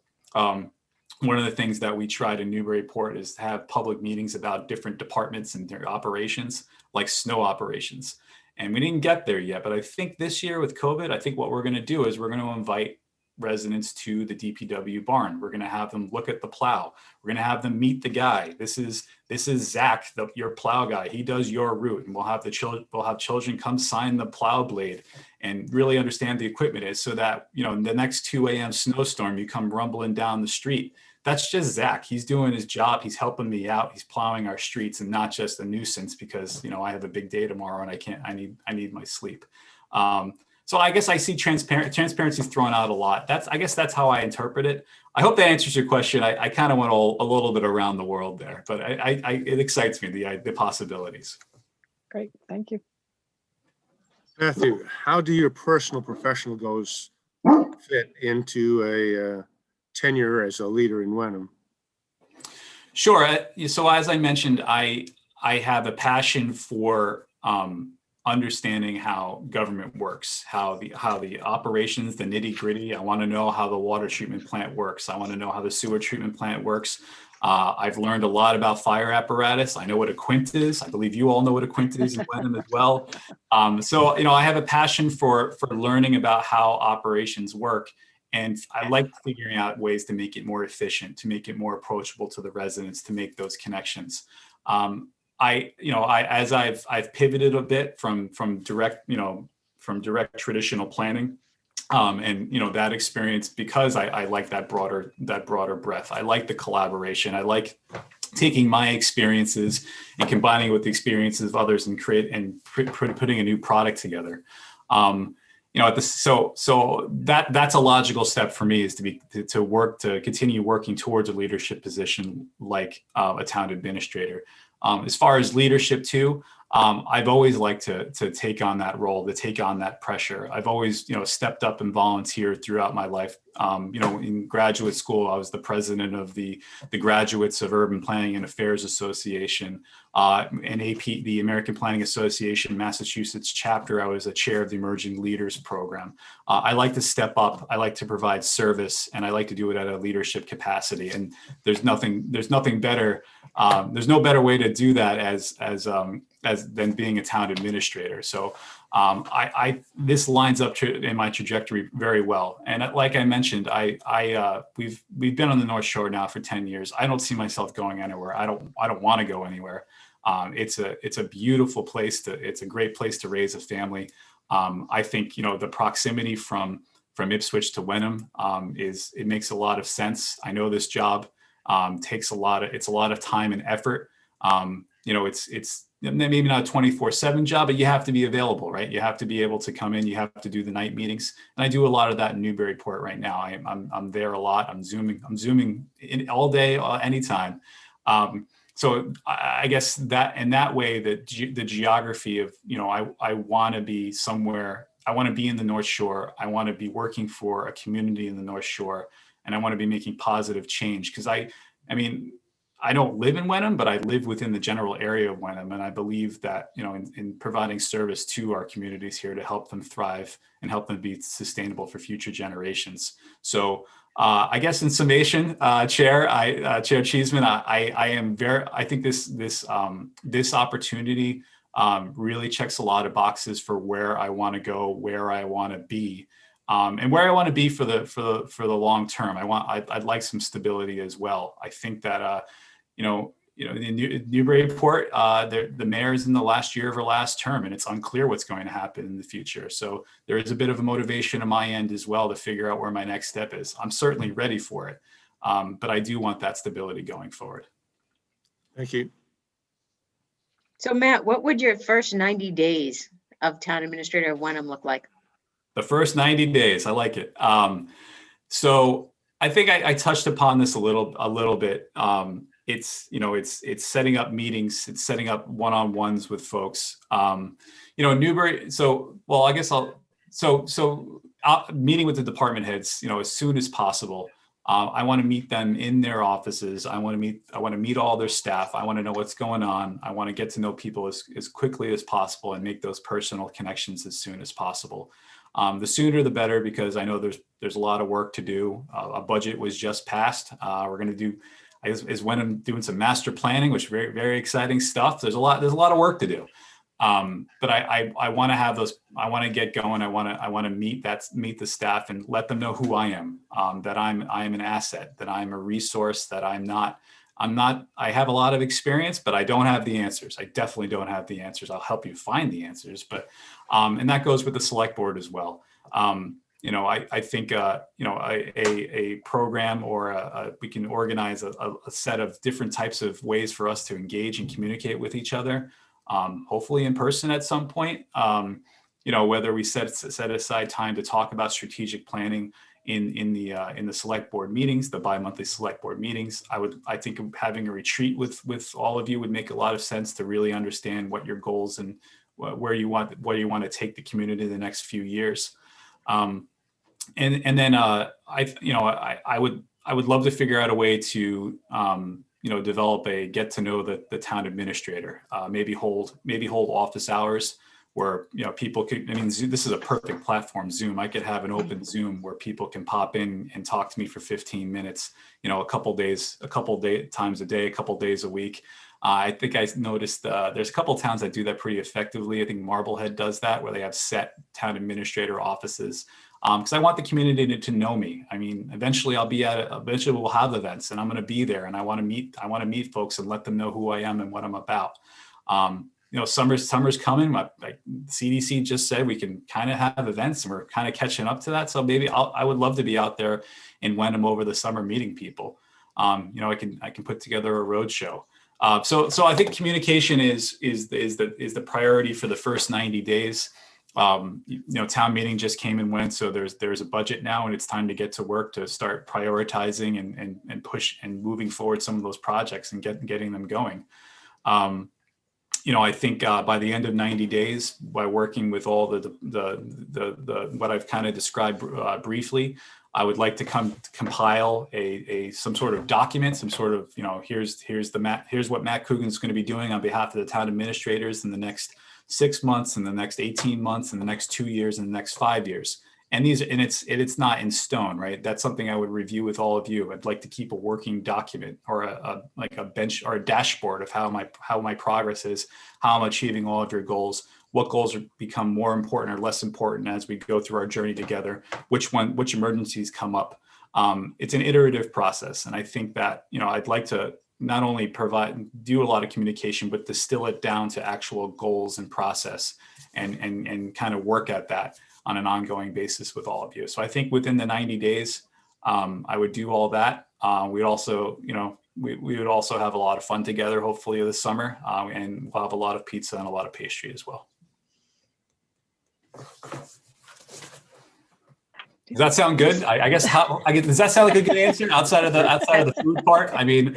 One of the things that we tried in Newburyport is to have public meetings about different departments and their operations, like snow operations. And we didn't get there yet, but I think this year with COVID, I think what we're going to do is we're going to invite residents to the DPW barn. We're going to have them look at the plow. We're going to have them meet the guy. This is Zach, your plow guy. He does your route, and we'll have children come sign the plow blade and really understand the equipment is, so that in the next 2 a.m. snowstorm, you come rumbling down the street. That's just Zach. He's doing his job. He's helping me out. He's plowing our streets, and not just a nuisance because I have a big day tomorrow and I need my sleep. So I guess I see transparency is thrown out a lot. I guess that's how I interpret it. I hope that answers your question. I kind of went a little bit around the world there, but it excites me, the possibilities. Great, thank you. Matthew, how do your personal professional goals fit into a tenure as a leader in Wenham? Sure. So as I mentioned, I have a passion for understanding how government works, how the operations, the nitty gritty. I want to know how the water treatment plant works. I want to know how the sewer treatment plant works. I've learned a lot about fire apparatus. I know what a quint is. I believe you all know what a quint is in Wenham as well. So, I have a passion for learning about how operations work. And I like figuring out ways to make it more efficient, to make it more approachable to the residents, to make those connections. As I've pivoted a bit from direct traditional planning, and that experience, because I like that broader breadth. I like the collaboration. I like taking my experiences and combining it with the experiences of others and putting a new product together. So that's a logical step for me, is to continue working towards a leadership position like a town administrator. As far as leadership too, I've always liked to take on that role, to take on that pressure. I've always, stepped up and volunteered throughout my life. In graduate school, I was the president of the Graduates of Urban Planning and Affairs Association, and AP, the American Planning Association, Massachusetts chapter. I was a chair of the Emerging Leaders Program. I like to step up. I like to provide service, and I like to do it at a leadership capacity. And there's nothing better. There's no better way to do that than being a town administrator. So this lines up in my trajectory very well. And like I mentioned, we've been on the North Shore now for 10 years. I don't see myself going anywhere. I don't want to go anywhere. It's a beautiful place it's a great place to raise a family. I think, the proximity from Ipswich to Wenham, it makes a lot of sense. I know this job takes a lot of time and effort. It's maybe not a 24/7 job, but you have to be available, right? You have to be able to come in. You have to do the night meetings, and I do a lot of that in Newburyport right now. I'm there a lot. I'm zooming in all day, anytime. So I guess that in that way, the geography of I want to be somewhere. I want to be in the North Shore. I want to be working for a community in the North Shore, and I want to be making positive change, because I don't live in Wenham, but I live within the general area of Wenham. And I believe that, in providing service to our communities here to help them thrive and help them be sustainable for future generations. So I guess in summation, Chair Cheeseman, I think this opportunity really checks a lot of boxes for where I want to go, where I want to be. And where I want to be for the long term. I'd like some stability as well. I think that in Newburyport, the mayor is in the last year of her last term, and it's unclear what's going to happen in the future. So there is a bit of a motivation on my end as well to figure out where my next step is. I'm certainly ready for it, but I do want that stability going forward. Thank you. So Matt, what would your first 90 days of town administrator of Wenham look like? The first 90 days, I like it. So I think I touched upon this a little bit. It's setting up meetings, it's setting up one-on-ones with folks. Newbury. Meeting with the department heads, as soon as possible. I want to meet them in their offices. I want to meet all their staff. I want to know what's going on. I want to get to know people as quickly as possible and make those personal connections as soon as possible. The sooner the better, because I know there's a lot of work to do. A budget was just passed. We're going to do, is Wenham doing some master planning, which is very, very exciting stuff. There's a lot of work to do. But I want to have those. I want to get going. I want to meet the staff and let them know who I am. That I am an asset. That I'm a resource. That I'm not. I have a lot of experience, but I don't have the answers. I definitely don't have the answers. I'll help you find the answers, but and that goes with the select board as well. I think a program or we can organize a set of different types of ways for us to engage and communicate with each other. Hopefully in person at some point. whether we set aside time to talk about strategic planning in the select board meetings, the bi-monthly select board meetings. I think having a retreat with all of you would make a lot of sense to really understand what your goals and where you want to take the community in the next few years. And then I would love to figure out a way to develop a get to know the town administrator. Maybe hold office hours where people could. I mean, this is a perfect platform. Zoom. I could have an open Zoom where people can pop in and talk to me for 15 minutes. A couple times a day, a couple days a week. I think I noticed there's a couple of towns that do that pretty effectively. I think Marblehead does that, where they have set town administrator offices. Because I want the community to know me. I mean, eventually eventually we'll have events, and I'm going to be there, and I want to meet folks and let them know who I am and what I'm about. Summer's coming. Like CDC just said, we can kind of have events, and we're kind of catching up to that. So maybe I would love to be out there in Wenham over the summer meeting people. I can put together a road show. So I think communication is the priority for the first 90 days. Town meeting just came and went, so there's a budget now, and it's time to get to work to start prioritizing and push and moving forward some of those projects and getting them going. I think by the end of 90 days, by working with all the what I've kind of described briefly, I would like to compile some sort of document, some sort of, here's what Matt Coogan's going to be doing on behalf of the town administrators in the next 6 months, in the next 18 months, in the next 2 years, and the next 5 years. And it's not in stone, right? That's something I would review with all of you. I'd like to keep a working document or a bench or a dashboard of how my progress is, how I'm achieving all of your goals, what goals become more important or less important as we go through our journey together, which emergencies come up. It's an iterative process. And I think that, I'd like to not only do a lot of communication, but distill it down to actual goals and process and kind of work at that on an ongoing basis with all of you. So I think within the 90 days, I would do all that. We'd also, we would also have a lot of fun together, hopefully this summer, and we'll have a lot of pizza and a lot of pastry as well. Does that sound good? I guess does that sound like a good answer outside of the food part? I mean,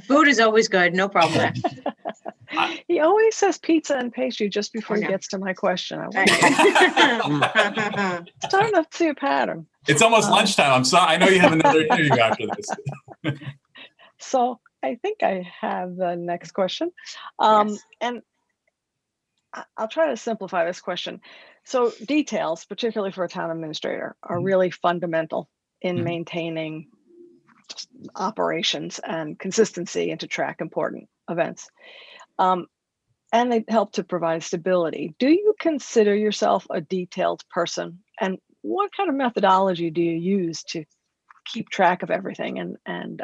food is always good. No problem there. He always says pizza and pastry just before he gets to my question. I'm starting to see a pattern. It's almost lunchtime. I'm sorry. I know you have another interview after this. So I think I have the next question. Yes. And I'll try to simplify this question. So details, particularly for a town administrator, are really fundamental in maintaining just operations and consistency and to track important events. And they help to provide stability. Do you consider yourself a detailed person? And what kind of methodology do you use to keep track of everything and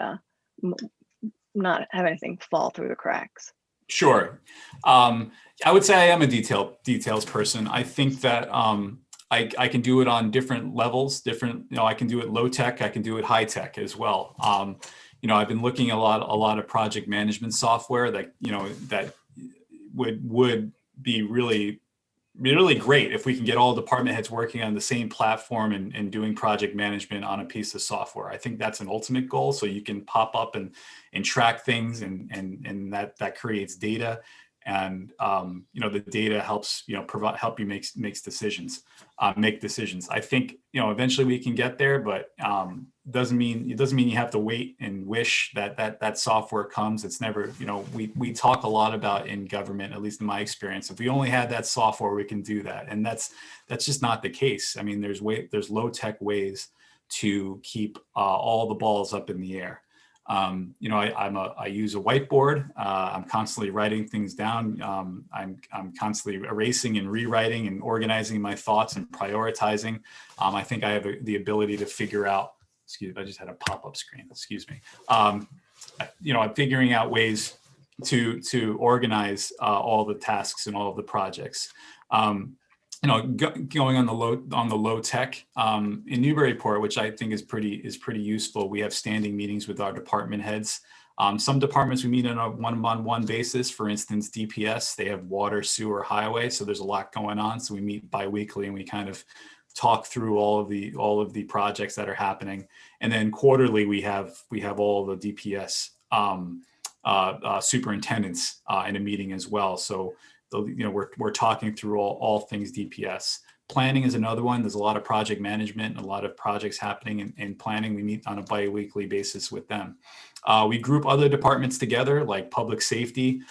not have anything fall through the cracks? Sure. I would say I am a details person. I think that I can do it on different levels, I can do it low tech, I can do it high tech as well. I've been looking at a lot of project management software that, that would be really great if we can get all department heads working on the same platform and doing project management on a piece of software. I think that's an ultimate goal. So you can pop up and track things and that creates data. And the data helps help you make decisions. I think eventually we can get there, but it doesn't mean you have to wait and wish that software comes. It's never, we talk a lot about in government, at least in my experience, if we only had that software, we can do that, and that's just not the case. I mean, there's low tech ways to keep all the balls up in the air. I use a whiteboard. I'm constantly writing things down. I'm constantly erasing and rewriting and organizing my thoughts and prioritizing. I think I have the ability to figure out, excuse me, I just had a pop-up screen, excuse me. I'm figuring out ways to organize all the tasks and all of the projects. going on the low tech in Newburyport, which I think is pretty useful. We have standing meetings with our department heads. Some departments we meet on a one-on-one basis. For instance, DPS, they have water, sewer, highway, so there's a lot going on. So we meet bi-weekly and we kind of talk through all of the projects that are happening. And then quarterly, we have all the DPS superintendents in a meeting as well. So we're talking through all things DPS. Planning is another one. There's a lot of project management and a lot of projects happening in planning. We meet on a bi-weekly basis with them. We group other departments together, like public safety.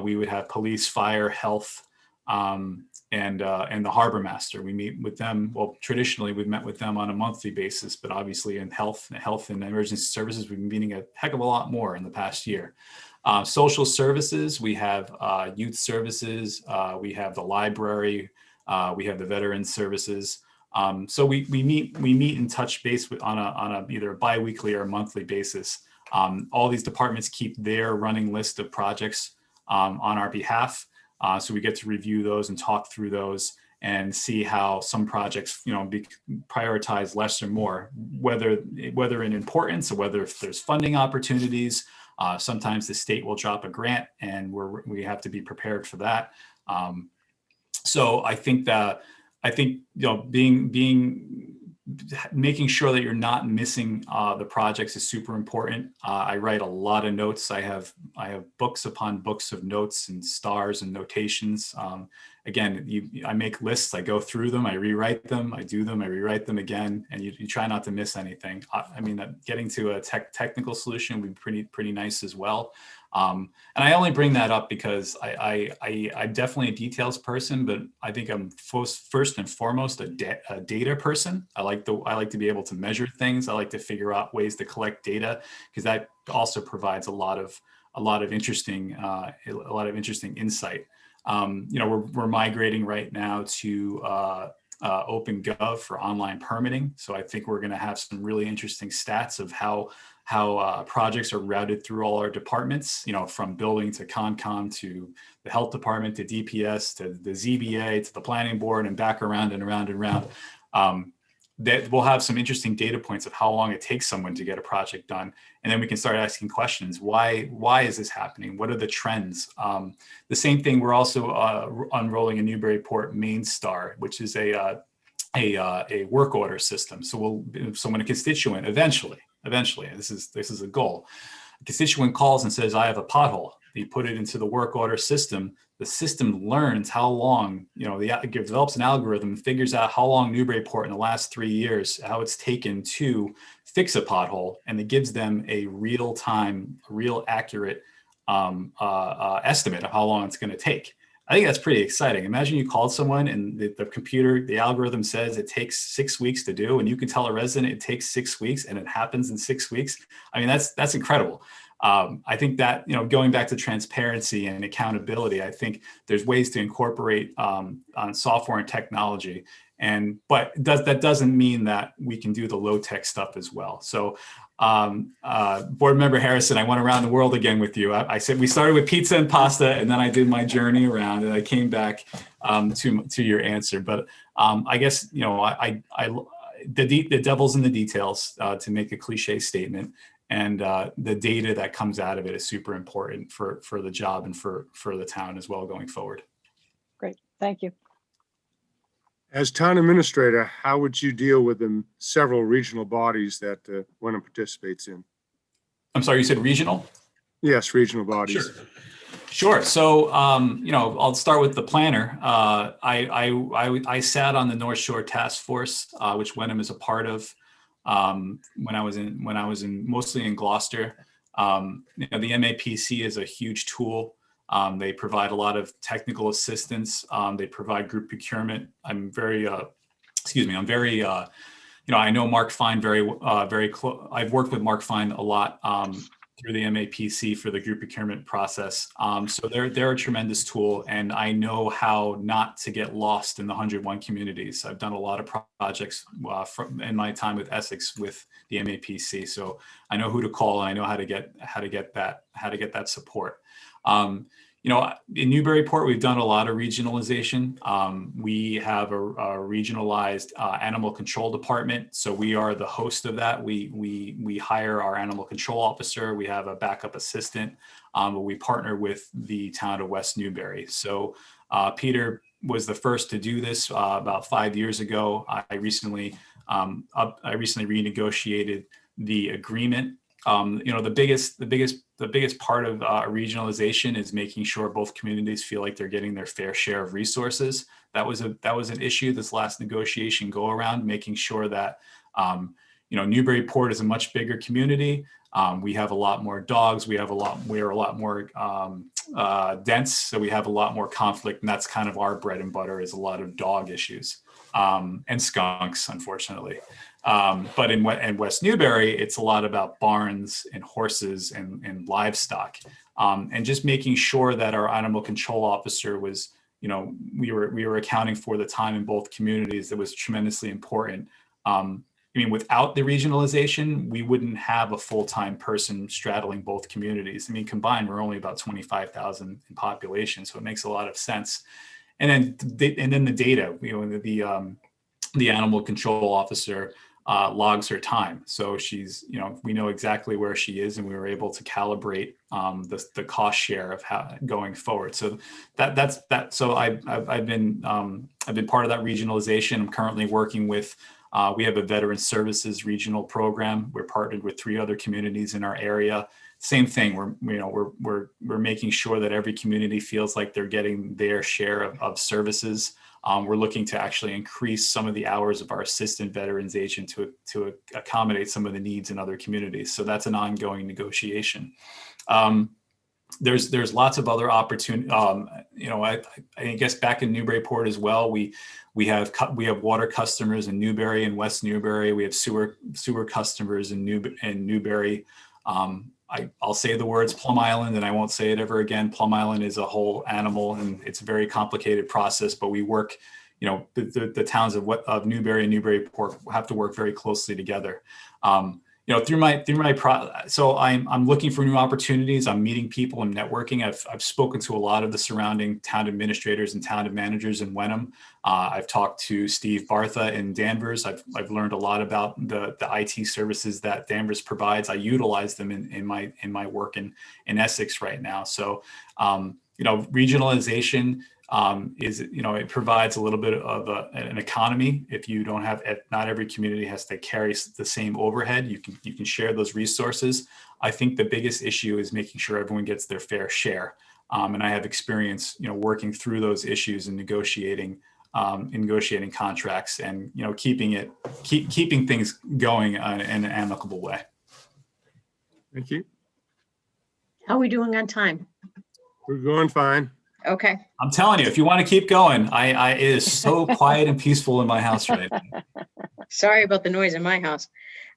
We would have police, fire, health, and the harbor master. We meet with them. Well, traditionally we've met with them on a monthly basis, but obviously in health and emergency services, we've been meeting a heck of a lot more in the past year. Social services, we have youth services, we have the library, we have the veterans services. So we meet and touch base on a either a bi-weekly or a monthly basis. All these departments keep their running list of projects on our behalf. So we get to review those and talk through those and see how some projects, be prioritized less or more, whether in importance or whether if there's funding opportunities. Sometimes the state will drop a grant and we have to be prepared for that. So I think making sure that you're not missing the projects is super important. I write a lot of notes. I have books upon books of notes and stars and notations. Again, I make lists, I go through them, I rewrite them, I do them, I rewrite them again, and you try not to miss anything. I mean, getting to a technical solution would be pretty nice as well. And I only bring that up because I'm definitely a details person, but I think I'm first and foremost a data person. I like to be able to measure things. I like to figure out ways to collect data because that also provides a lot of interesting insight. We're migrating right now to OpenGov for online permitting. So I think we're going to have some really interesting stats of how projects are routed through all our departments, from building to Concom to the health department to DPS to the ZBA to the planning board and back around and around and around. That we'll have some interesting data points of how long it takes someone to get a project done. And then we can start asking questions. Why is this happening? What are the trends? The same thing, we're also unrolling a Newburyport Main Star, which is a work order system. So when a constituent eventually, this is a goal, a constituent calls and says, I have a pothole. You put it into the work order system. The system learns how long, it develops an algorithm and figures out how long Newburyport in the last 3 years, how it's taken to fix a pothole. And it gives them a real accurate estimate of how long it's going to take. I think that's pretty exciting. Imagine you called someone and the algorithm says it takes 6 weeks to do, and you can tell a resident it takes 6 weeks and it happens in 6 weeks. I mean, that's incredible. I think that, going back to transparency and accountability, I think there's ways to incorporate on software and technology. But that doesn't mean that we can do the low tech stuff as well. So Board Member Harrison, I went around the world again with you. I said we started with pizza and pasta, and then I did my journey around, and I came back to your answer. But I guess the devil's in the details, to make a cliche statement, and the data that comes out of it is super important for the job and for the town as well going forward. Great, thank you. As town administrator, how would you deal with the several regional bodies that Wenham participates in? I'm sorry, you said regional? Yes, regional bodies. Sure. So, I'll start with the planner. I sat on the North Shore Task Force, which Wenham is a part of, when I was mostly in Gloucester. The MAPC is a huge tool. They provide a lot of technical assistance. They provide group procurement. I know Mark Fine very close. I've worked with Mark Fine a lot through the MAPC for the group procurement process. So they're a tremendous tool, and I know how not to get lost in the 101 communities. I've done a lot of projects in my time with Essex with the MAPC, so I know who to call and I know how to get that support. in Newburyport, we've done a lot of regionalization. We have a regionalized animal control department. So we are the host of that. We hire our animal control officer. We have a backup assistant, but we partner with the town of West Newbury. So Peter was the first to do this about 5 years ago. I recently renegotiated the agreement. The biggest part of regionalization is making sure both communities feel like they're getting their fair share of resources. That was an issue this last negotiation go around, making sure that Newburyport is a much bigger community. We have a lot more dogs. We're a lot more dense, so we have a lot more conflict, and that's kind of our bread and butter, is a lot of dog issues and skunks, unfortunately. But in West Newbury, it's a lot about barns and horses and livestock, and just making sure that our animal control officer was, we were accounting for the time in both communities. That was tremendously important. Without the regionalization, we wouldn't have a full-time person straddling both communities. Combined, we're only about 25,000 in population, so it makes a lot of sense. And then the data, the animal control officer logs her time. So she's, we know exactly where she is, and we were able to calibrate the cost share of how going forward. So that's that. So I've been part of that regionalization. I'm currently working with. We have a veteran services regional program. We're partnered with 3 other communities in our area. Same thing. We're making sure that every community feels like they're getting their share of services. We're looking to actually increase some of the hours of our assistant veterans agent to accommodate some of the needs in other communities. So that's an ongoing negotiation. There's lots of other opportunities. I guess back in Newburyport as well, we have water customers in Newbury and West Newbury. We have sewer customers in Newbury. I'll say the words Plum Island, and I won't say it ever again. Plum Island is a whole animal, and it's a very complicated process, but we work, the towns of Newbury and Newburyport have to work very closely together. So I'm looking for new opportunities. I'm meeting people and networking. I've spoken to a lot of the surrounding town administrators and town managers in Wenham. I've talked to Steve Bartha in Danvers. I've learned a lot about the IT services that Danvers provides. I utilize them in my work in Essex right now. So regionalization is, it provides a little bit of an economy. If you don't have, not every community has to carry the same overhead. You can share those resources. I think the biggest issue is making sure everyone gets their fair share. And I have experience, working through those issues and negotiating contracts and, keeping things going in an amicable way. Thank you. How are we doing on time? We're going fine. Okay. I'm telling you, if you want to keep going, it is so quiet and peaceful in my house right now. Sorry about the noise in my house.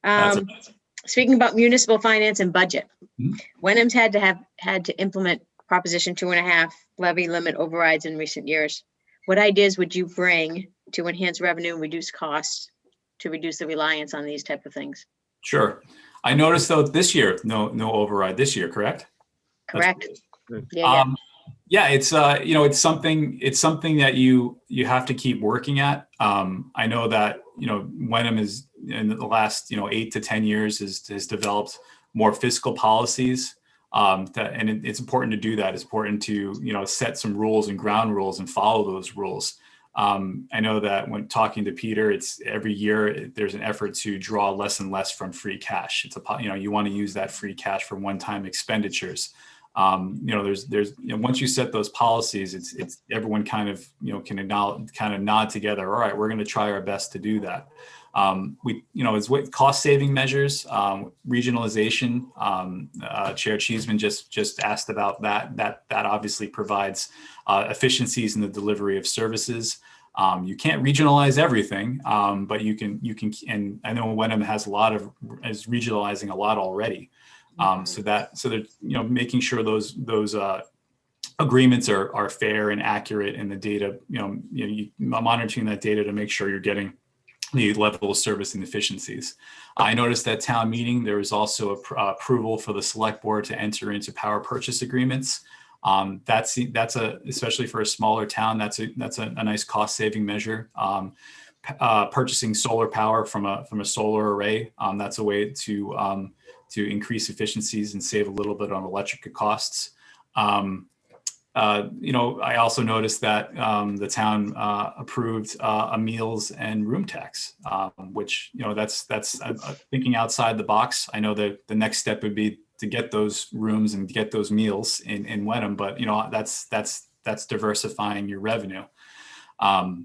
That's Speaking about municipal finance and budget, Mhm. Wenham's had to implement Proposition 2.5 levy limit overrides in recent years. What ideas would you bring to enhance revenue and reduce costs to reduce the reliance on these type of things? Sure. I noticed though this year, no override this year, correct? Correct. good. Yeah. Yeah, it's it's something that you have to keep working at. I know that Wenham is in the last 8 to 10 years has developed more fiscal policies, it's important to do that. It's important to set some rules and ground rules and follow those rules. I know that when talking to Peter, it's every year there's an effort to draw less and less from free cash. It's you want to use that free cash for one-time expenditures. There's once you set those policies, it's everyone kind of can acknowledge, kind of nod together. All right, we're going to try our best to do that. It's with cost saving measures, regionalization. Chair Cheeseman just asked about that. That obviously provides efficiencies in the delivery of services. You can't regionalize everything, but you can, and I know Wenham is regionalizing a lot already. So they're making sure those agreements are fair and accurate, and the data, monitoring that data to make sure you're getting the level of service and efficiencies. I noticed at town meeting there was also approval for the select board to enter into power purchase agreements. Especially for a smaller town, that's a nice cost saving measure. Purchasing solar power from a solar array, that's a way to increase efficiencies and save a little bit on electric costs. I also noticed that the town approved a meals and room tax, which, that's thinking outside the box. I know that the next step would be to get those rooms and get those meals in Wenham, but that's diversifying your revenue. What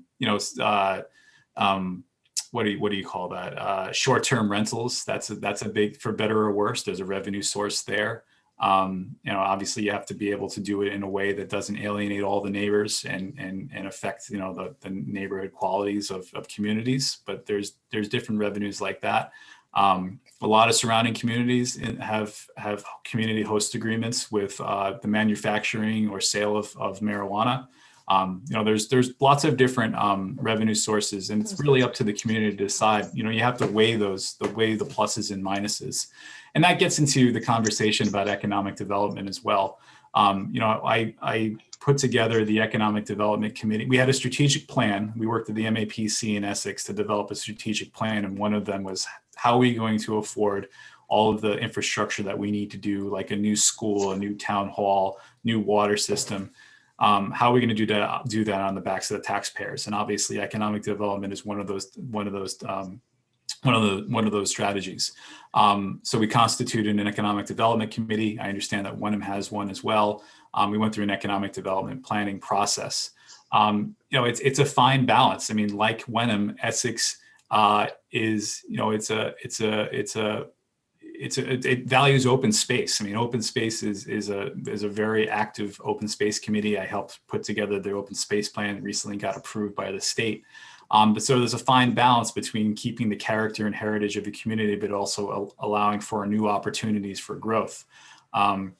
do you call that? Short-term rentals. That's a big, for better or worse, there's a revenue source there. Obviously you have to be able to do it in a way that doesn't alienate all the neighbors and affect, the neighborhood qualities of communities, but there's different revenues like that. A lot of surrounding communities have community host agreements with the manufacturing or sale of marijuana. There's lots of different revenue sources, and it's really up to the community to decide. You have to weigh the pluses and minuses. And that gets into the conversation about economic development as well. I put together the Economic Development Committee. We had a strategic plan. We worked with the MAPC in Essex to develop a strategic plan. And one of them was, how are we going to afford all of the infrastructure that we need to do, like a new school, a new town hall, new water system? How are we going to do that on the backs of the taxpayers? And obviously economic development is one of those strategies. So we constituted an economic development committee. I understand that Wenham has one as well. We went through an economic development planning process. It's a fine balance. I mean, like Wenham, Essex it values open space. I mean, open space is a very active open space committee. I helped put together the open space plan that recently got approved by the state. But so there's a fine balance between keeping the character and heritage of the community, but also allowing for new opportunities for growth. So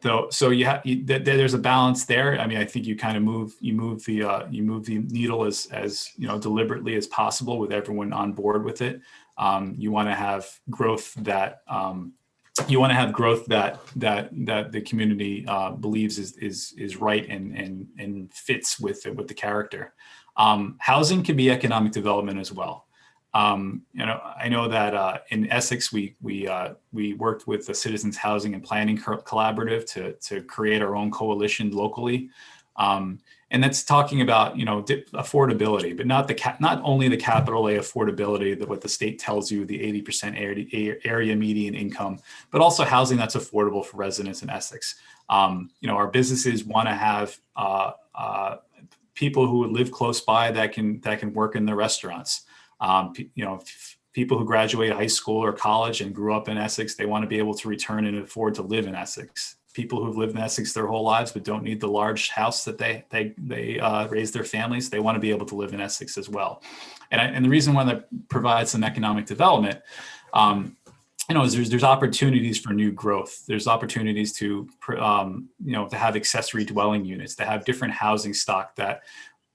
there's a balance there. I mean, I think you kind of move the needle as deliberately as possible with everyone on board with it. You want to have growth that the community believes is right and fits with the character. Housing can be economic development as well. I know that in Essex we worked with the Citizens Housing and Planning Collaborative to create our own coalition locally, and that's talking about affordability, but not only the capital A affordability, that what the state tells you, the 80% area median income, but also housing that's affordable for residents in Essex. Our businesses want to have people who live close by that can work in the restaurants. People who graduate high school or college and grew up in Essex, they want to be able to return and afford to live in Essex. People who've lived in Essex their whole lives but don't need the large house that they raise their families, they want to be able to live in Essex as well. And the reason why that provides some economic development, is there's opportunities for new growth. There's opportunities to have accessory dwelling units, to have different housing stock that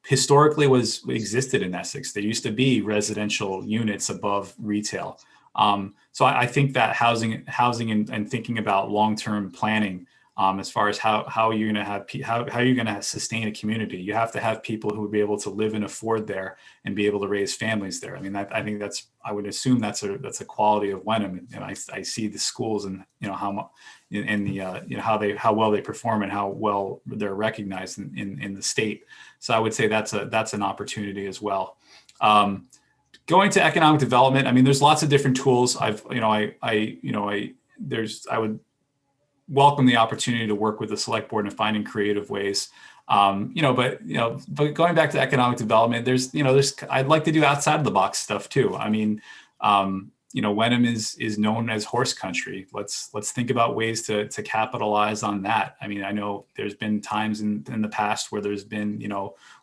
historically existed in Essex. There used to be residential units above retail. So I think that housing and thinking about long-term planning, as far as how you're going to sustain a community, you have to have people who would be able to live and afford there and be able to raise families there. I mean, I would assume that's a quality of Wenham, and I see the schools and how well they perform and how well they're recognized in the state. So I would say that's an opportunity as well. Going to economic development, I mean, there's lots of different tools. I would welcome the opportunity to work with the select board and finding creative ways. But going back to economic development, I'd like to do outside of the box stuff too. I mean, Wenham is known as horse country. Let's think about ways to capitalize on that. I mean, I know there's been times in the past where there's been,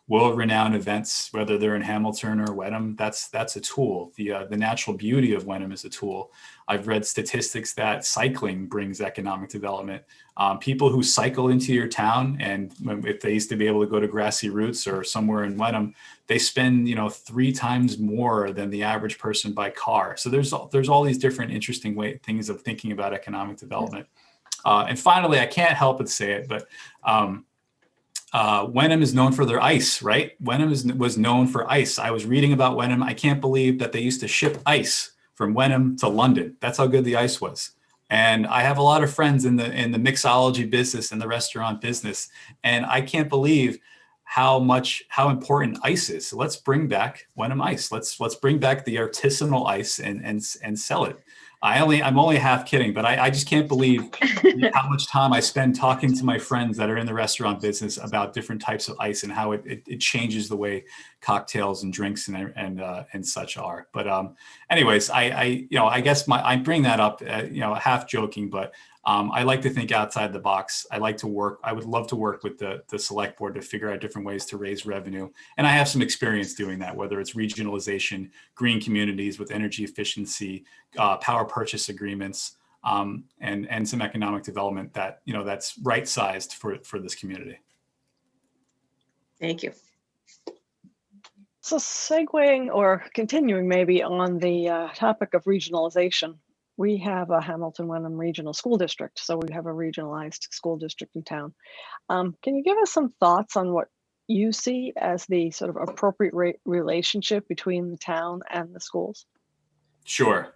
world-renowned events, whether they're in Hamilton or Wenham. That's a tool. The natural beauty of Wenham is a tool. I've read statistics that cycling brings economic development. People who cycle into your town, and if they used to be able to go to Grassy Roots or somewhere in Wenham, they spend 3 times more than the average person by car. So there's all these different interesting things of thinking about economic development. And finally, I can't help but say it, but Wenham is known for their ice, right? Wenham was known for ice. I was reading about Wenham. I can't believe that they used to ship ice from Wenham to London. That's how good the ice was. And I have a lot of friends in the mixology business and the restaurant business, and I can't believe how important ice is. So let's bring back Wenham ice. Let's bring back the artisanal ice and sell it. I'm only half kidding, but I just can't believe how much time I spend talking to my friends that are in the restaurant business about different types of ice and how it changes the way cocktails and drinks and such are. But anyways, I guess I bring that up, half joking, but I like to think outside the box. I would love to work with the select board to figure out different ways to raise revenue. And I have some experience doing that, whether it's regionalization, green communities with energy efficiency, power purchase agreements, and some economic development that, that's right sized for this community. Thank you. So segueing or continuing maybe on the topic of regionalization, we have a Hamilton Wenham Regional School District. So we have a regionalized school district in town. Can you give us some thoughts on what you see as the sort of appropriate relationship between the town and the schools? Sure.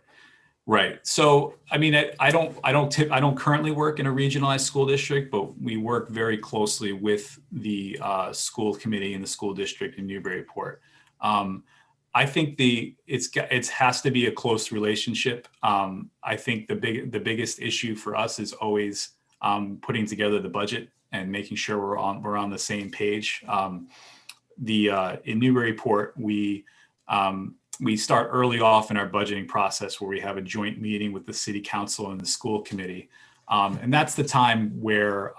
Right. So, I mean, I don't currently work in a regionalized school district, but we work very closely with the school committee in the school district in Newburyport. I think it has to be a close relationship. I think the biggest issue for us is always putting together the budget and making sure we're on the same page. In Newburyport, we start early off in our budgeting process where we have a joint meeting with the city council and the school committee. And that's the time where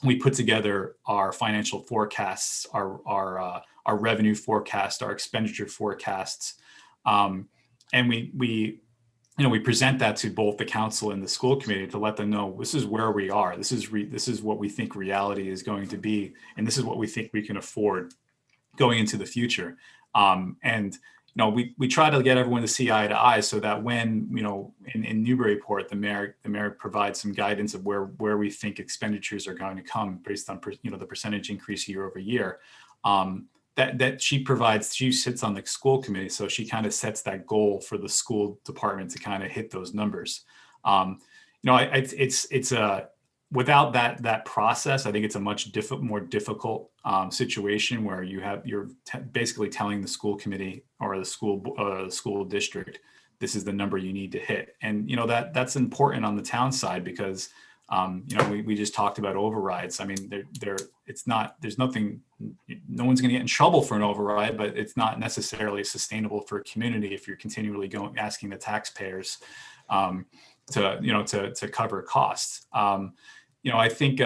we put together our financial forecasts, our revenue forecast, our expenditure forecasts. And we present that to both the council and the school committee to let them know this is where we are. This is what we think reality is going to be. And this is what we think we can afford going into the future. And we try to get everyone to see eye to eye so that when, in Newburyport, the mayor provides some guidance of where we think expenditures are going to come based on, the percentage increase year over year. That she sits on the school committee. So she kind of sets that goal for the school department to kind of hit those numbers. Without that process, I think it's a much more difficult situation where you're basically telling the school committee or the school district, this is the number you need to hit. And, that's important on the town side because, we just talked about overrides. I mean, no one's going to get in trouble for an override, but it's not necessarily sustainable for a community if you're continually asking the taxpayers to cover costs. I think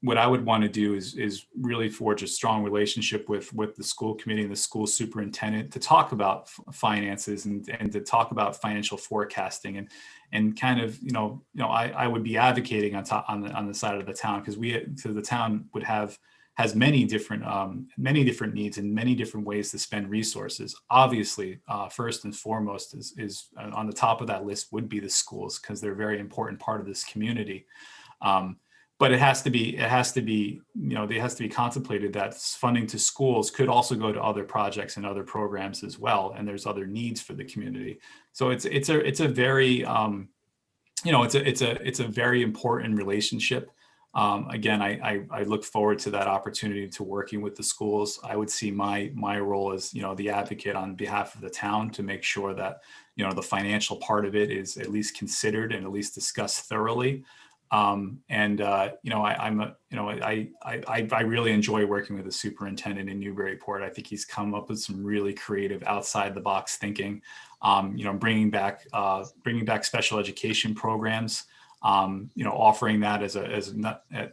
what I would want to do is really forge a strong relationship with the school committee and the school superintendent to talk about finances and to talk about financial forecasting and kind of I would be advocating on the side of the town because the town has many different needs and many different ways to spend resources. Obviously, first and foremost is on the top of that list would be the schools because they're a very important part of this community. But it has to be contemplated that funding to schools could also go to other projects and other programs as well. And there's other needs for the community. So it's a very, it's a very important relationship. Again, I look forward to that opportunity to working with the schools. I would see my role as, the advocate on behalf of the town to make sure that, the financial part of it is at least considered and at least discussed thoroughly. I really enjoy working with the superintendent in Newburyport. I think he's come up with some really creative outside the box thinking, bringing back special education programs, offering that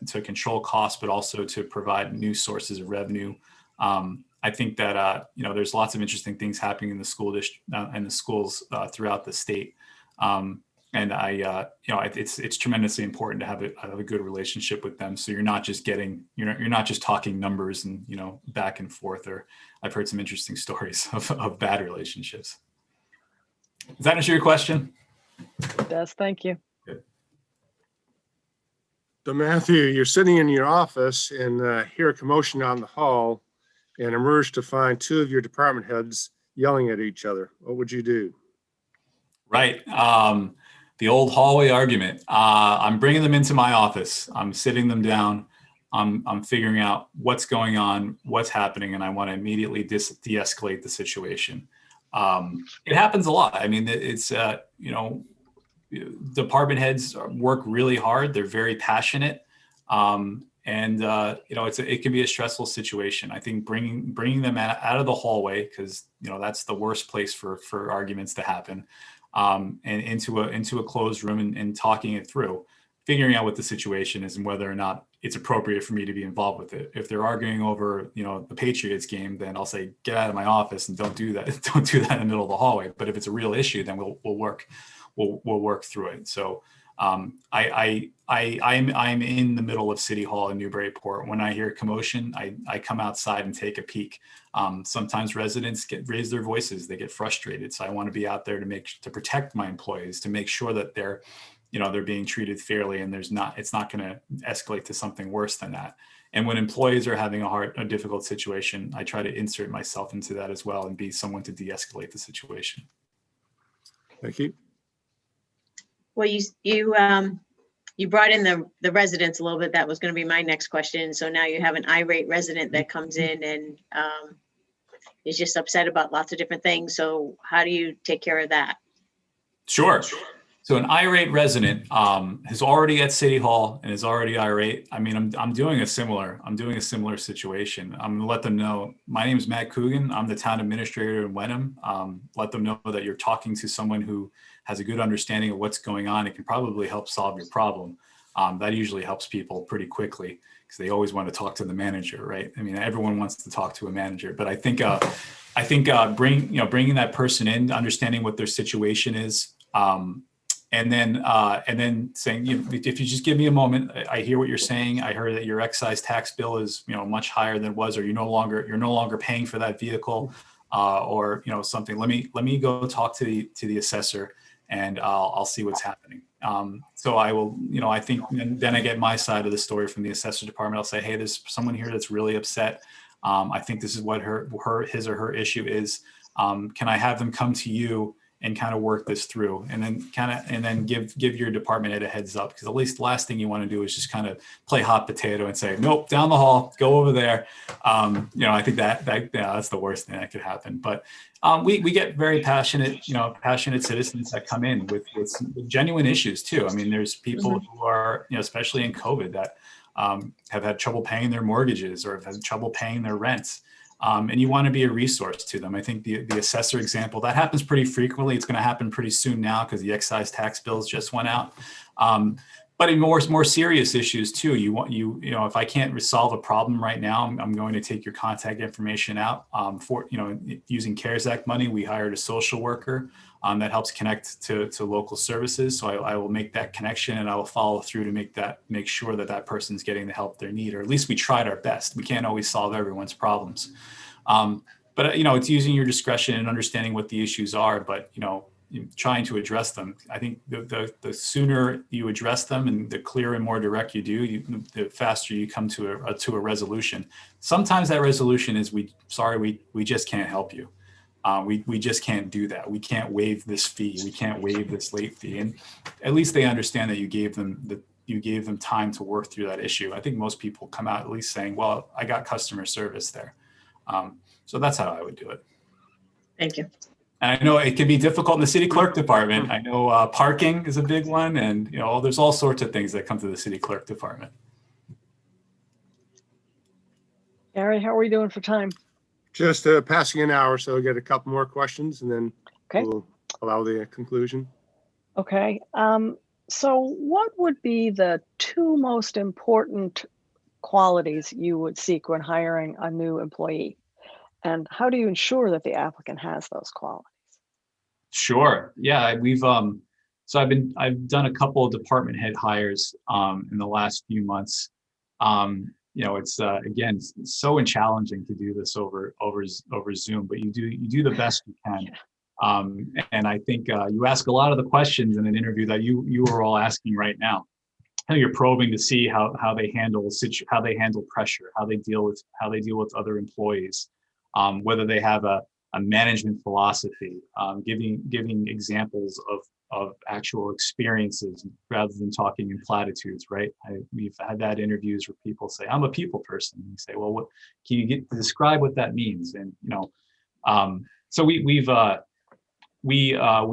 to control costs, but also to provide new sources of revenue. I think that, there's lots of interesting things happening in the school district and the schools throughout the state. And it's tremendously important to have a good relationship with them. So you're not just talking numbers and, back and forth, or I've heard some interesting stories of bad relationships. Does that answer your question? It does. Thank you. Good. So Matthew, you're sitting in your office and hear a commotion down the hall and emerge to find two of your department heads yelling at each other. What would you do? Right. The old hallway argument. I'm bringing them into my office. I'm sitting them down. I'm figuring out what's going on, what's happening, and I want to immediately de-escalate the situation. It happens a lot. I mean, it's department heads work really hard. They're very passionate, and it can be a stressful situation. I think bringing them out of the hallway, because that's the worst place for arguments to happen, and into a closed room and talking it through, figuring out what the situation is and whether or not it's appropriate for me to be involved with it. If they're arguing over the Patriots game, then I'll say, get out of my office and don't do that. Don't do that in the middle of the hallway. But if it's a real issue, then we'll work through it. So I'm in the middle of City Hall in Newburyport. When I hear commotion, I come outside and take a peek. Sometimes residents raise their voices, they get frustrated. So I want to be out there to protect my employees, to make sure that they're being treated fairly, and it's not going to escalate to something worse than that. And when employees are having a difficult situation, I try to insert myself into that as well and be someone to de-escalate the situation. Thank you. Well, you brought in the residents a little bit. That was going to be my next question. So now you have an irate resident that comes in and is just upset about lots of different things. So how do you take care of that? Sure. So an irate resident is already at City Hall and is already irate. I mean, I'm doing a similar situation. I'm gonna let them know, my name is Matt Coogan. I'm the town administrator in Wenham. Let them know that you're talking to someone who has a good understanding of what's going on. It can probably help solve your problem. That usually helps people pretty quickly because they always want to talk to the manager, right? I mean, everyone wants to talk to a manager, but I think bringing that person in, understanding what their situation is, and then saying, if you just give me a moment, I hear what you're saying. I heard that your excise tax bill is, much higher than it was, or you're no longer paying for that vehicle, or something. Let me go talk to the assessor, and I'll see what's happening. So I will, I think, and then I get my side of the story from the assessor department. I'll say, hey, there's someone here that's really upset. I think this is what his or her issue is. Can I have them come to you and kind of work this through, and then give your department head a heads up, because at least the last thing you want to do is just kind of play hot potato and say, nope, down the hall, go over there. I think that's the worst thing that could happen. But we get very passionate citizens that come in with genuine issues too. I mean, there's people who are, especially in COVID, that have had trouble paying their mortgages or have had trouble paying their rents. And you want to be a resource to them. I think the assessor example, that happens pretty frequently. It's going to happen pretty soon now because the excise tax bills just went out. But in more serious issues too, if I can't resolve a problem right now, I'm going to take your contact information out. Using CARES Act money, we hired a social worker that helps connect to local services. So I will make that connection, and I will follow through to make sure that person's getting the help they need, or at least we tried our best. We can't always solve everyone's problems. But it's using your discretion and understanding what the issues are, but trying to address them. I think the sooner you address them and the clearer and more direct you do, the faster you come to a resolution. Sometimes that resolution is, we just can't help you. We just can't do that. We can't waive this fee. We can't waive this late fee. And at least they understand that you gave them time to work through that issue. I think most people come out at least saying, well, I got customer service there. So that's how I would do it. Thank you. And I know it can be difficult in the city clerk department. I know parking is a big one, and there's all sorts of things that come to the city clerk department. Gary, how are we doing for time? Just passing an hour, so we'll get a couple more questions and then we'll allow the conclusion. Okay. So what would be the two most important qualities you would seek when hiring a new employee? And how do you ensure that the applicant has those qualities? Sure. Yeah, so I've done a couple of department head hires in the last few months. It's again so challenging to do this over Zoom, but you do the best you can. And I think you ask a lot of the questions in an interview that you are all asking right now. you're probing to see how they handle pressure, how they deal with other employees, whether they have a management philosophy, giving examples of actual experiences rather than talking in platitudes, right? We've had that interviews where people say, I'm a people person. And you say, well, what can you describe what that means? And, so we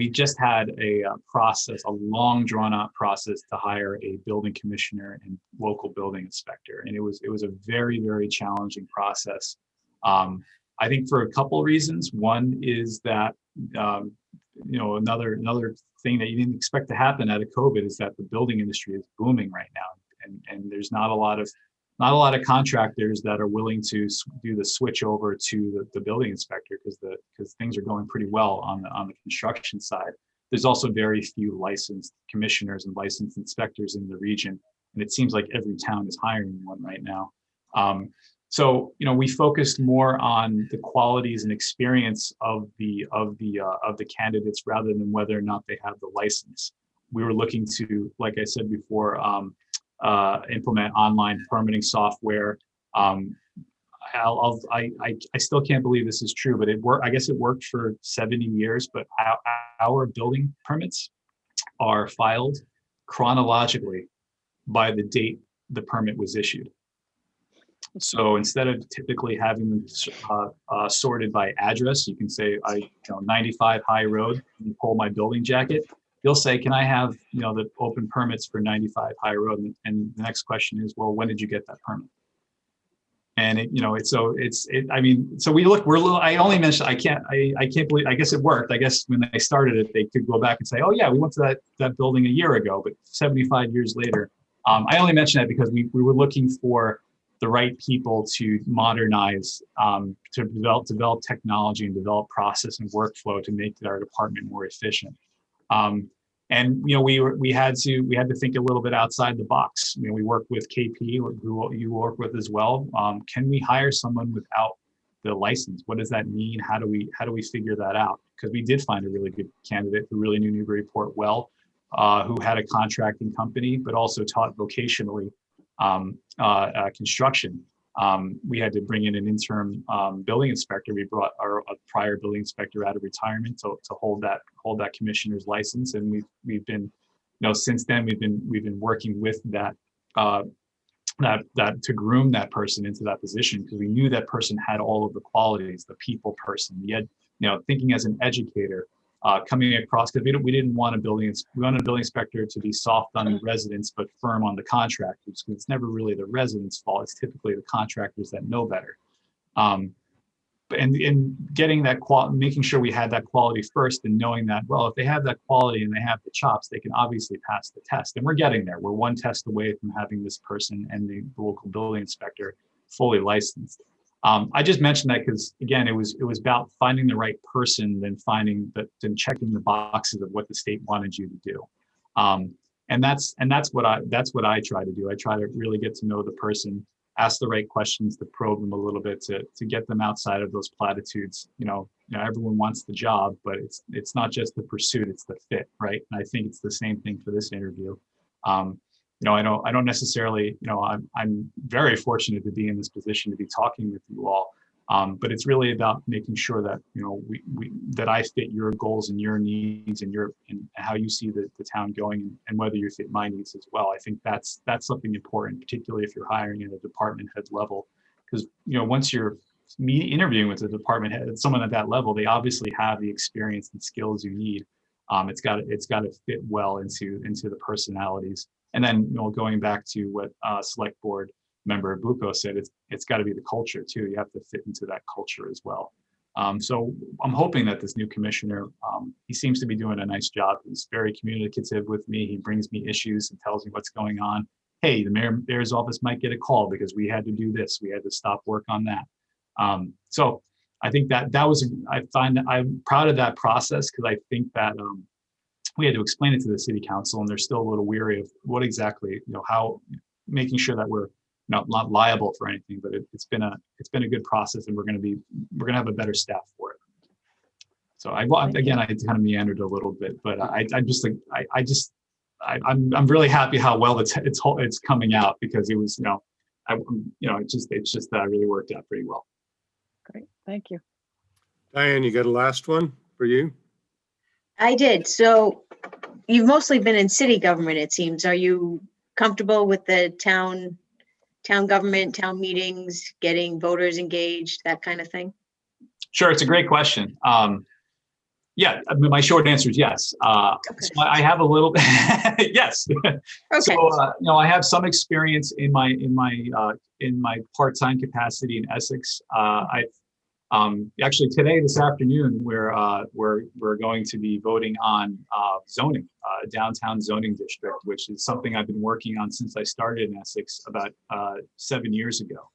just had a process, a long drawn out process to hire a building commissioner and local building inspector. And it was a very, very challenging process. I think for a couple of reasons. One is that, another thing that you didn't expect to happen out of COVID is that the building industry is booming right now. And there's not a lot of contractors that are willing to do the switch over to the building inspector because things are going pretty well on the construction side. There's also very few licensed commissioners and licensed inspectors in the region, and it seems like every town is hiring one right now. So we focused more on the qualities and experience of the candidates rather than whether or not they have the license. We were looking to, like I said before, implement online permitting software. I still can't believe this is true, but I guess it worked for 70 years, but our building permits are filed chronologically by the date the permit was issued. So instead of typically having them sorted by address, you can say 95 High Road, and you pull my building jacket. You'll say, can I have, the open permits for 95 High Road? And the next question is, well, when did you get that permit? And I only mentioned, I can't believe, I guess it worked. I guess when they started it, they could go back and say, oh yeah, we went to that building a year ago, but 75 years later. I only mention that because we were looking for the right people to modernize, to develop technology and develop process and workflow to make our department more efficient. And we had to think a little bit outside the box. We work with KP, who you work with as well. Can we hire someone without the license? What does that mean? How do we figure that out? Because we did find a really good candidate who really knew Newburyport well, who had a contracting company, but also taught vocationally construction. We had to bring in an interim building inspector. We brought a prior building inspector out of retirement to hold that commissioner's license, and we've been, since then we've been working with that to groom that person into that position, because we knew that person had all of the qualities, the people person. We had, thinking as an educator, coming across, because we didn't want we wanted a building inspector to be soft on the residents but firm on the contractors, because it's never really the residents' fault. It's typically the contractors that know better. And getting that making sure we had that quality first, and knowing that, well, if they have that quality and they have the chops, they can obviously pass the test. And we're getting there. We're one test away from having this person and the local building inspector fully licensed. I just mentioned that because, again, it was about finding the right person than checking the boxes of what the state wanted you to do. And that's what I try to do. I try to really get to know the person, ask the right questions to probe them a little bit, to get them outside of those platitudes. Everyone wants the job, but it's not just the pursuit, it's the fit, right? And I think it's the same thing for this interview. I don't necessarily, I'm very fortunate to be in this position to be talking with you all. But it's really about making sure that, that I fit your goals and your needs and how you see the town going, and whether you fit my needs as well. I think that's something important, particularly if you're hiring at a department head level, because, once you're interviewing with a department head, someone at that level, they obviously have the experience and skills you need. It's got to fit well into the personalities. And then, going back to what Select Board Member Bucco said, it's got to be the culture too. You have to fit into that culture as well. So I'm hoping that this new commissioner, he seems to be doing a nice job. He's very communicative with me. He brings me issues and tells me what's going on. Hey, the mayor's office might get a call because we had to do this. We had to stop work on that. So I think I'm proud of that process, because I think that we had to explain it to the city council, and they're still a little weary of what exactly, how making sure that we're not liable for anything. But it's been a good process, and we're going to have a better staff for it. So I kind of meandered a little bit, but I just I'm really happy how well it's coming out, because it was, it just really worked out pretty well. Great, thank you. Diane, you got a last one for you? I did. So you've mostly been in city government, it seems. Are you comfortable with the town government, town meetings, getting voters engaged, that kind of thing? Sure, it's a great question. Yeah, I mean, my short answer is yes. Okay. So I have a little, yes. Okay. So I have some experience in my part-time capacity in Essex. Actually today, this afternoon, we're going to be voting on zoning, downtown zoning district, which is something I've been working on since I started in Essex about 7 years ago.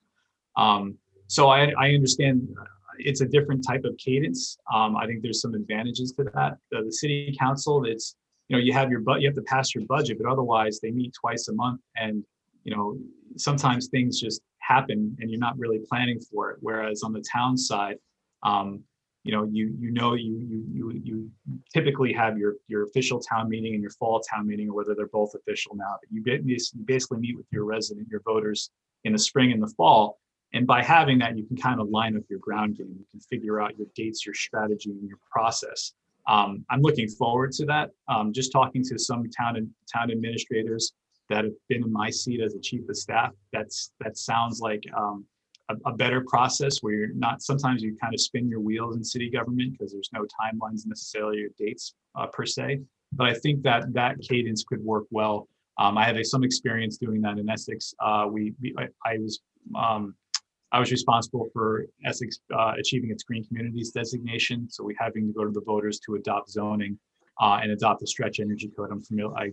So I understand it's a different type of cadence. I think there's some advantages to that. The city council, it's, you have to pass your budget, but otherwise they meet twice a month, and sometimes things just happen and you're not really planning for it. Whereas on the town side, you typically have your official town meeting and your fall town meeting, or whether they're both official now, but you basically meet with your voters in the spring and the fall. And by having that, you can kind of line up your ground game. You can figure out your dates, your strategy, and your process. I'm looking forward to that. Just talking to some town administrators that have been in my seat as a chief of staff, that sounds like a better process, where you're not, sometimes you kind of spin your wheels in city government because there's no timelines necessarily or dates per se. But I think that cadence could work well. I had some experience doing that in Essex. I was responsible for Essex achieving its green communities designation. So we having to go to the voters to adopt zoning and adopt the stretch energy code. I'm familiar. I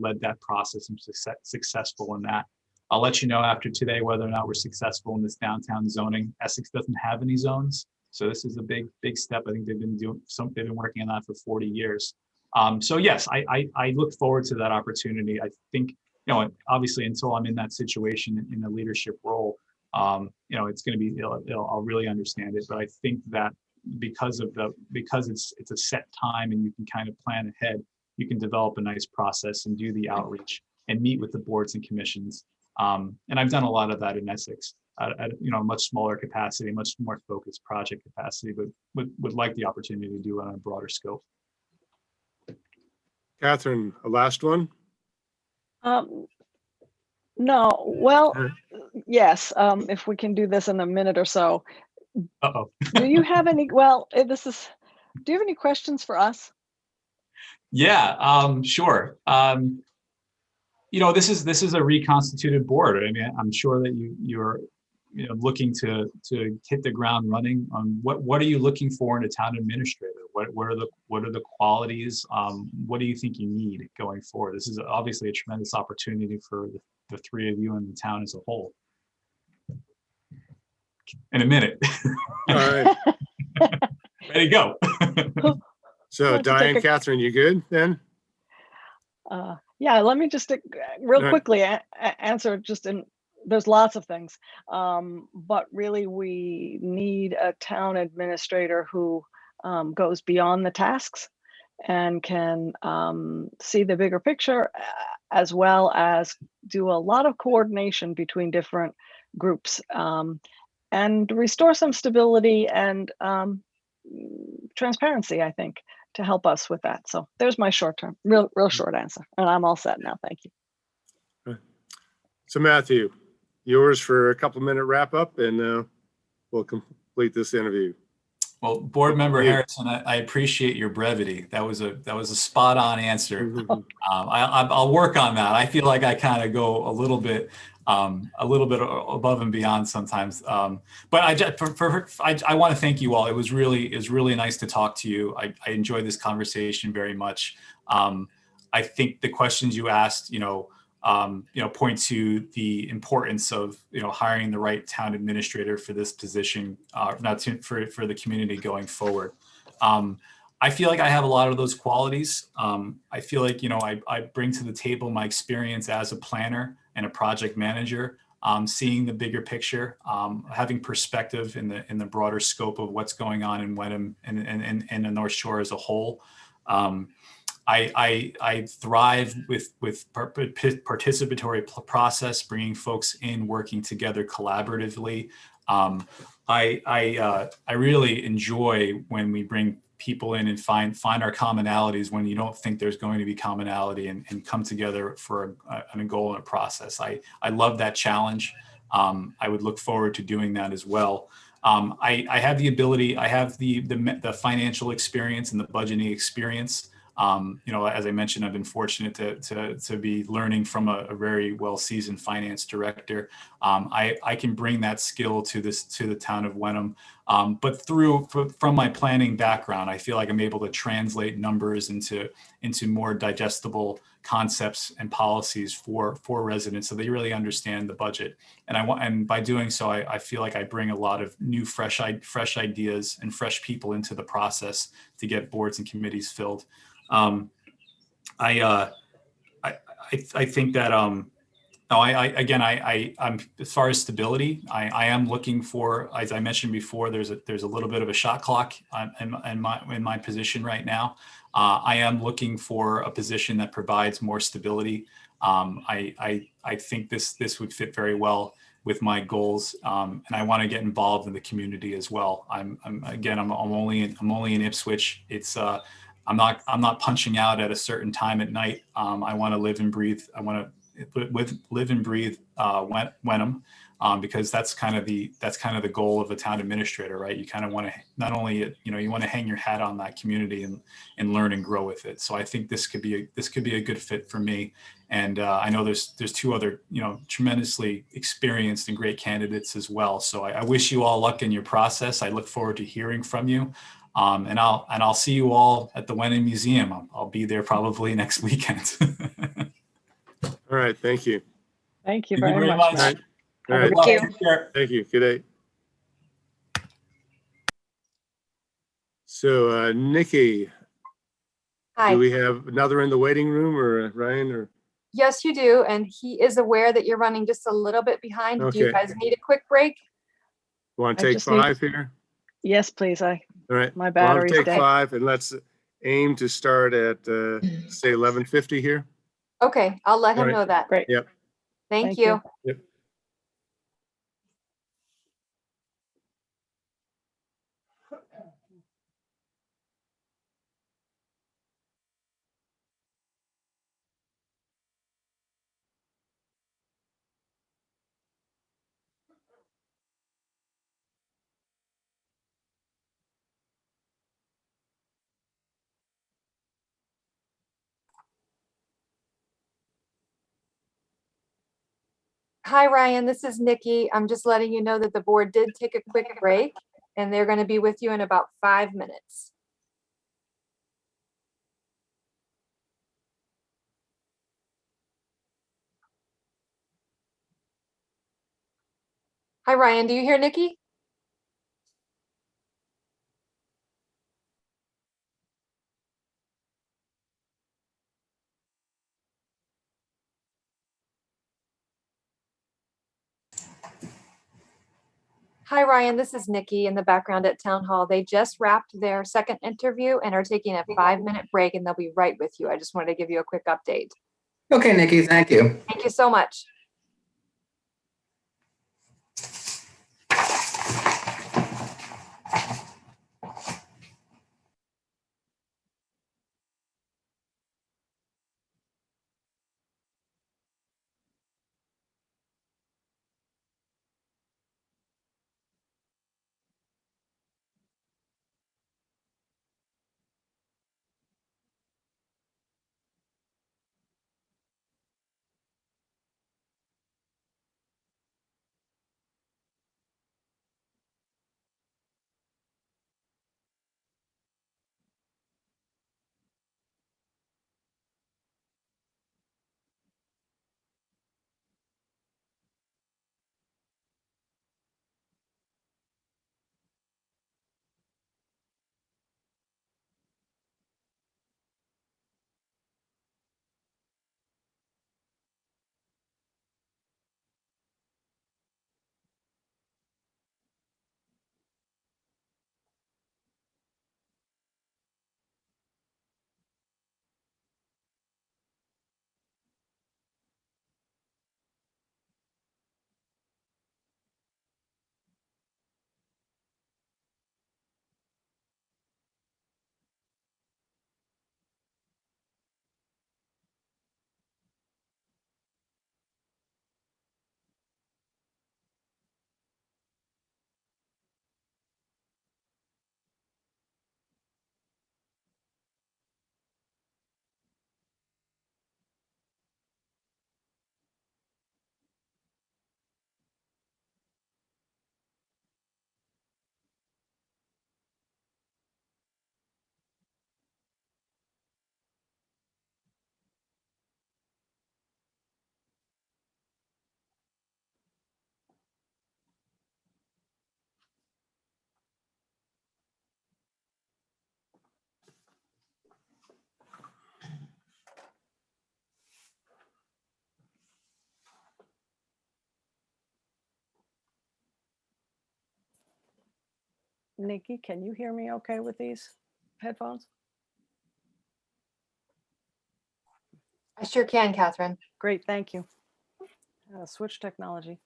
led that process and successful in that. I'll let you know after today whether or not we're successful in this downtown zoning. Essex doesn't have any zones, so this is a big step. I think they've been working on that for 40 years. So yes, I look forward to that opportunity. I think, obviously until I'm in that situation in a leadership role, it's going to be, I'll really understand it. But I think that because it's a set time and you can kind of plan ahead, you can develop a nice process and do the outreach and meet with the boards and commissions. And I've done a lot of that in Essex at a much smaller capacity, much more focused project capacity, but would like the opportunity to do it on a broader scope. Catherine, a last one? No, well, yes, if we can do this in a minute or so. Uh-oh. Do you have any, do you have any questions for us? Yeah, sure. This is a reconstituted board. I mean, I'm sure that you're looking to hit the ground running. What are you looking for in a town administrator? What are the qualities? What do you think you need going forward? This is obviously a tremendous opportunity for the three of you and the town as a whole. In a minute. All right. Ready to go. So Diane, Catherine, you good then? Yeah, let me just real quickly answer there's lots of things, but really we need a town administrator who goes beyond the tasks and can see the bigger picture, as well as do a lot of coordination between different groups, and restore some stability and transparency, I think, to help us with that. So there's my real short answer, and I'm all set now. Thank you. So Matthew, yours for a couple-minute wrap up, and we'll complete this interview. Well, Board Member Harrison, I appreciate your brevity. That was a spot-on answer. I'll work on that. I feel like I kind of go a little bit above and beyond sometimes. But I want to thank you all. It was really nice to talk to you. I enjoyed this conversation very much. I think the questions you asked, point to the importance of hiring the right town administrator for this position, for the community going forward. I feel like I have a lot of those qualities. I feel like I bring to the table my experience as a planner and a project manager, seeing the bigger picture, having perspective in the broader scope of what's going on in Wenham and the North Shore as a whole. I thrive with participatory process, bringing folks in, working together collaboratively. I really enjoy when we bring people in and find our commonalities when you don't think there's going to be commonality, and come together for a goal and a process. I love that challenge. I would look forward to doing that as well. I have the ability, I have the financial experience and the budgeting experience. As I mentioned, I've been fortunate to be learning from a very well-seasoned finance director. I can bring that skill to the town of Wenham. But from my planning background, I feel like I'm able to translate numbers into more digestible concepts and policies for residents, so they really understand the budget. And by doing so, I feel like I bring a lot of new, fresh ideas and fresh people into the process to get boards and committees filled. I think that I'm as far as stability, I am looking for, as I mentioned before, there's a little bit of a shot clock in my position right now. I am looking for a position that provides more stability. I think this would fit very well with my goals, and I want to get involved in the community as well. I'm only in Ipswich. It's I'm not punching out at a certain time at night. I want to live and breathe. I want to live and breathe Wenham, because that's kind of the goal of a town administrator, right? You kind of want to not only you want to hang your hat on that community and learn and grow with it. So I think this could be a good fit for me. And I know there's two other tremendously experienced and great candidates as well. So I wish you all luck in your process. I look forward to hearing from you. And I'll see you all at the Wenham Museum. I'll be there probably next weekend. All right, thank you. Thank you Thank you very very much. much. All right, all Have a right, good Thank day. you. Take care. thank you. Good day. So, Nikki, do Hi. we have another in the waiting room, or Ryan, or? Yes, you do. And he is aware that you're running just a little bit behind. Do you Okay. guys need a quick break? Want I to take just need- 5 here? Yes, please. All right. My Well, I'll battery's take dead. 5, and let's aim to start at, say, 11:50 here. Okay, I'll let All him right. know that. Great. Yep. Thank Thank you. you. Yep. Hi, Ryan. This is Nikki. I'm just letting you know that the board did take a quick break and they're going to be with you in about 5 minutes. Hi, Ryan. Do you hear Nikki? Hi, Ryan. This is Nikki in the background at Town Hall. They just wrapped their second interview and are taking a 5-minute break, and they'll be right with you. I just wanted to give you a quick update. Okay, Nikki, thank you. Thank you so much. Nikki, can you hear me okay with these headphones? I sure can, Catherine. Great, thank you. Switch technology.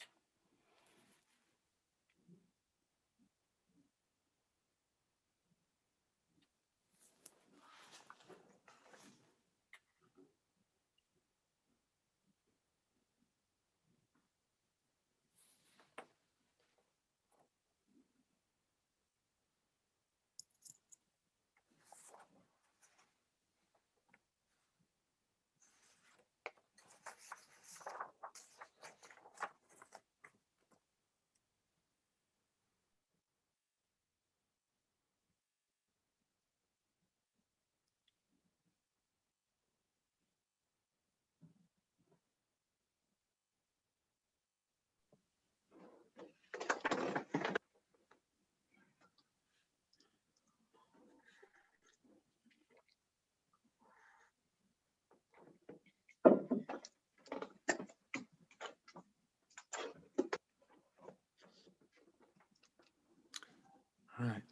All right.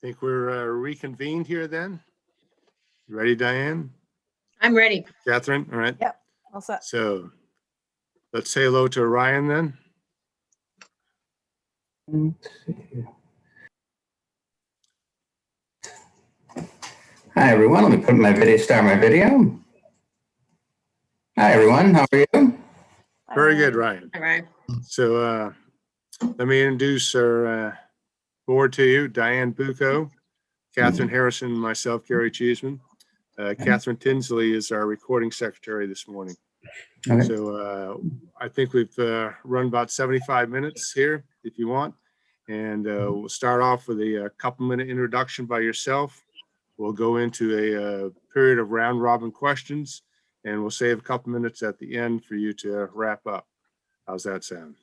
Think we're reconvened here then? You ready, Diane? I'm ready. Catherine, all right. Yep, all set. So let's say hello to Ryan then. Hi, everyone. Let me put my video, start my video. Hi, everyone. How are you? Very good, Ryan. All right. So let me introduce our board to you. Diane Bucco, Catherine Harrison, myself, Gary Cheeseman. Catherine Tinsley is our recording secretary this morning. Okay. So I think we've run about 75 minutes here, if you want. And we'll start off with a couple-minute introduction by yourself. We'll go into a period of round robin questions, and we'll save a couple minutes at the end for you to wrap up. How's that sound?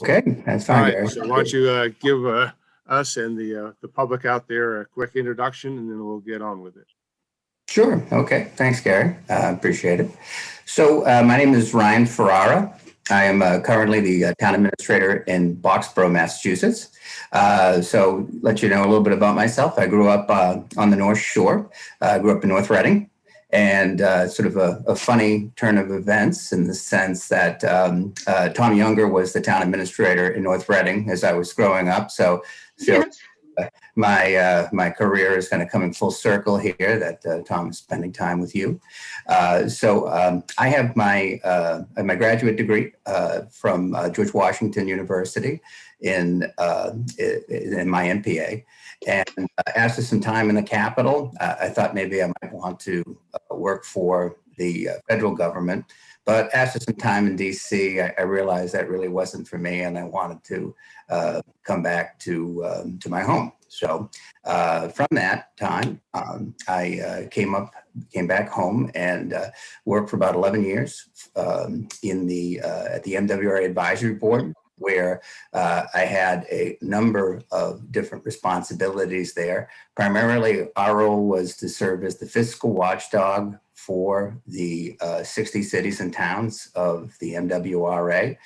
Okay, that's All fine, right, Gary. so why don't you give us and the public out there a quick introduction, and then we'll get on with it. Sure. Okay. Thanks, Gary. Appreciate it. So my name is Ryan Ferrara. I am currently the town administrator in Boxborough, Massachusetts. So let you know a little bit about myself. I grew up on the North Shore. I grew up in North Reading, and sort of a funny turn of events in the sense that Tom Younger was the town administrator in North Reading as I was growing up. So Yeah. my career is kind of coming full circle here that Tom is spending time with you. So I have my graduate degree from George Washington University in my MPA. And after some time in the Capitol, I thought maybe I might want to work for the federal government. But after some time in DC, I realized that really wasn't for me, and I wanted to come back to my home. So from that time, I came back home and worked for about 11 years at the MWRA Advisory Board, where I had a number of different responsibilities there. Primarily, our role was to serve as the fiscal watchdog for the 60 cities and towns of the MWRA.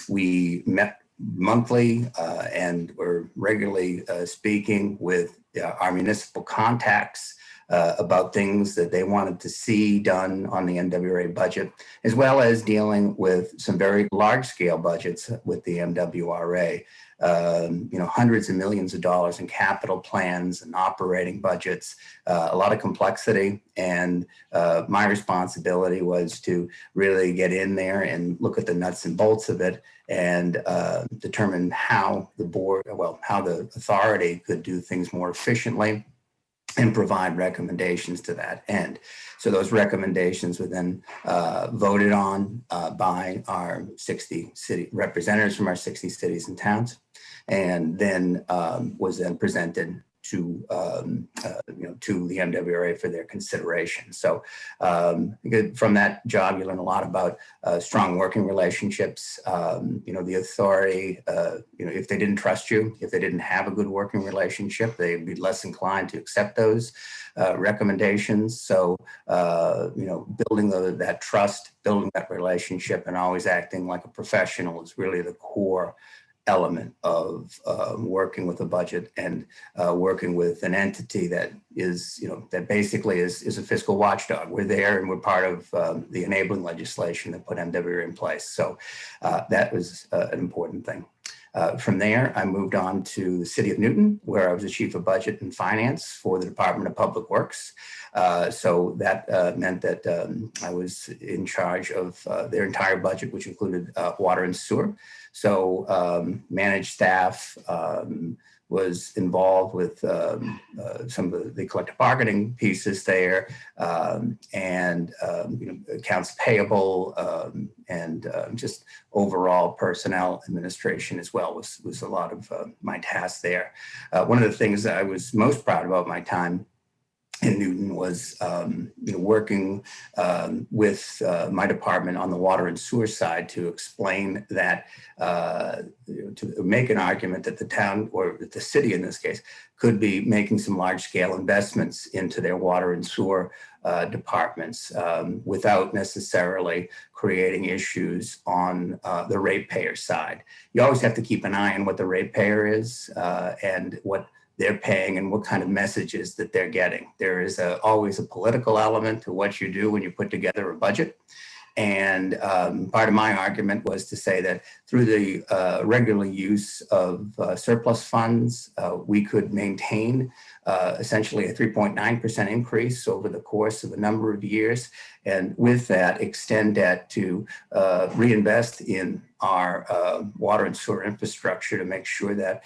We met monthly and we're regularly speaking with our municipal contacts about things that they wanted to see done on the MWRA budget, as well as dealing with some very large scale budgets with the MWRA. Hundreds of millions of dollars in capital plans and operating budgets, a lot of complexity. And my responsibility was to really get in there and look at the nuts and bolts of it and determine how how the authority could do things more efficiently and provide recommendations to that end. So those recommendations were then voted on by our 60 city representatives from our 60 cities and towns, and then was then presented to the MWRA for their consideration. So from that job, you learn a lot about strong working relationships. The authority, if they didn't trust you, if they didn't have a good working relationship, they'd be less inclined to accept those recommendations. So building that trust, building that relationship, and always acting like a professional is really the core element of working with a budget and working with an entity that is, that basically is a fiscal watchdog. We're there and we're part of the enabling legislation that put MWA in place. So that was an important thing. From there, I moved on to the city of Newton, where I was the chief of budget and finance for the Department of Public Works. So that meant that I was in charge of their entire budget, which included water and sewer. So managed staff, was involved with some of the collective bargaining pieces there, and accounts payable, and just overall personnel administration as well was a lot of my tasks there. One of the things that I was most proud about my time in Newton was working with my department on the water and sewer side to explain that, to make an argument that the town, or the city in this case, could be making some large scale investments into their water and sewer departments without necessarily creating issues on the ratepayer side. You always have to keep an eye on what the ratepayer is and what they're paying and what kind of messages that they're getting. There is always a political element to what you do when you put together a budget. And part of my argument was to say that through the regular use of surplus funds, we could maintain essentially a 3.9% increase over the course of a number of years. And with that, extend that to reinvest in our water and sewer infrastructure to make sure that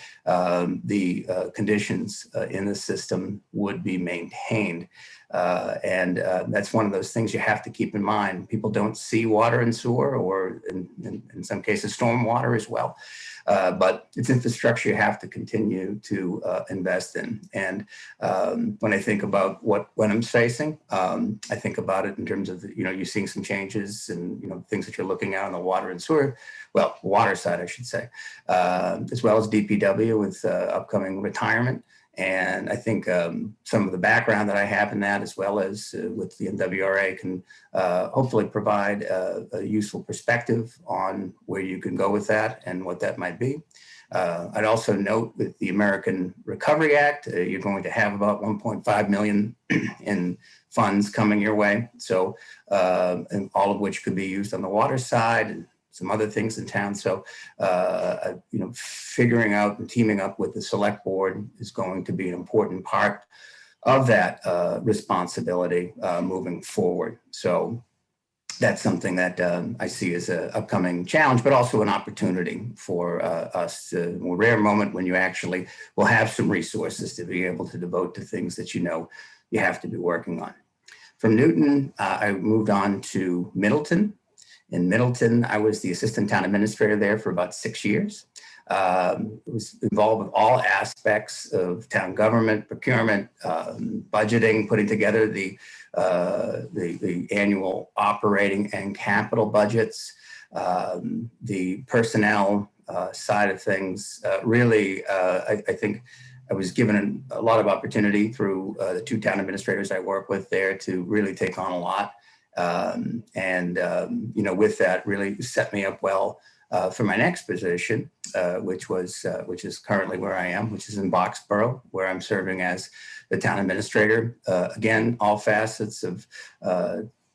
the conditions in the system would be maintained. And that's one of those things you have to keep in mind. People don't see water and sewer, or in some cases, stormwater as well. But it's infrastructure you have to continue to invest in. And when I think about what Wenham's facing, I think about it in terms of, you're seeing some changes and, things that you're looking at on the water and sewer, well, water side, I should say, as well as DPW with upcoming retirement. And I think some of the background that I have in that, as well as with the MWRA, can hopefully provide a useful perspective on where you can go with that and what that might be. I'd also note with the American Recovery Act, you're going to have about 1.5 million in funds coming your way. So, and all of which could be used on the water side and some other things in town. So, figuring out and teaming up with the select board is going to be an important part of that responsibility moving forward. So that's something that I see as an upcoming challenge, but also an opportunity for us, a rare moment when you actually will have some resources to be able to devote to things that you have to be working on. From Newton, I moved on to Middleton. In Middleton, I was the assistant town administrator there for about 6 years. Was involved with all aspects of town government, procurement, budgeting, putting together the annual operating and capital budgets, the personnel side of things. Really, I think I was given a lot of opportunity through the two town administrators I work with there to really take on a lot. With that, really set me up well for my next position, which is currently where I am, which is in Boxborough, where I'm serving as the town administrator. Again, all facets of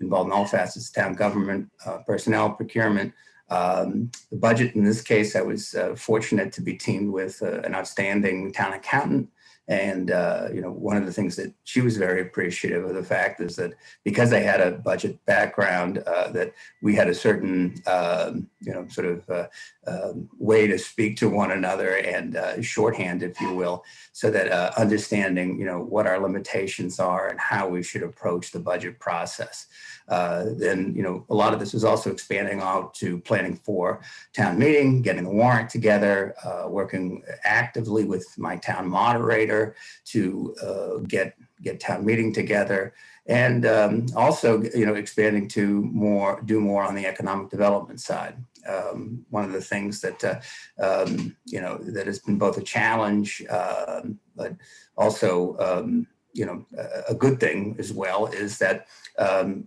involved in all facets of town government, personnel, procurement. The budget in this case, I was fortunate to be teamed with an outstanding town accountant. And, one of the things that she was very appreciative of the fact is that because I had a budget background, that we had a certain, way to speak to one another and shorthand, if you will, so that understanding, what our limitations are and how we should approach the budget process. Then, a lot of this was also expanding out to planning for town meeting, getting the warrant together, working actively with my town moderator to get town meeting together, and also, expanding to do more on the economic development side. One of the things that that has been both a challenge, but also a good thing as well, is that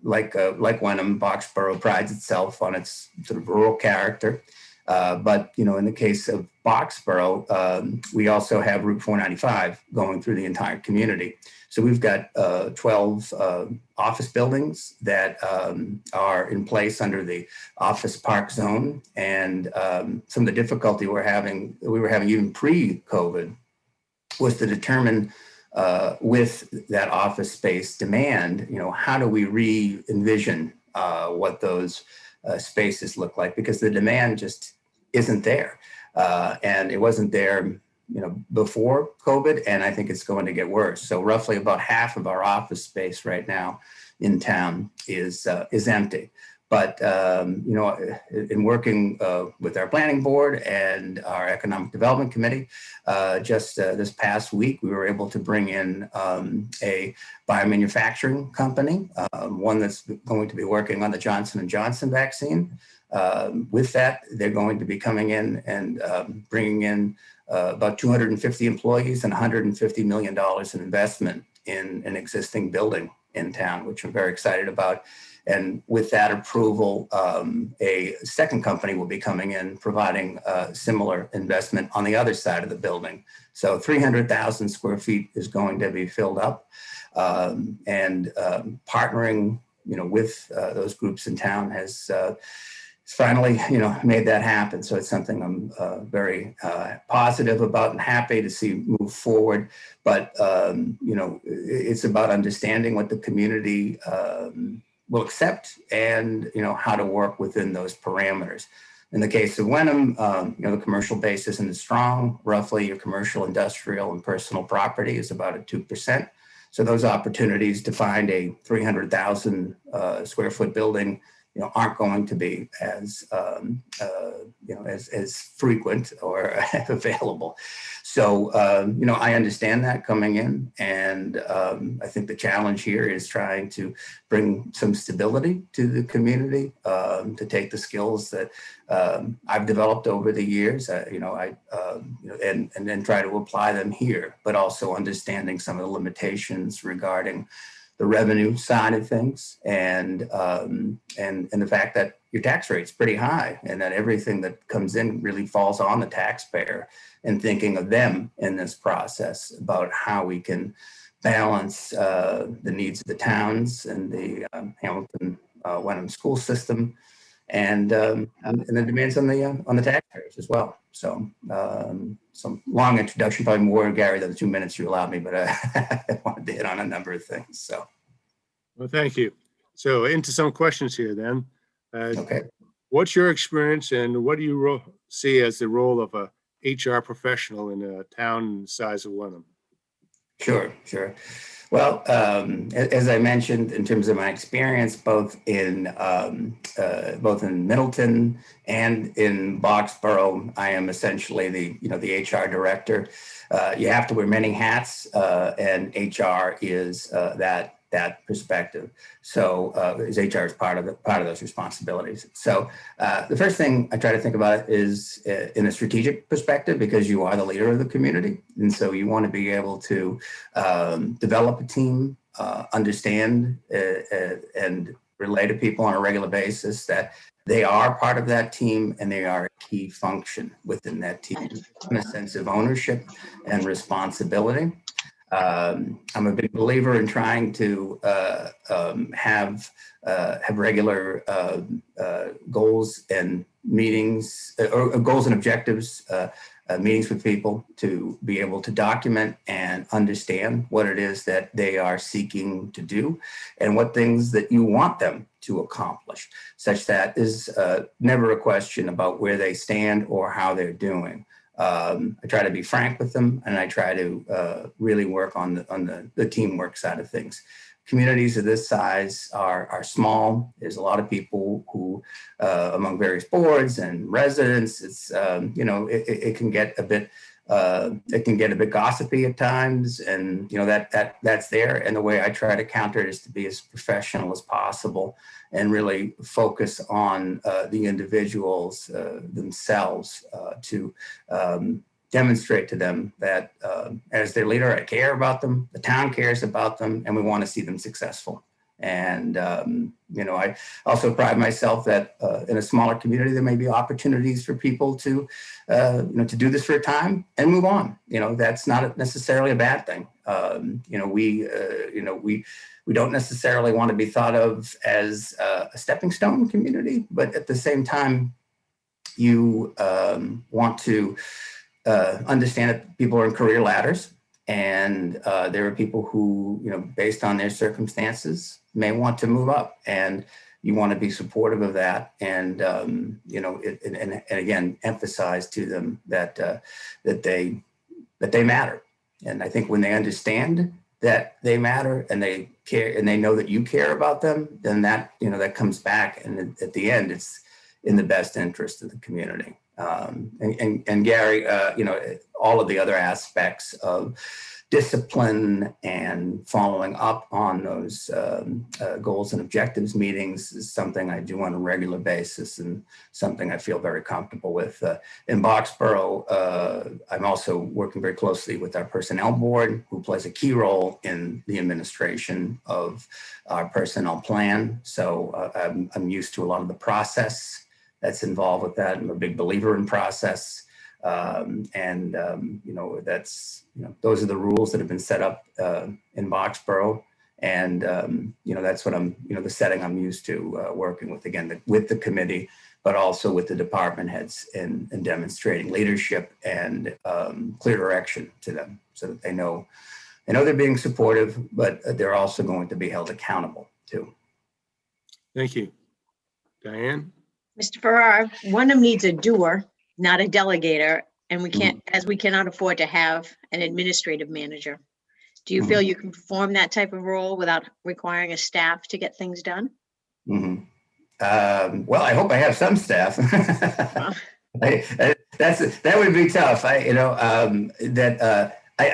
like Wenham, Boxborough prides itself on its sort of rural character. But, you know, in the case of Boxborough, we also have Route 495 going through the entire community. So we've got 12 office buildings that are in place under the office park zone. And some of the difficulty we were having even pre-COVID was to determine with that office space demand, you know, how do we re-envision what those spaces look like, because the demand just isn't there. And it wasn't there, you know, before COVID, and I think it's going to get worse. So roughly about half of our office space right now in town is empty. But, you know, in working with our planning board and our economic development committee, just this past week, we were able to bring in a biomanufacturing company, one that's going to be working on the Johnson & Johnson vaccine. With that, they're going to be coming in and bringing in about 250 employees and $150 million in investment in an existing building in town, which I'm very excited about. And with that approval, a second company will be coming in providing similar investment on the other side of the building. So 300,000 square feet is going to be filled up, and partnering, you know, with those groups in town has finally, you know, made that happen. So it's something I'm very positive about and happy to see move forward. But, you know, it's about understanding what the community will accept and, you know, how to work within those parameters. In the case of Wenham, you know, the commercial base isn't as strong. Roughly your commercial, industrial, and personal property is about at 2%. So those opportunities to find a 300,000 square foot building, you know, aren't going to be as, you know, as frequent or available. So, you know, I understand that coming in, and I think the challenge here is trying to bring some stability to the community, to take the skills that I've developed over the years, you know, you know, and then try to apply them here, but also understanding some of the limitations regarding the revenue side of things, and the fact that your tax rate's pretty high, and that everything that comes in really falls on the taxpayer, and thinking of them in this process about how we can balance the needs of the towns and the Hamilton Wenham school system, and the demands on the taxpayers as well. So some long introduction, probably more, Gary, than the 2 minutes you allowed me, but I wanted to hit on a number of things. So, Well, thank you. So into some questions here then. okay. What's your experience, and what do you see as the role of a HR professional in a town the size of Wenham? Sure. Well, as I mentioned, in terms of my experience, both in Middleton and in Boxborough, I am essentially the HR director. You have to wear many hats, and HR is that perspective. So as HR is part of those responsibilities. So the first thing I try to think about is in a strategic perspective, because you are the leader of the community. And so you want to be able to develop a team, understand and relay to people on a regular basis that they are part of that team and they are a key function within that team, in a sense of ownership and responsibility. I'm a big believer in trying to have regular goals and meetings, or goals and objectives, meetings with people, to be able to document and understand what it is that they are seeking to do and what things that you want them to accomplish, such that is never a question about where they stand or how they're doing. I try to be frank with them, and I try to really work on the teamwork side of things. Communities of this size are small. There's a lot of people who, among various boards and residents, it's it can get a bit gossipy at times, and that's there. And the way I try to counter it is to be as professional as possible and really focus on the individuals themselves to demonstrate to them that as their leader, I care about them, the town cares about them, and we want to see them successful. And, I also pride myself that in a smaller community, there may be opportunities for people to, to do this for a time and move on. That's not necessarily a bad thing. We don't necessarily want to be thought of as a stepping stone community, but at the same time, you want to understand that people are in career ladders, and there are people who, based on their circumstances, may want to move up, and you want to be supportive of that, and and again emphasize to them that that they matter. And I think when they understand that they matter and they care and they know that you care about them, then that that comes back, and at the end, it's in the best interest of the community. And Gary, all of the other aspects of discipline and following up on those goals and objectives meetings is something I do on a regular basis, and something I feel very comfortable with. In Boxborough, I'm also working very closely with our personnel board, who plays a key role in the administration of our personnel plan. So I'm used to a lot of the process that's involved with that. I'm a big believer in process. Those are the rules that have been set up in Boxborough. And, that's what the setting I'm used to working with, again, with the committee, but also with the department heads and demonstrating leadership and clear direction to them, so that they know they're being supportive, but they're also going to be held accountable too. Thank you. Diane? Mr. Farrar, Wenham needs a doer, not a delegator, and we cannot afford to have an administrative manager. Do you feel you can perform that type of role without requiring a staff to get things done? Well, I hope I have some staff. That would be tough. I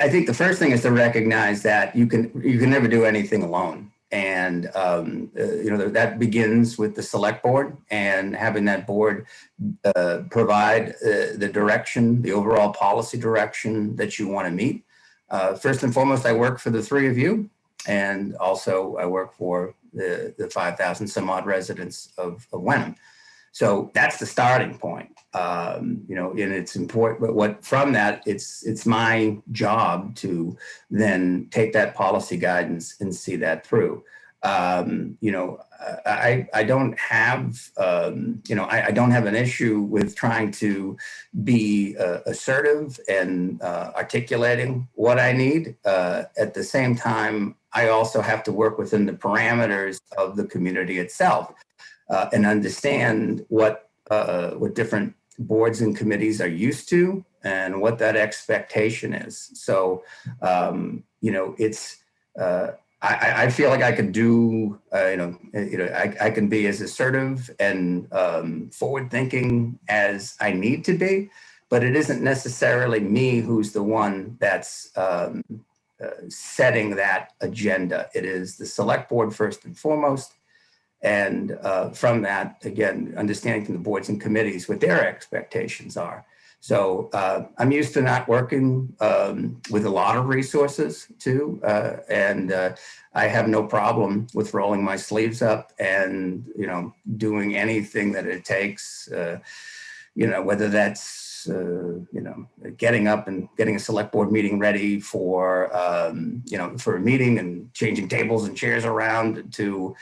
think the first thing is to recognize that you can never do anything alone. And, that begins with the select board, and having that board provide the direction, the overall policy direction that you want to meet. First and foremost, I work for the three of you, and also I work for the 5,000 some odd residents of Wenham. So that's the starting point, and it's important. But from that, it's my job to then take that policy guidance and see that through. I don't have, I don't have an issue with trying to be assertive and articulating what I need. At the same time, I also have to work within the parameters of the community itself. And understand what different boards and committees are used to, and what that expectation is. So, I feel like I could do, I can be as assertive and forward-thinking as I need to be, but it isn't necessarily me who's the one that's setting that agenda. It is the select board first and foremost. And from that, again, understanding from the boards and committees what their expectations are. So I'm used to not working with a lot of resources too. And I have no problem with rolling my sleeves up and, doing anything that it takes, whether that's, getting up and getting a select board meeting ready for, for a meeting, and changing tables and chairs around, to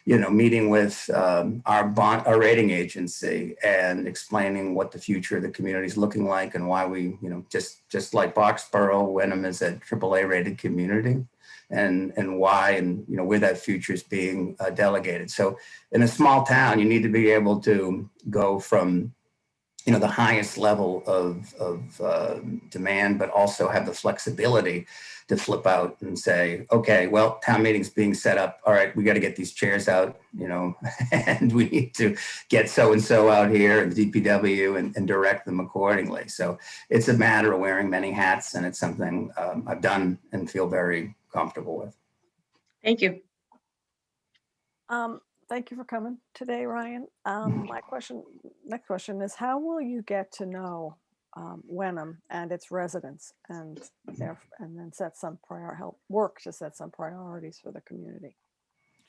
meeting with our rating agency and explaining what the future of the community is looking like, and why we, just like Boxborough, Wenham is a AAA rated community, and why, and where that future is being delegated. So in a small town, you need to be able to go from the highest level of demand, but also have the flexibility to flip out and say, okay, well, town meeting's being set up. All right, we got to get these chairs out, and we need to get so-and-so out here, and DPW, and direct them accordingly. So it's a matter of wearing many hats, and it's something I've done and feel very comfortable with. Thank you. Thank you for coming today, Ryan. My next question is, how will you get to know Wenham and its residents, and then help work to set some priorities for the community?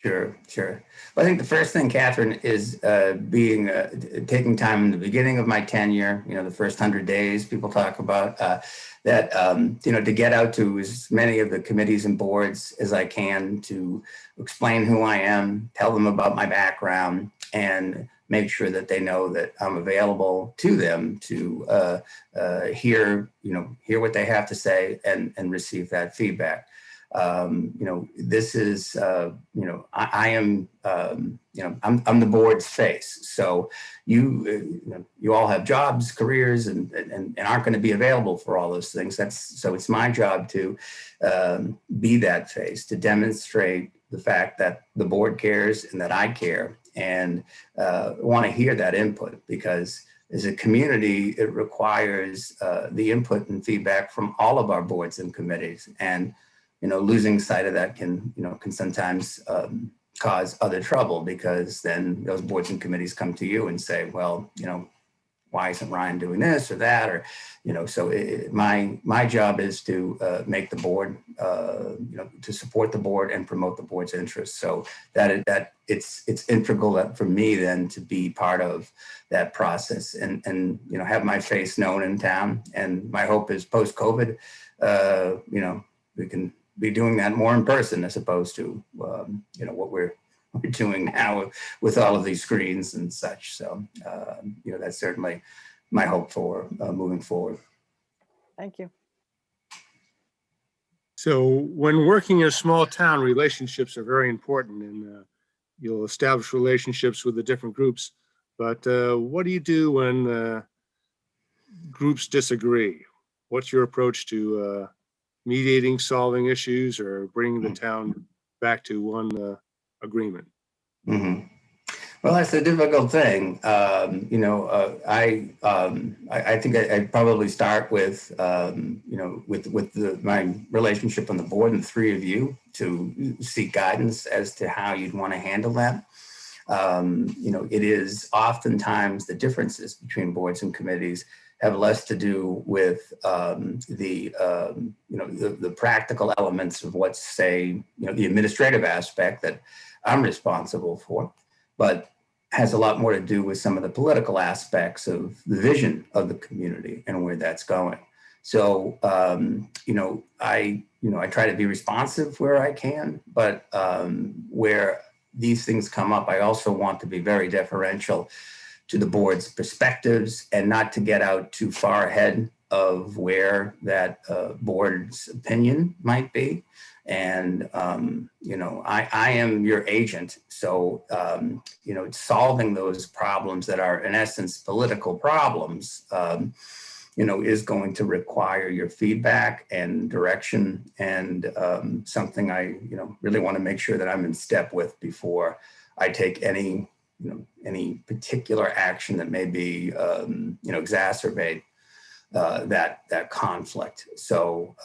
Sure, sure. Well, I think the first thing, Catherine, is taking time in the beginning of my tenure, the first 100 days people talk about, to get out to as many of the committees and boards as I can to explain who I am, tell them about my background, and make sure that they know that I'm available to them to hear what they have to say and receive that feedback. This is, I am, I'm the board's face. So you all have jobs, careers, and aren't going to be available for all those things. So it's my job to be that face, to demonstrate the fact that the board cares and that I care, and want to hear that input, because as a community, it requires the input and feedback from all of our boards and committees. And losing sight of that can sometimes cause other trouble, because then those boards and committees come to you and say, well, why isn't Ryan doing this or that? Or, so my job is to make the board, to support the board and promote the board's interests. So that it's integral for me then to be part of that process and have my face known in town. And my hope is post-COVID, we can be doing that more in person as opposed to what we're doing now with all of these screens and such. So that's certainly my hope for moving forward. Thank you. So when working in a small town, relationships are very important, and you'll establish relationships with the different groups. But what do you do when groups disagree? What's your approach to mediating, solving issues, or bringing the town back to one agreement? Mm-hmm. Well, that's a difficult thing. I think I'd probably start with, my relationship on the board and the three of you to seek guidance as to how you'd want to handle that. It is oftentimes the differences between boards and committees have less to do with the practical elements of what's, say, the administrative aspect that I'm responsible for, but has a lot more to do with some of the political aspects of the vision of the community and where that's going. So, I try to be responsive where I can, but where these things come up, I also want to be very deferential to the board's perspectives and not to get out too far ahead of where that board's opinion might be. And, I am your agent. So, solving those problems that are in essence political problems, is going to require your feedback and direction, and something I, really want to make sure that I'm in step with before I take any particular action that may be, exacerbate that conflict. So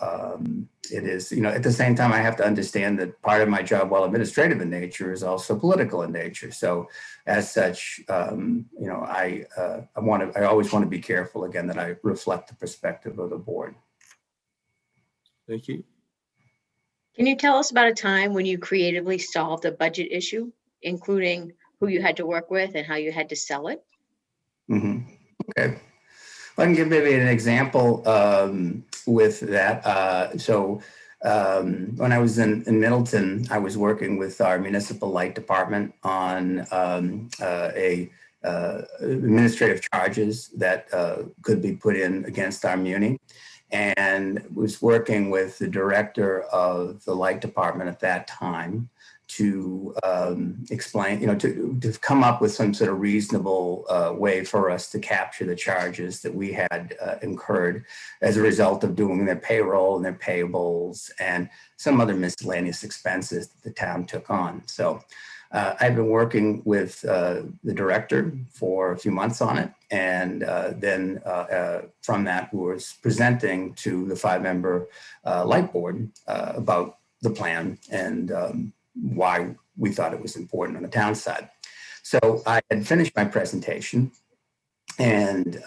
it is, at the same time, I have to understand that part of my job, while administrative in nature, is also political in nature. So as such, I always want to be careful, again, that I reflect the perspective of the board. Thank you. Can you tell us about a time when you creatively solved a budget issue, including who you had to work with and how you had to sell it? Mm-hmm. Okay. I can give maybe an example with that. When I was in Middleton, I was working with our municipal light department on administrative charges that could be put in against our muni, and was working with the director of the light department at that time to explain, to come up with some sort of reasonable way for us to capture the charges that we had incurred as a result of doing their payroll and their payables and some other miscellaneous expenses that the town took on. So I've been working with the director for a few months on it. And then from that was presenting to the 5-member light board about the plan and why we thought it was important on the town side. So I had finished my presentation and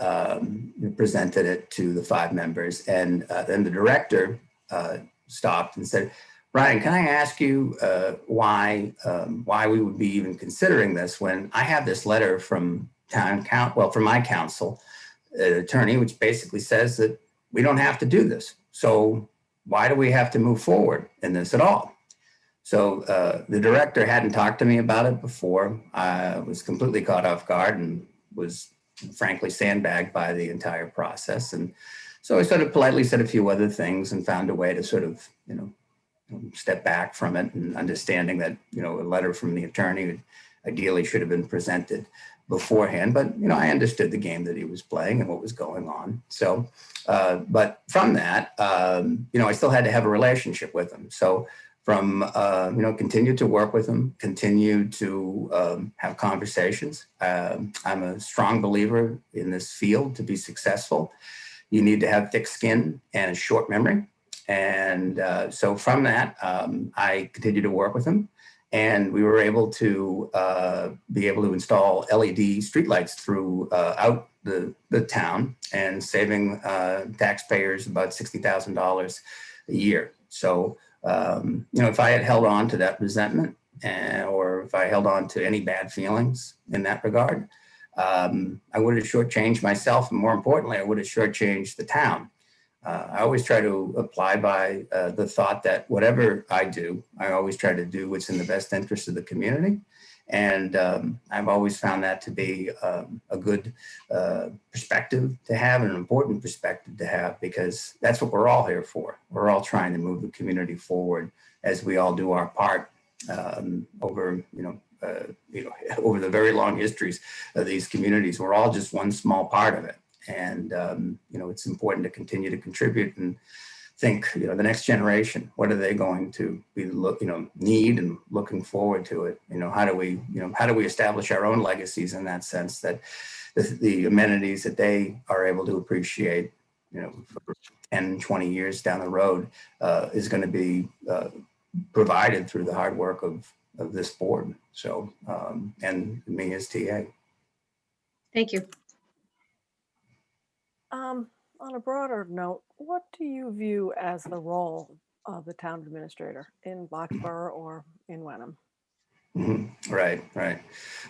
presented it to the 5 members. And then the director stopped and said, Ryan, can I ask you why we would be even considering this when I have this letter from from my counsel attorney, which basically says that we don't have to do this. So why do we have to move forward in this at all? So the director hadn't talked to me about it before. I was completely caught off guard and was frankly sandbagged by the entire process. And so I sort of politely said a few other things and found a way to sort of, step back from it, and understanding that, a letter from the attorney ideally should have been presented beforehand. But, I understood the game that he was playing and what was going on. So, but from that, I still had to have a relationship with him. So from, continue to work with him, continue to have conversations. I'm a strong believer in this field. To be successful, you need to have thick skin and a short memory. And so from that, I continued to work with him, and we were able to install LED streetlights throughout the town, and saving taxpayers about $60,000 a year. So, if I had held on to that resentment, or if I held on to any bad feelings in that regard, I would have shortchanged myself, and more importantly, I would have shortchanged the town. I always try to apply by the thought that whatever I do, I always try to do what's in the best interest of the community. And I've always found that to be a good perspective to have, and an important perspective to have, because that's what we're all here for. We're all trying to move the community forward as we all do our part over the very long histories of these communities. We're all just one small part of it. And, it's important to continue to contribute and think, the next generation, what are they going to be, need, and looking forward to it? How do we establish our own legacies in that sense, that the amenities that they are able to appreciate, for 10, 20 years down the road is going to be provided through the hard work of this board. So, and me as TA. Thank you. On a broader note, what do you view as the role of the town administrator in Boxborough or in Wenham? Mm-hmm. Right.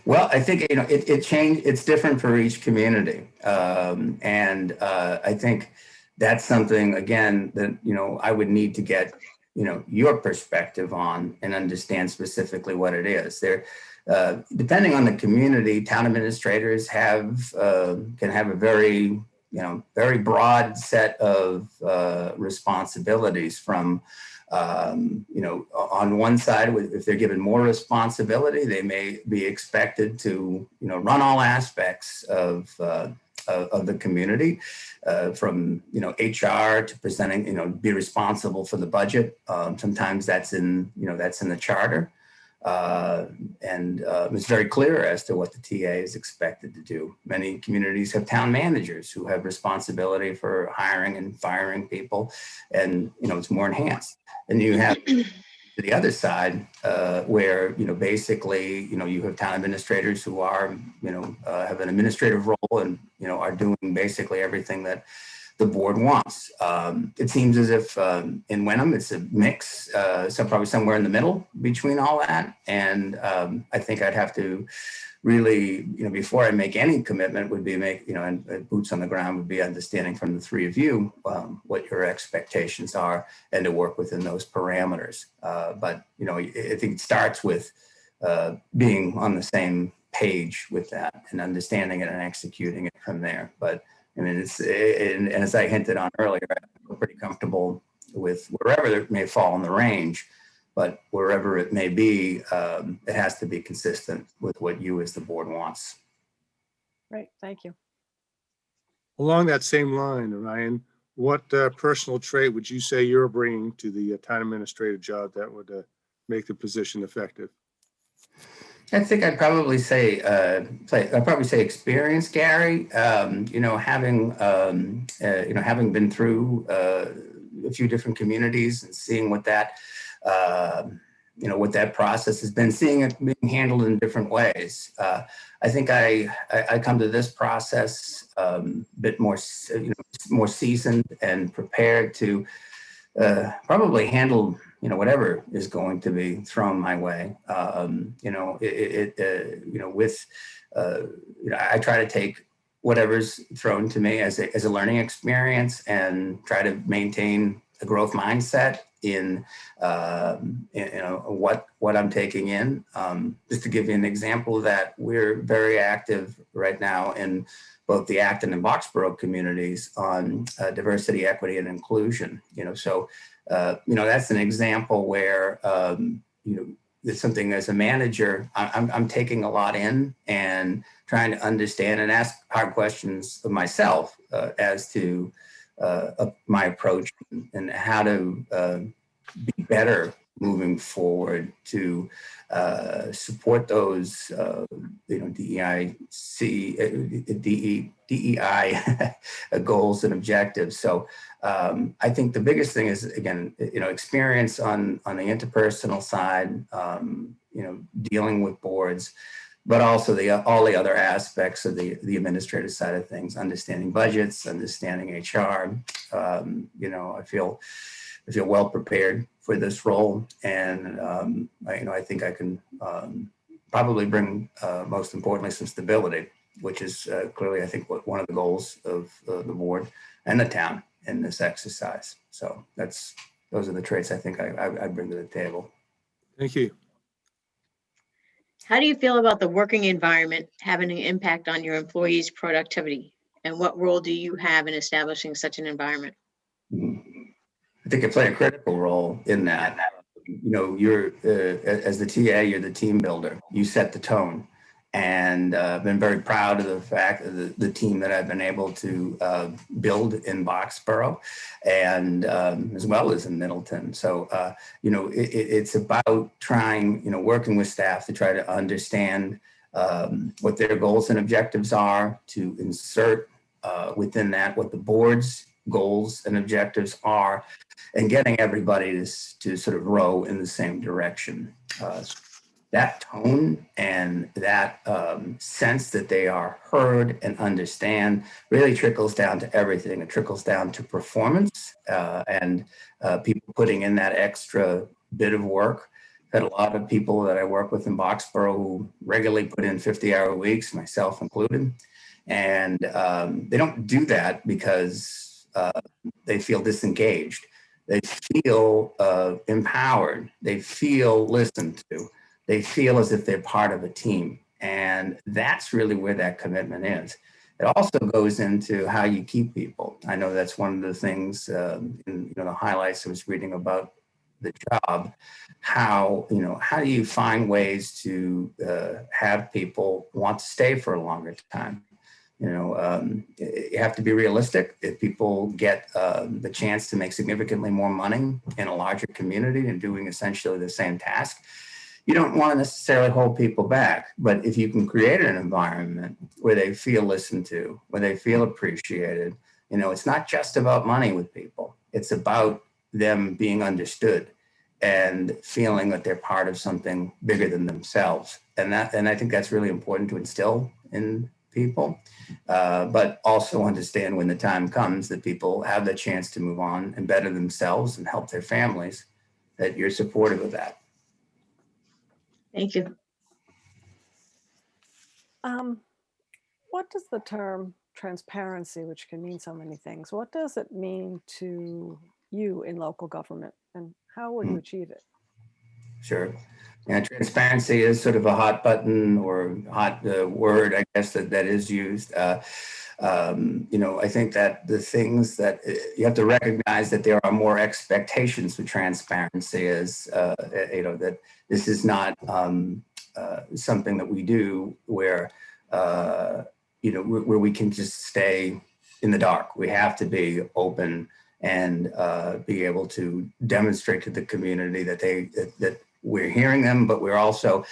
Well, I think, it changed. It's different for each community. And I think that's something, again, that, I would need to get, your perspective on, and understand specifically what it is. There, depending on the community, town administrators can have a very broad set of responsibilities from, on one side, if they're given more responsibility, they may be expected to, run all aspects of the community, from, HR to presenting, be responsible for the budget. Sometimes that's in the charter. And it's very clear as to what the TA is expected to do. Many communities have town managers who have responsibility for hiring and firing people, and it's more enhanced. And you have the other side where basically you have town administrators who are have an administrative role, and are doing basically everything that the board wants. It seems as if in Wenham it's a mix, so probably somewhere in the middle between all that. And I think I'd have to really, before I make any commitment, would be and boots on the ground would be understanding from the three of you what your expectations are, and to work within those parameters. But I think it starts with being on the same page with that, and understanding it and executing it from there. But I mean, and as I hinted on earlier, I'm pretty comfortable with wherever it may fall in the range, but wherever it may be, it has to be consistent with what you as the board wants. Great, thank you. Along that same line, Ryan, what personal trait would you say you're bringing to the town administrator job that would make the position effective? I think I'd probably say experience, Gary. Having been through a few different communities and seeing what that what that process has been, seeing it being handled in different ways. I think I come to this process a bit more more seasoned and prepared to probably handle whatever is going to be thrown my way. I try to take whatever's thrown to me as a learning experience and try to maintain a growth mindset in what I'm taking in. Just to give you an example of that, we're very active right now in both the Acton and Boxborough communities on diversity, equity, and inclusion. That's an example where it's something as a manager, I'm taking a lot in and trying to understand and ask hard questions of myself as to my approach and how to be better moving forward to support those DEI goals and objectives. So I think the biggest thing is, again, experience on the interpersonal side, dealing with boards, but also all the other aspects of the administrative side of things, understanding budgets, understanding HR. I feel well prepared for this role, and I think I can probably bring, most importantly, some stability, which is clearly, I think, one of the goals of the board and the town in this exercise. So those are the traits I think I bring to the table. Thank you. How do you feel about the working environment having an impact on your employees' productivity? And what role do you have in establishing such an environment? I think I play a critical role in that. You're as the TA, you're the team builder. You set the tone, and I've been very proud of the fact of the team that I've been able to build in Boxborough, and as well as in Middleton. So it's about trying, working with staff to try to understand what their goals and objectives are, to insert within that what the board's goals and objectives are, and getting everybody to sort of row in the same direction. That tone and that sense that they are heard and understand really trickles down to everything. It trickles down to performance and people putting in that extra bit of work. I've had a lot of people that I work with in Boxborough who regularly put in 50-hour weeks, myself included. And they don't do that because they feel disengaged. They feel empowered. They feel listened to. They feel as if they're part of a team. And that's really where that commitment is. It also goes into how you keep people. I know that's one of the things in the highlights I was reading about the job, how do you find ways to have people want to stay for a longer time? You have to be realistic. If people get the chance to make significantly more money in a larger community and doing essentially the same task, you don't want to necessarily hold people back. But if you can create an environment where they feel listened to, where they feel appreciated, it's not just about money with people. It's about them being understood and feeling that they're part of something bigger than themselves. And I think that's really important to instill in people, but also understand when the time comes that people have the chance to move on and better themselves and help their families, that you're supportive of that. Thank you. What does the term transparency, which can mean so many things, what does it mean to you in local government, and how would you achieve it? Sure. Yeah, transparency is sort of a hot button or hot word, I guess, that is used. I think that the things that you have to recognize that there are more expectations for transparency is, that this is not something that we do where, where we can just stay in the dark. We have to be open and be able to demonstrate to the community that we're hearing them, but we're also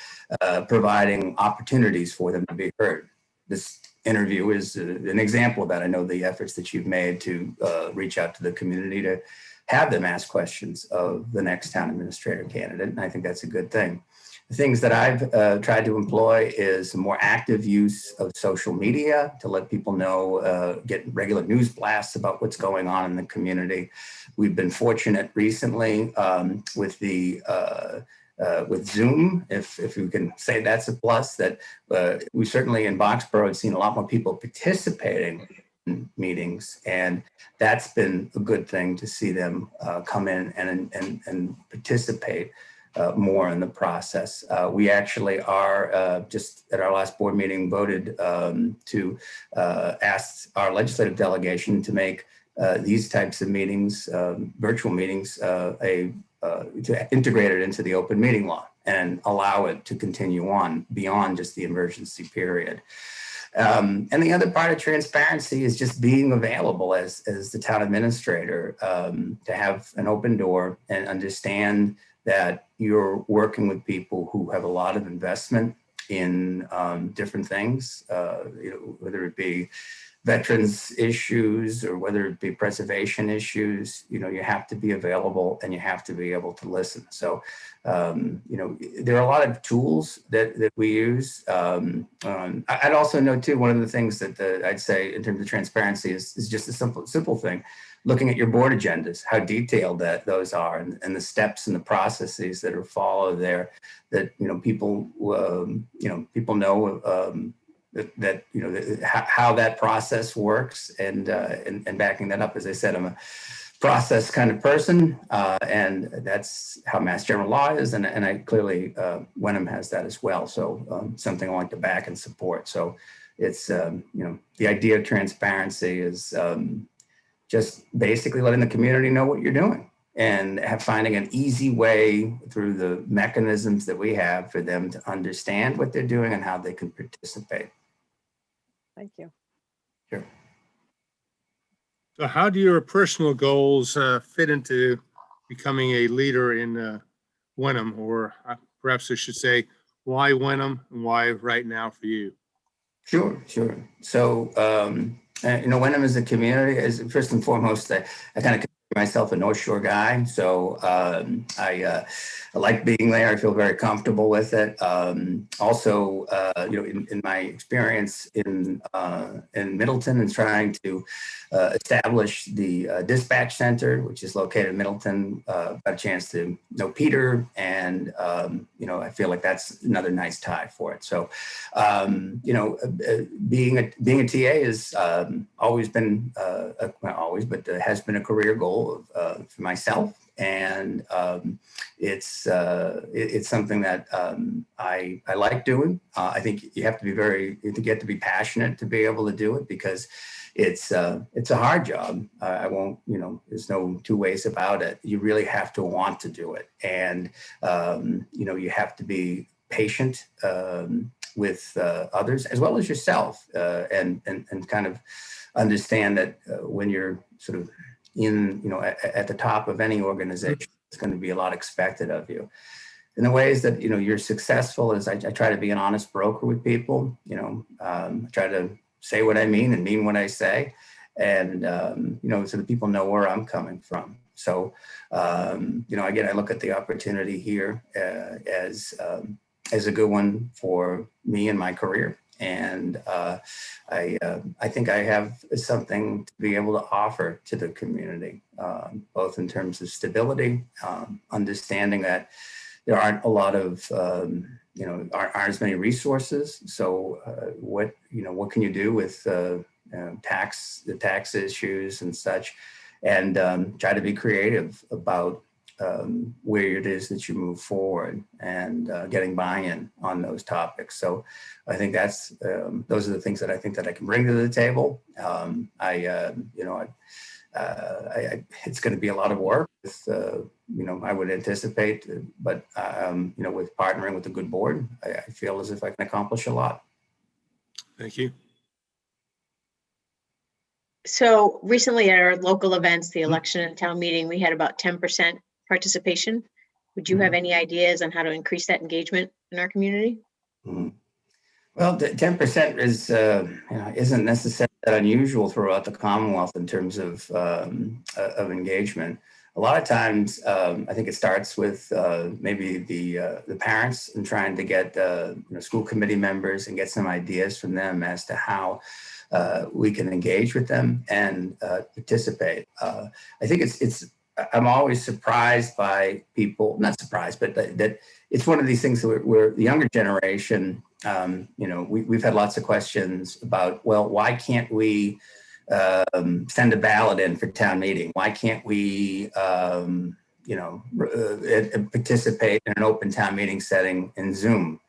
providing opportunities for them to be heard. This interview is an example of that. I know the efforts that you've made to reach out to the community to have them ask questions of the next town administrator candidate, and I think that's a good thing. things that I've tried to employ is more active use of social media to let people know, get regular news blasts about what's going on in the community. We've been fortunate recently with the with Zoom, if you can say that's a plus, that we certainly in Boxborough have seen a lot more people participating in meetings, and that's been a good thing to see them come in and participate more in the process. We actually are just at our last board meeting voted to ask our legislative delegation to make these types of meetings, virtual meetings, to integrate it into the open meeting law and allow it to continue on beyond just the emergency period. And the other part of transparency is just being available as the town administrator to have an open door and understand that you're working with people who have a lot of investment in different things, whether it be veterans issues or whether it be preservation issues. You have to be available and you have to be able to listen. So, there are a lot of tools that we use. I'd also note too, one of the things that I'd say in terms of transparency is just a simple thing. Looking at your board agendas, how detailed those are, and the steps and the processes that are followed there, that people know that how that process works, and backing that up. As I said, I'm a process kind of person, and that's how Mass General Law is, and I clearly Wenham has that as well. So something I like to back and support. So it's the idea of transparency is just basically letting the community know what you're doing and finding an easy way through the mechanisms that we have for them to understand what they're doing and how they can participate. Thank you. Sure. So how do your personal goals fit into becoming a leader in Wenham, or perhaps I should say, why Wenham and why right now for you? Sure. So, Wenham as a community is first and foremost, I kind of consider myself a North Shore guy. So I like being there. I feel very comfortable with it. Also, in my experience in Middleton and trying to establish the dispatch center, which is located in Middleton, got a chance to know Peter, and I feel like that's another nice tie for it. So, being a TA has always been not always, but has been a career goal for myself, and it's something that I like doing. I think you have to be passionate to be able to do it, because it's a hard job. I won't, there's no two ways about it. You really have to want to do it, and you have to be patient with others as well as yourself, and kind of understand that when you're sort of at the top of any organization, it's going to be a lot expected of you. And the ways that you're successful is I try to be an honest broker with people. I try to say what I mean and mean what I say, and so that people know where I'm coming from. So again, I look at the opportunity here as a good one for me and my career. And I think I have something to be able to offer to the community, both in terms of stability, understanding that there aren't a lot of, aren't as many resources. So what can you do with the tax issues and such, and try to be creative about where it is that you move forward, and getting buy-in on those topics. So I think that's those are the things that I think that I can bring to the table. It's going to be a lot of work with, I would anticipate, but with partnering with a good board, I feel as if I can accomplish a lot. Thank you. So recently at our local events, the election and town meeting, we had about 10% participation. Would you have any ideas on how to increase that engagement in our community? Well, 10% is isn't necessarily that unusual throughout the Commonwealth in terms of engagement. a lot of times, I think it starts with maybe the parents and trying to get school committee members and get some ideas from them as to how we can engage with them and participate. I think I'm always surprised by people, not surprised, but that it's one of these things where the younger generation, we've had lots of questions about, well, why can't we send a ballot in for town meeting? Why can't we, participate in an open town meeting setting in Zoom?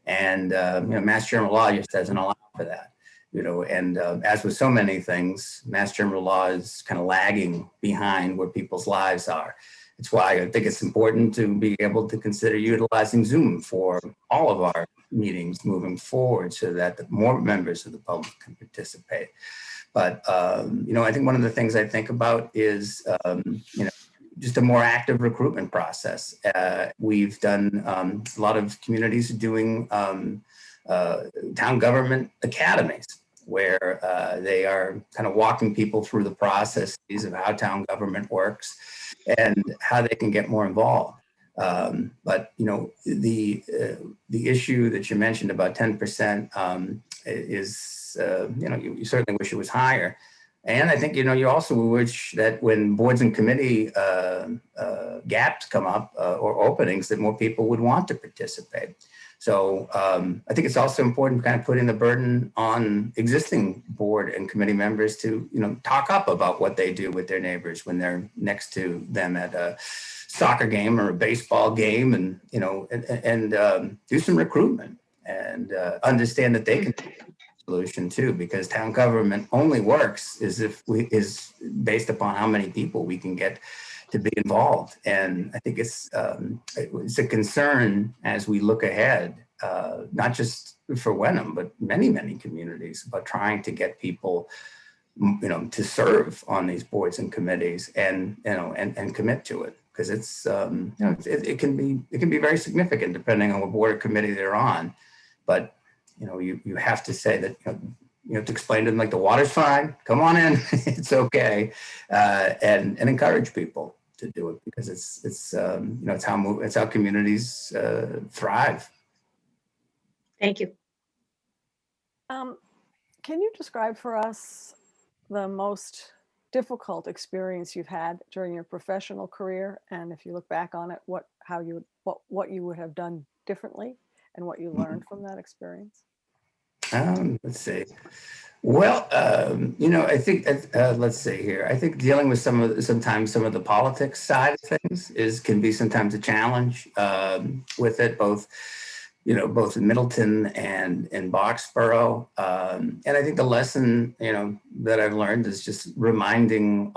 And, Mass General Law just doesn't allow for that. And as with so many things, Mass General Law is kind of lagging behind where people's lives are. It's why I think it's important to be able to consider utilizing Zoom for all of our meetings moving forward so that more members of the public can participate. But, I think one of the things I think about is, just a more active recruitment process. We've done a lot of communities doing town government academies where they are kind of walking people through the processes of how town government works and how they can get more involved. But the issue that you mentioned about 10% is you certainly wish it was higher. And I think you also wish that when boards and committee gaps come up or openings, that more people would want to participate. So I think it's also important kind of putting the burden on existing board and committee members to, talk up about what they do with their neighbors when they're next to them at a soccer game or a baseball game, and, do some recruitment and understand that they can solution too, because town government only works is based upon how many people we can get to be involved. And I think it's a concern as we look ahead, not just for Wenham, but many, many communities, about trying to get people, to serve on these boards and committees and commit to it. Because it's, it can be very significant depending on what board or committee they're on. But, you have to say that, you have to explain to them, like, the water's fine, come on in, it's okay. And encourage people to do it, because it's how communities thrive. Thank you. Can you describe for us the most difficult experience you've had during your professional career? And if you look back on it, what you would have done differently and what you learned from that experience? Let's see. Well, I think, let's see here. I think dealing with sometimes some of the politics side of things can be sometimes a challenge with it, both in Middleton and in Boxborough. And I think the lesson, that I've learned is just reminding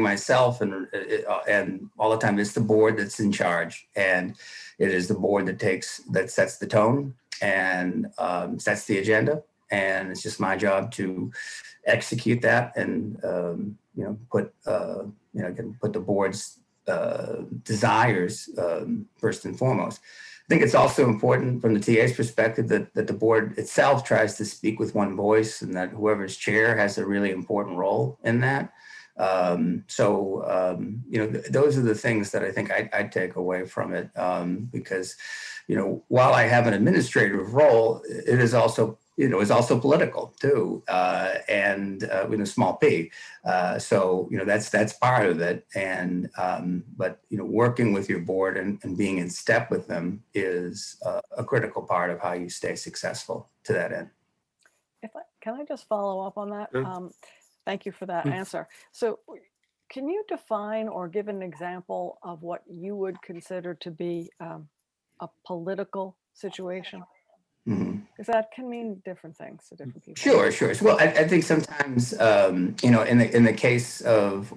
myself and all the time, it's the board that's in charge, and it is the board that sets the tone and sets the agenda. And it's just my job to execute that and, put the board's desires first and foremost. I think it's also important from the TA's perspective that the board itself tries to speak with one voice, and that whoever's chair has a really important role in that. Those are the things that I think I'd take away from it, because, while I have an administrative role, it is also, is also political too, and with a small p. That's part of it. And, but, working with your board and being in step with them is a critical part of how you stay successful to that end. Can I just follow up on that? Sure. Thank you for that answer. So can you define or give an example of what you would consider to be a political situation? Because that can mean different things to different people. Sure. Well, I think sometimes, in the case of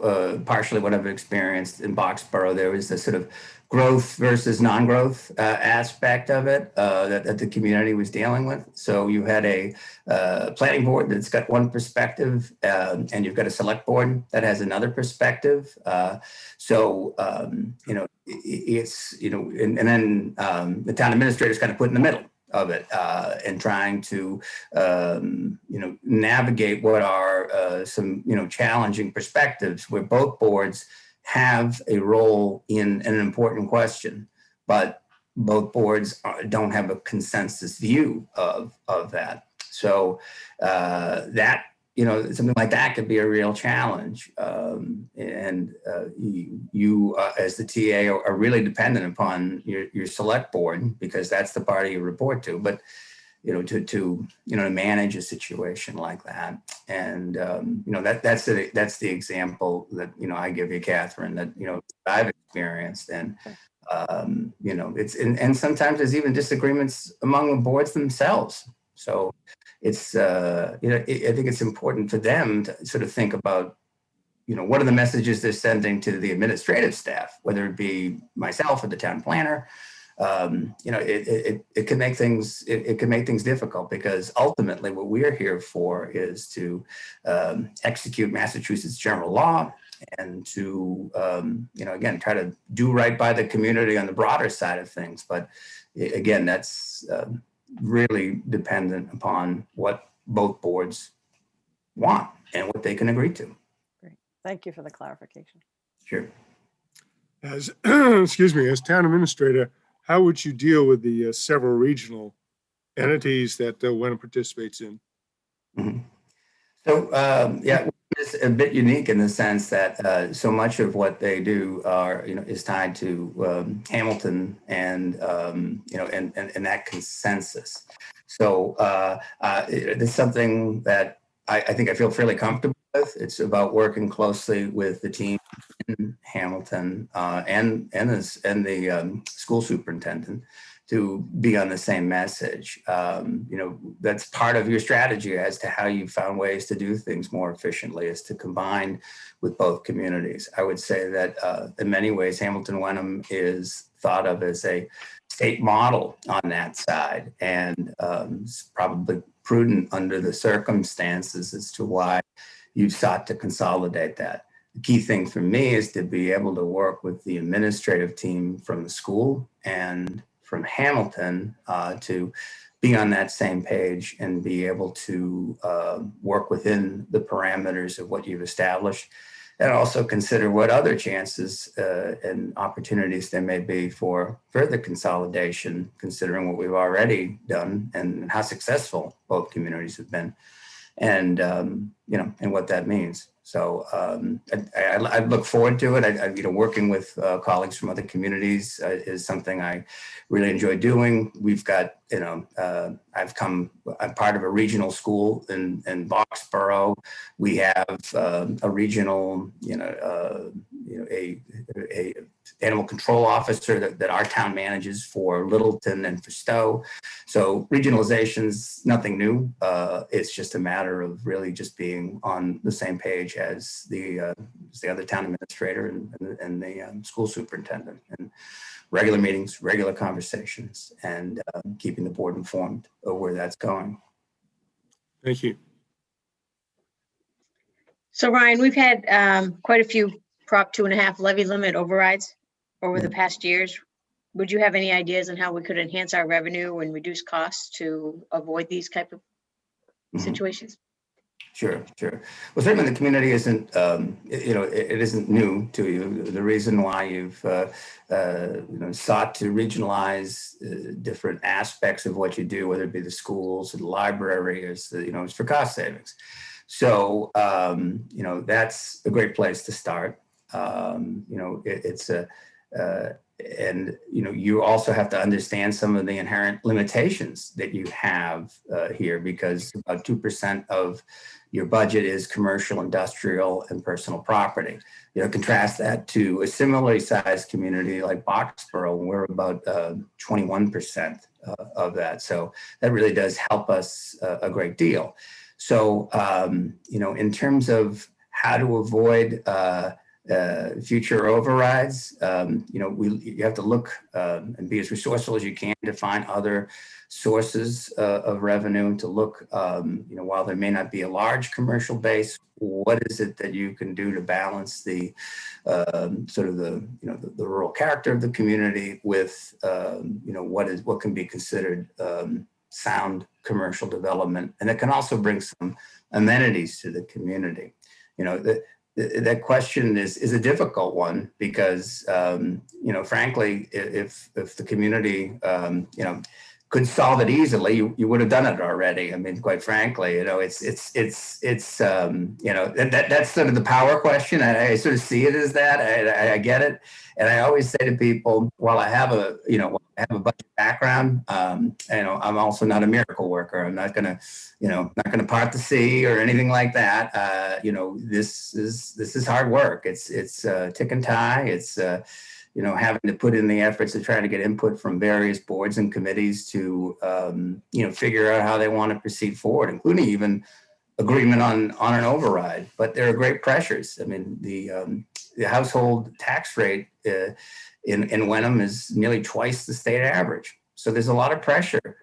partially what I've experienced in Boxborough, there was a sort of growth versus non-growth aspect of it that the community was dealing with. So you had a planning board that's got one perspective, and you've got a select board that has another perspective. It's, and then the town administrator's kind of put in the middle of it, and trying to, navigate what are some, challenging perspectives where both boards have a role in an important question, but both boards don't have a consensus view of that. So that, something like that could be a real challenge. You as the TA are really dependent upon your select board, because that's the party you report to. But to manage a situation like that, and that's the example that I give you, Catherine, that I've experienced, and it's and sometimes there's even disagreements among the boards themselves. So it's I think it's important for them to sort of think about what are the messages they're sending to the administrative staff, whether it be myself or the town planner. It can make things difficult, because ultimately what we're here for is to execute Massachusetts general law, and to again try to do right by the community on the broader side of things. But again, that's really dependent upon what both boards want and what they can agree to. Great. Thank you for the clarification. Sure. As, excuse me, as town administrator, how would you deal with the several regional entities that Wenham participates in? Mm-hmm. So, it's a bit unique in the sense that so much of what they do is tied to Hamilton and and that consensus. So it's something that I think I feel fairly comfortable with. It's about working closely with the team in Hamilton and the school superintendent to be on the same message. That's part of your strategy as to how you found ways to do things more efficiently, is to combine with both communities. I would say that in many ways, Hamilton Wenham is thought of as a state model on that side, and it's probably prudent under the circumstances as to why you've sought to consolidate that. The key thing for me is to be able to work with the administrative team from the school and from Hamilton to be on that same page and be able to work within the parameters of what you've established, and also consider what other chances and opportunities there may be for further consolidation, considering what we've already done and how successful both communities have been, and and what that means. So I look forward to it. Working with colleagues from other communities is something I really enjoy doing. We've got, I'm part of a regional school in Boxborough. We have a regional, a animal control officer that our town manages for Littleton and for Stowe. So regionalization's nothing new. It's just a matter of really just being on the same page as the other town administrator and the school superintendent, and regular meetings, regular conversations, and keeping the board informed of where that's going. Thank you. So Ryan, we've had quite a few Prop 2.5 levy limit overrides over the past years. Would you have any ideas on how we could enhance our revenue and reduce costs to avoid these type of situations? Sure. Well, certainly the community isn't, it isn't new to you. The reason why you've sought to regionalize different aspects of what you do, whether it be the schools or the library, is it's for cost savings. So that's a great place to start. And you also have to understand some of the inherent limitations that you have here, because about 2% of your budget is commercial, industrial, and personal property. Contrast that to a similarly sized community like Boxborough, and we're about 21% of that. So that really does help us a great deal. So in terms of how to avoid future overrides, you have to look and be as resourceful as you can to find other sources of revenue, to look, while there may not be a large commercial base, what is it that you can do to balance the sort of the rural character of the community with what can be considered sound commercial development, and it can also bring some amenities to the community. that question is a difficult one because, frankly, if the community, could solve it easily, you would have done it already. I mean, quite frankly, that's sort of the power question. I sort of see it as that. I get it. And I always say to people, while I have a budget background, I'm also not a miracle worker. I'm not gonna part the sea or anything like that. This is hard work. It's tick and tie. It's having to put in the efforts to try to get input from various boards and committees to, figure out how they want to proceed forward, including even agreement on an override. But there are great pressures. I mean, the household tax rate in Wenham is nearly twice the state average. So there's a lot of pressure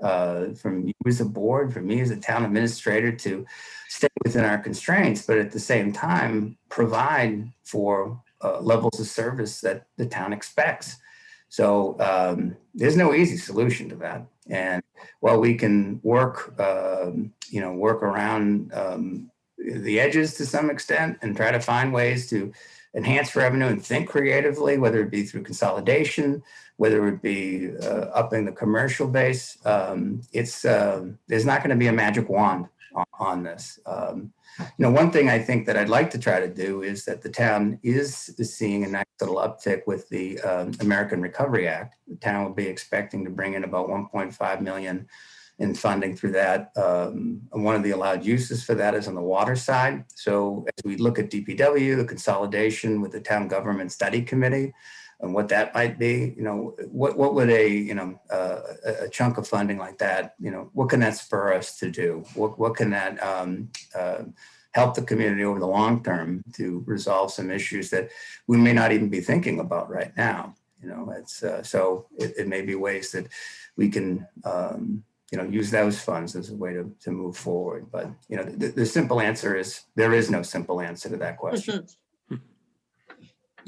from you as a board, from me as a town administrator to stay within our constraints, but at the same time, provide for levels of service that the town expects. So there's no easy solution to that. And while we can work around the edges to some extent and try to find ways to enhance revenue and think creatively, whether it be through consolidation, whether it be upping the commercial base, there's not going to be a magic wand on this. One thing I think that I'd like to try to do is that the town is seeing a nice little uptick with the American Recovery Act. The town will be expecting to bring in about 1.5 million in funding through that. One of the allowed uses for that is on the water side. So as we look at DPW, the consolidation with the town government study committee, and what that might be, what would a chunk of funding like that, what can that spur us to do? What can that help the community over the long term to resolve some issues that we may not even be thinking about right now? So it may be ways that we can, use those funds as a way to move forward. But, the simple answer is there is no simple answer to that question.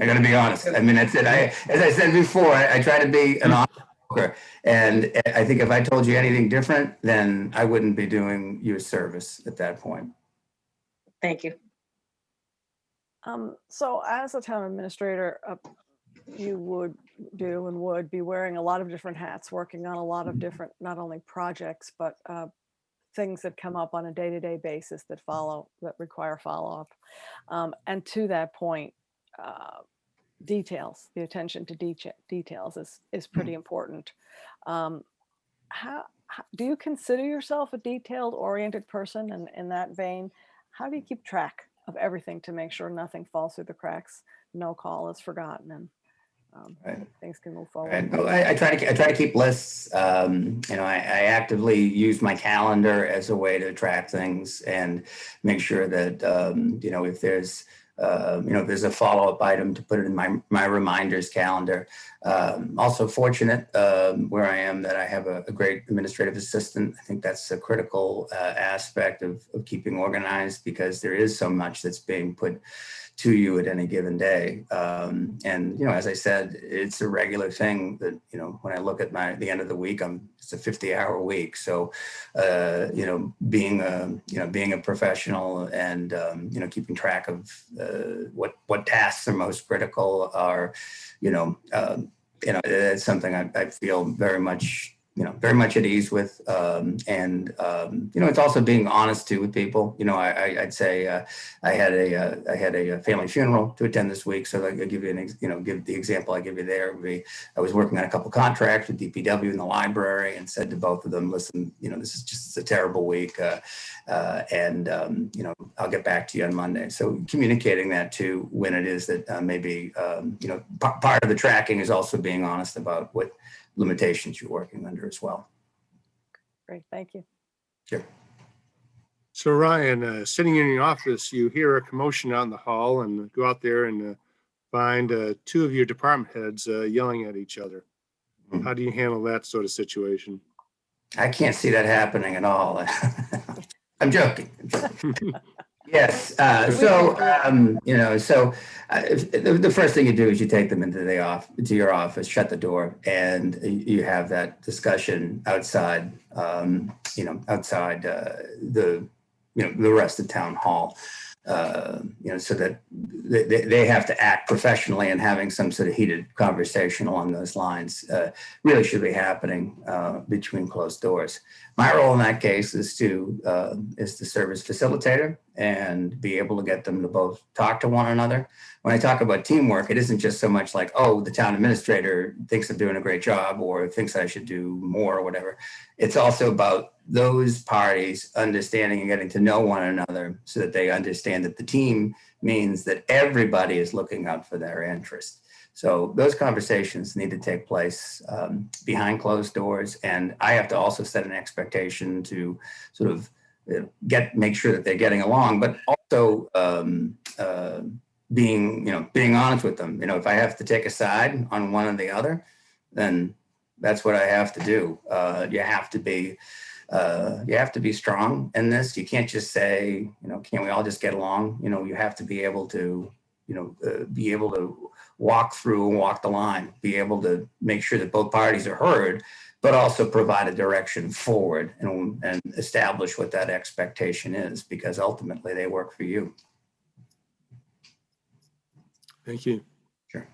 I got to be honest. I mean, that's it. As I said before, I try to be an honest broker. And I think if I told you anything different, then I wouldn't be doing you a service at that point. Thank you. So as a town administrator, you would be wearing a lot of different hats, working on a lot of different, not only projects, but things that come up on a day-to-day basis that require follow-up. And to that point, details, the attention to details is pretty important. How do you consider yourself a detailed oriented person? And in that vein, how do you keep track of everything to make sure nothing falls through the cracks, no call is forgotten, and things can move forward? Right. Well, I try to keep lists. I actively use my calendar as a way to track things and make sure that if there's if there's a follow-up item, to put it in my reminders calendar. Also fortunate where I am that I have a great administrative assistant. I think that's a critical aspect of keeping organized, because there is so much that's being put to you at any given day. As I said, it's a regular thing that, when I look at the end of the week, it's a 50-hour week. So, being a professional and, keeping track of what tasks are most critical are, it's something I feel very much at ease with. It's also being honest too with people. I'd say I had a family funeral to attend this week. So I give you give the example I give you there. I was working on a couple contracts with DPW in the library and said to both of them, listen, this is just a terrible week. I'll get back to you on Monday. So communicating that too, when it is that maybe, part of the tracking is also being honest about what limitations you're working under as well. Great, thank you. Sure. So Ryan, sitting in your office, you hear a commotion out in the hall and go out there and find two of your department heads yelling at each other. Mm-hmm. How do you handle that sort of situation? I can't see that happening at all. I'm joking. Yes. The first thing you do is you take them into your office, shut the door, and you have that discussion outside, outside the rest of town hall. so that they have to act professionally, and having some sort of heated conversation along those lines really should be happening between closed doors. My role in that case is to serve as facilitator and be able to get them to both talk to one another. When I talk about teamwork, it isn't just so much like, oh, the town administrator thinks I'm doing a great job or thinks I should do more or whatever. It's also about those parties understanding and getting to know one another so that they understand that the team means that everybody is looking out for their interests. So those conversations need to take place behind closed doors. And I have to also set an expectation to sort of make sure that they're getting along, but also being honest with them. If I have to take a side on one or the other, then that's what I have to do. You have to be strong in this. You can't just say, can't we all just get along? You have to be able to, walk through and walk the line, be able to make sure that both parties are heard, but also provide a direction forward and establish what that expectation is, because ultimately they work for you. Thank you. Sure.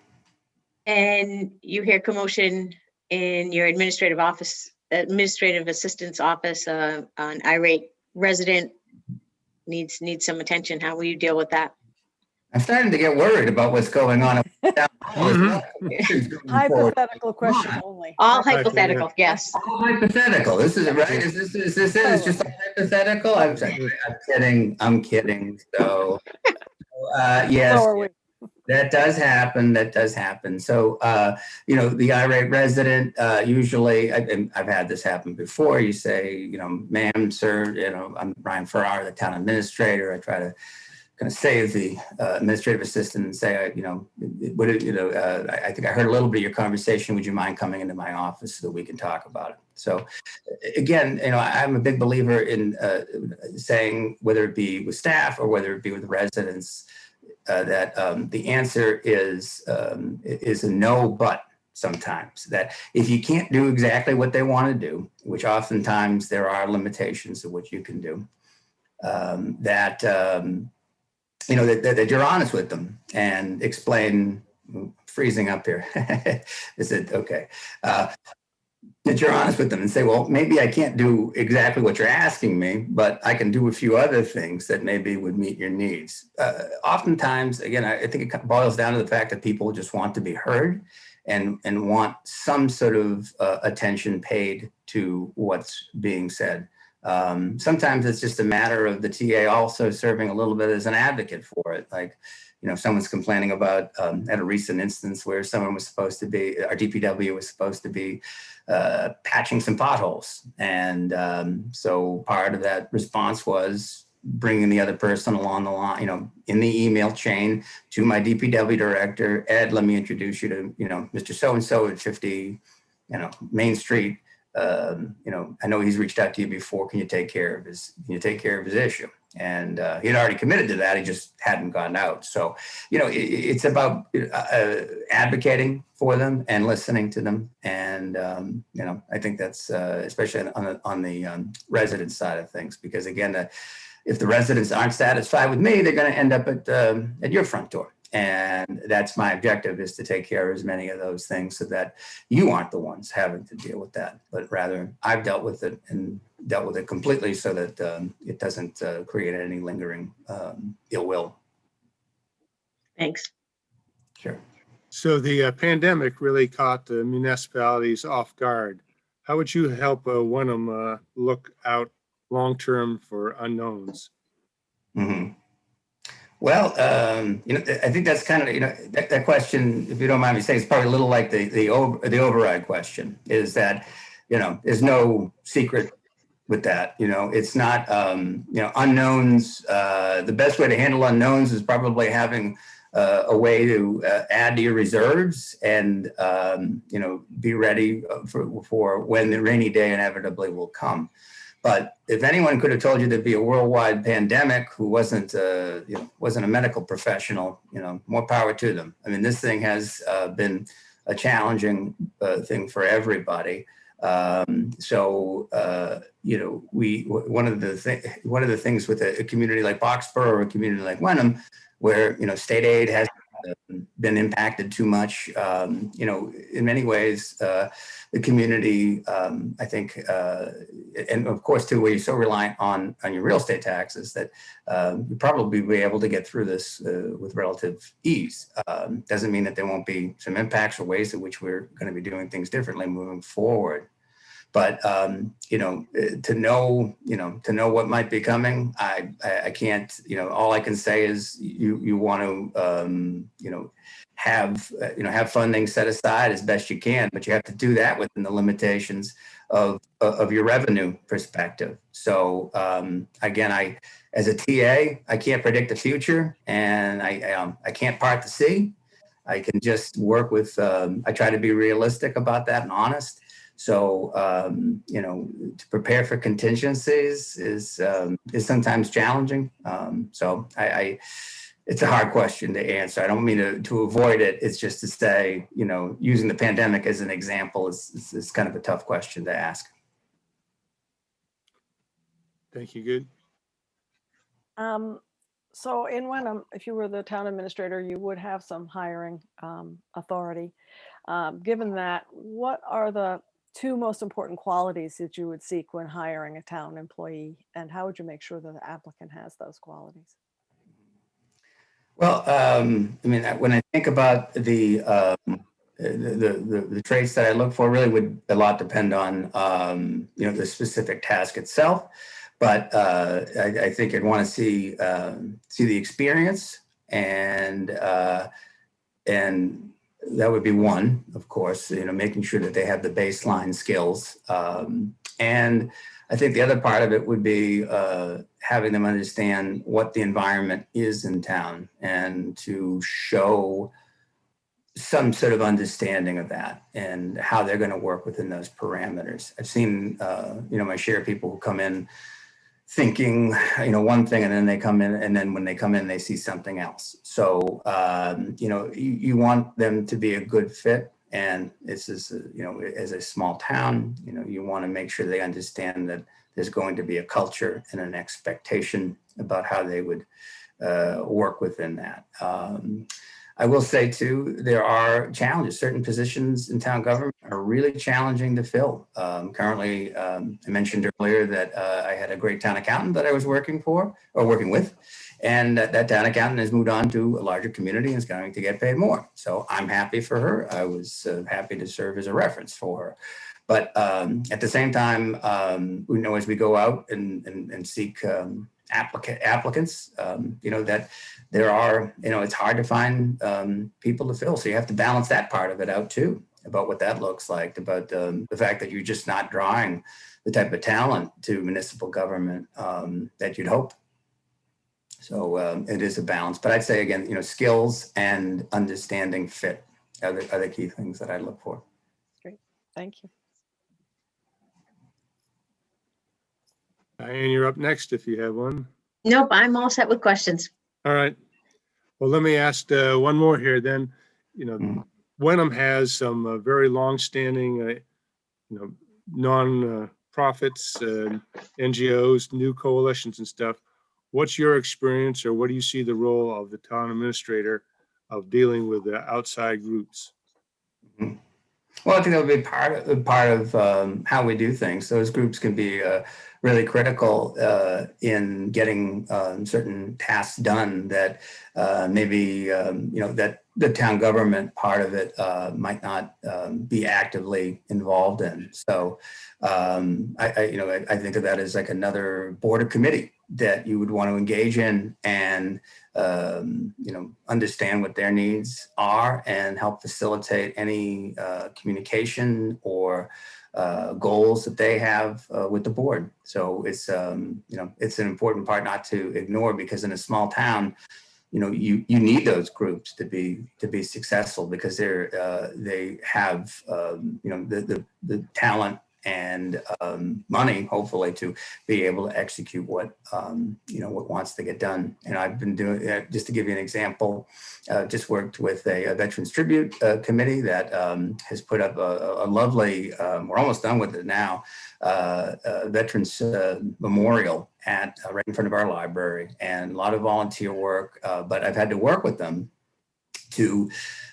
And you hear commotion in your administrative assistant's office, an irate resident needs some attention. How will you deal with that? I'm starting to get worried about what's going on. Hypothetical question only. All Hypothetical, hypothetical, yes. Hypothetical. This is right. Is this just a hypothetical? I'm kidding. I'm kidding. So, yes. So are we. That does happen. So, the irate resident, usually, I've had this happen before. You say, ma'am, sir, I'm Brian Farrar, the town administrator. I try to kind of save the administrative assistant and say, I think I heard a little bit of your conversation. Would you mind coming into my office so that we can talk about it? So again, I'm a big believer in saying, whether it be with staff or whether it be with residents, that the answer is a no, but sometimes that if you can't do exactly what they want to do, which oftentimes there are limitations of what you can do, that you're honest with them and explain. Freezing up here. Is it okay? That you're honest with them and say, well, maybe I can't do exactly what you're asking me, but I can do a few other things that maybe would meet your needs. Oftentimes, again, I think it boils down to the fact that people just want to be heard and want some sort of attention paid to what's being said. Sometimes it's just a matter of the TA also serving a little bit as an advocate for it. Like, someone's complaining about at a recent instance where someone was supposed to be, our DPW was supposed to be patching some potholes. And so part of that response was bringing the other person along the line, in the email chain to my DPW director, Ed, let me introduce you to, Mr. So-and-so at 50, Main Street. I know he's reached out to you before. Can you take care of his issue? And he had already committed to that. He just hadn't gone out. So, it's about advocating for them and listening to them. And, I think that's especially on the resident side of things, because again, if the residents aren't satisfied with me, they're going to end up at your front door. And that's my objective, is to take care of as many of those things so that you aren't the ones having to deal with that, but rather I've dealt with it completely so that it doesn't create any lingering ill will. Thanks. Sure. So the pandemic really caught the municipalities off guard. How would you help Wenham look out long-term for unknowns? Mm-hmm. Well, I think that's kind of, that question, if you don't mind me saying, is probably a little like the override question, is that, there's no secret with that. It's not, unknowns. The best way to handle unknowns is probably having a way to add to your reserves and, be ready for when the rainy day inevitably will come. But if anyone could have told you there'd be a worldwide pandemic who wasn't a medical professional, more power to them. I mean, this thing has been a challenging thing for everybody. You know, one of the things with a community like Boxborough or a community like Wenham, where, you know, state aid has been impacted too much. You know, in many ways, the community, I think, and of course, too, where you're so reliant on your real estate taxes that you probably be able to get through this with relative ease. Doesn't mean that there won't be some impacts or ways in which we're going to be doing things differently moving forward. But you know, to know what might be coming, I can't. You know, all I can say is you want to you know, have funding set aside as best you can, but you have to do that within the limitations of your revenue perspective. So again, as a TA, I can't predict the future, and I can't part the sea. I can just work with. I try to be realistic about that and honest. So, you know, to prepare for contingencies is sometimes challenging. So it's a hard question to answer. I don't mean to avoid it. It's just to say, you know, using the pandemic as an example is kind of a tough question to ask. Thank you. Good. So in Wenham, if you were the town administrator, you would have some hiring authority. Given that, what are the two most important qualities that you would seek when hiring a town employee, and how would you make sure that the applicant has those qualities? Well, I mean, when I think about the traits that I look for, really would a lot depend on you know, the specific task itself. But I think I'd want to see the experience, and that would be one, of course, you know, making sure that they have the baseline skills. And I think the other part of it would be having them understand what the environment is in town and to show some sort of understanding of that and how they're going to work within those parameters. I've seen, you know, my share of people who come in thinking, you know, one thing, and then they come in, and then when they come in, they see something else. So, you know, you want them to be a good fit. And this is, you know, as a small town, you know, you want to make sure they understand that there's going to be a culture and an expectation about how they would work within that. I will say too, there are challenges. Certain positions in town government are really challenging to fill. Currently, I mentioned earlier that I had a great town accountant that I was working with, and that town accountant has moved on to a larger community and is going to get paid more. So I'm happy for her. I was happy to serve as a reference for her. But at the same time, you know, as we go out and seek applicants, you know, that there are, you know, it's hard to find people to fill. So you have to balance that part of it out too, about what that looks like, about the fact that you're just not drawing the type of talent to municipal government that you'd hope. So it is a balance. But I'd say, again, you know, skills and understanding fit are the key things that I look for. Great, thank you. Diane, you're up next if you have one. Nope, I'm all set with questions. All right. Well, let me ask one more here then. You know, Wenham has some very long-standing, you know, non-profits, NGOs, new coalitions and stuff. What's your experience, or what do you see the role of the town administrator of dealing with the outside groups? Well, I think that would be part of how we do things. Those groups can be really critical in getting certain tasks done that maybe you know, that the town government part of it might not be actively involved in. So I think of that as like another board or committee that you would want to engage in and you know, understand what their needs are and help facilitate any communication or goals that they have with the board. So it's you know, it's an important part not to ignore, because in a small town, you know, you need those groups to be successful, because they have you know, the talent and money, hopefully, to be able to execute what what wants to get done. And I've been doing, just to give you an example, just worked with a Veterans Tribute Committee that has put up a lovely, we're almost done with it now, Veterans Memorial at right in front of our library, and a lot of volunteer work, but I've had to work with them to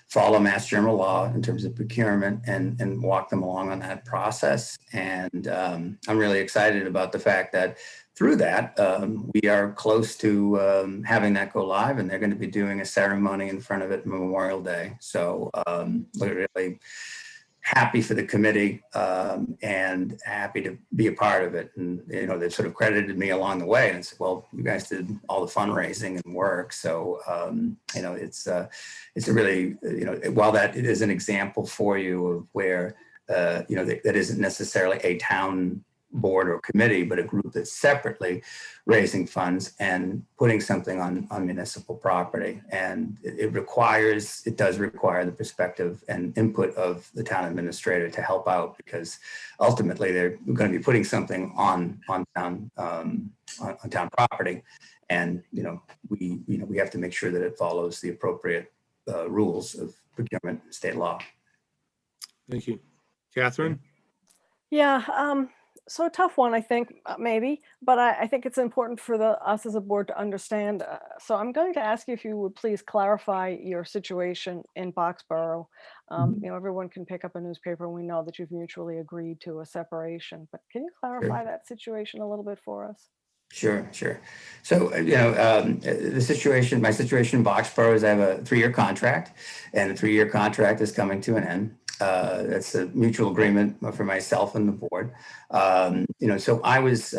follow Mass General Law in terms of procurement and walk them along on that process. And I'm really excited about the fact that through that, we are close to having that go live, and they're going to be doing a ceremony in front of it Memorial Day. So we're really happy for the committee and happy to be a part of it. And, they've sort of credited me along the way and said, well, you guys did all the fundraising and work. So, it's a really, while that it is an example for you of where, that isn't necessarily a town board or committee, but a group that's separately raising funds and putting something on municipal property. And it does require the perspective and input of the town administrator to help out, because ultimately they're going to be putting something on town property. And, we have to make sure that it follows the appropriate rules of procurement and state law. Thank you. Catherine? Yeah, so a tough one, I think, maybe, but I think it's important for us as a board to understand. So I'm going to ask you if you would please clarify your situation in Boxborough. Everyone can pick up a newspaper, and we know that you've mutually agreed to a separation, but can you clarify that situation a little bit for us? Sure. So, my situation in Boxborough is I have a 3-year contract, and the 3-year contract is coming to an end. That's a mutual agreement for myself and the board. So I was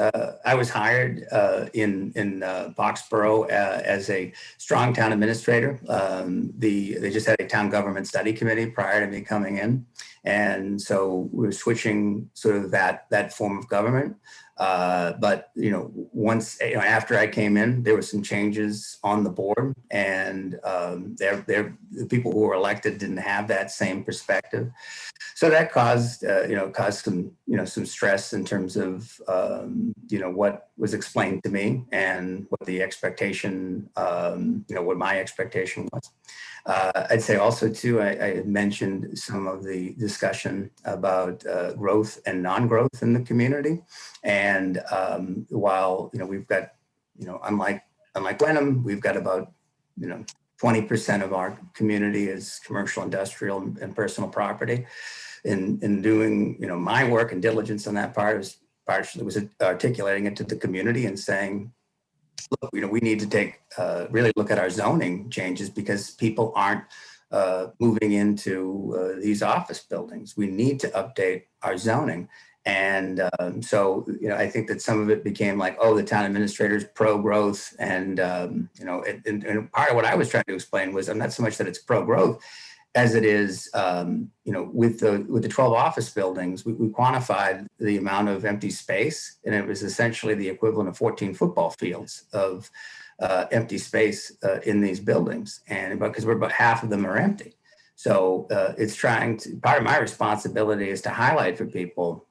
hired in Boxborough as a strong town administrator. They just had a town government study committee prior to me coming in, and so we're switching sort of that form of government. But once after I came in, there were some changes on the board, and the people who were elected didn't have that same perspective. So that caused some stress in terms of what was explained to me and what the expectation what my expectation was. I'd say also too, I had mentioned some of the discussion about growth and non-growth in the community. And while, we've got, unlike Wenham, we've got about, 20% of our community is commercial, industrial, and personal property. In doing, my work and diligence on that part was articulating it to the community and saying, look, we need to really look at our zoning changes, because people aren't moving into these office buildings. We need to update our zoning. And so, I think that some of it became like, oh, the town administrator's pro-growth. And, and part of what I was trying to explain was, I'm not so much that it's pro-growth as it is, with the 12 office buildings, we quantified the amount of empty space, and it was essentially the equivalent of 14 football fields of empty space in these buildings. And because about half of them are empty. So it's part of my responsibility is to highlight for people,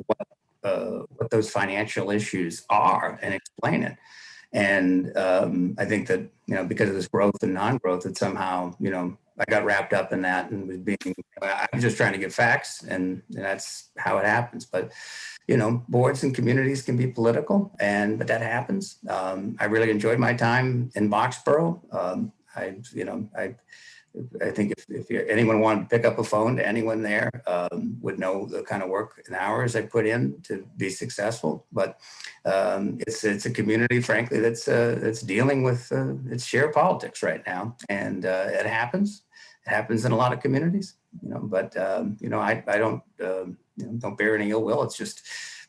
what those financial issues are and explain it. And I think that, because of this growth and non-growth, that somehow, I got wrapped up in that and I'm just trying to get facts, and that's how it happens. But, boards and communities can be political, but that happens. I really enjoyed my time in Boxborough. I think if anyone wanted to pick up a phone to anyone there, would know the kind of work and hours I put in to be successful. But it's a community, frankly, that's dealing with its share of politics right now, and it happens. It happens in a lot of communities, But I don't bear any ill will. It's just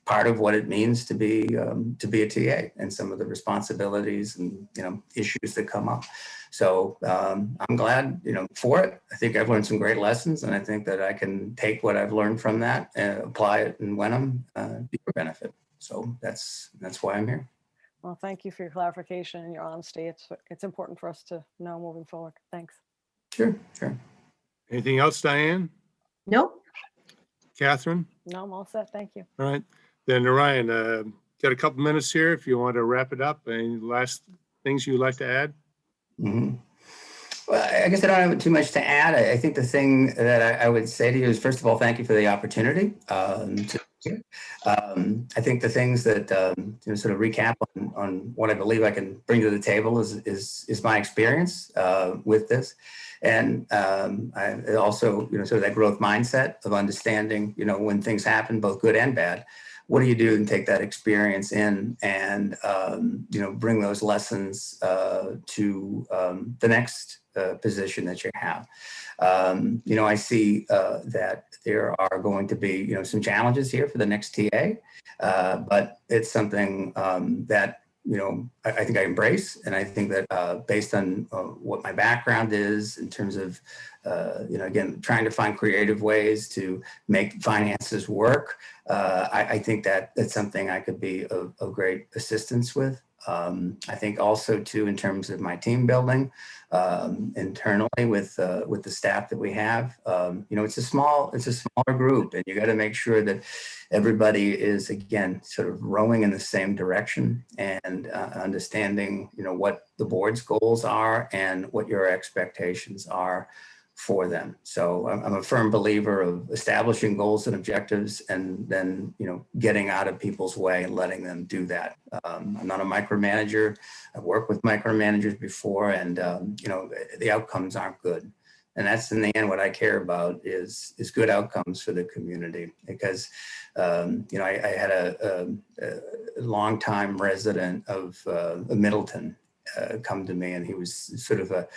part of what it means to be a TA, and some of the responsibilities and issues that come up. So I'm glad for it. I think I've learned some great lessons, and I think that I can take what I've learned from that and apply it in Wenham to your benefit. So that's why I'm here. Well, thank you for your clarification and your honesty. It's important for us to know moving forward. Thanks. Sure. Anything else, Diane? Nope. Catherine? No, I'm all set. Thank you. All right, then Ryan, got a couple minutes here if you want to wrap it up. Any last things you'd like to add? Mhm. Well, I guess I don't have too much to add. I think the thing that I would say to you is, first of all, thank you for the opportunity. I think the things that sort of recap on what I believe I can bring to the table is my experience with this, and I also sort of that growth mindset of understanding when things happen, both good and bad. What do you do and take that experience in and bring those lessons to the next position that you have. I see that there are going to be, some challenges here for the next TA, but it's something that, I think I embrace. And I think that based on what my background is in terms of, again, trying to find creative ways to make finances work, I think that that's something I could be of great assistance with. I think also too, in terms of my team building internally with the staff that we have, it's a smaller group, and you got to make sure that everybody is again sort of rowing in the same direction and understanding, what the board's goals are and what your expectations are for them. So I'm a firm believer of establishing goals and objectives and then, getting out of people's way and letting them do that. I'm not a micromanager. I've worked with micromanagers before and, the outcomes aren't good. And that's in the end, what I care about is good outcomes for the community because, I had a longtime resident of Middleton come to me, and he was sort of the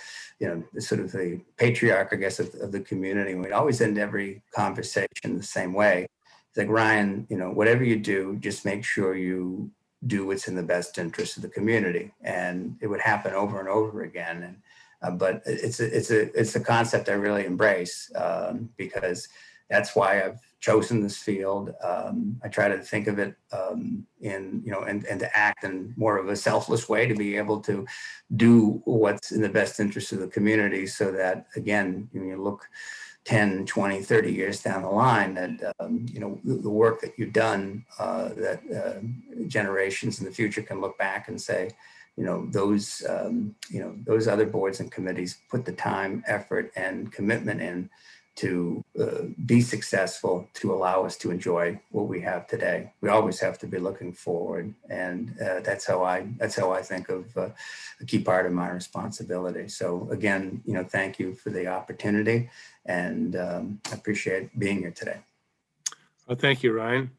patriarch, I guess, of the community. And we'd always end every conversation the same way. It's like, Ryan, whatever you do, just make sure you do what's in the best interest of the community. And it would happen over and over again. And but it's a concept I really embrace because that's why I've chosen this field. I try to think of it and to act in more of a selfless way to be able to do what's in the best interest of the community so that, again, when you look 10, 20, 30 years down the line, that, the work that you've done, that generations in the future can look back and say, those other boards and committees put the time, effort, and commitment in to be successful, to allow us to enjoy what we have today. We always have to be looking forward, and that's how I think of a key part of my responsibility. So again, thank you for the opportunity, and I appreciate being here today. Well, thank you, Ryan.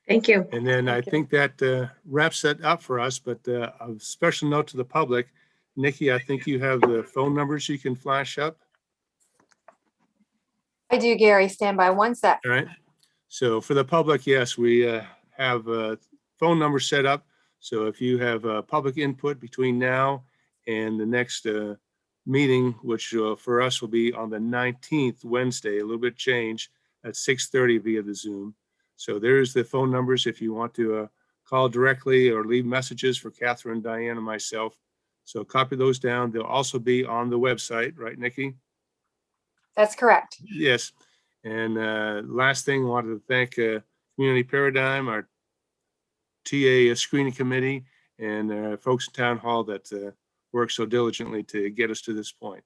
Thank you. And then I think that wraps that up for us, but a special note to the public. Nikki, I think you have the phone numbers you can flash up. I do, Gary. Stand by 1 sec. All right. So for the public, yes, we have a phone number set up. So if you have public input between now and the next meeting, which for us will be on the 19th, Wednesday, a little bit change at 6:30 via the Zoom. So there's the phone numbers if you want to call directly or leave messages for Catherine, Diane, and myself. So copy those down. They'll also be on the website, right, Nikki? That's correct. Yes. And last thing, wanted to thank Community Paradigm, our TA screening committee, and folks in Town Hall that worked so diligently to get us to this point.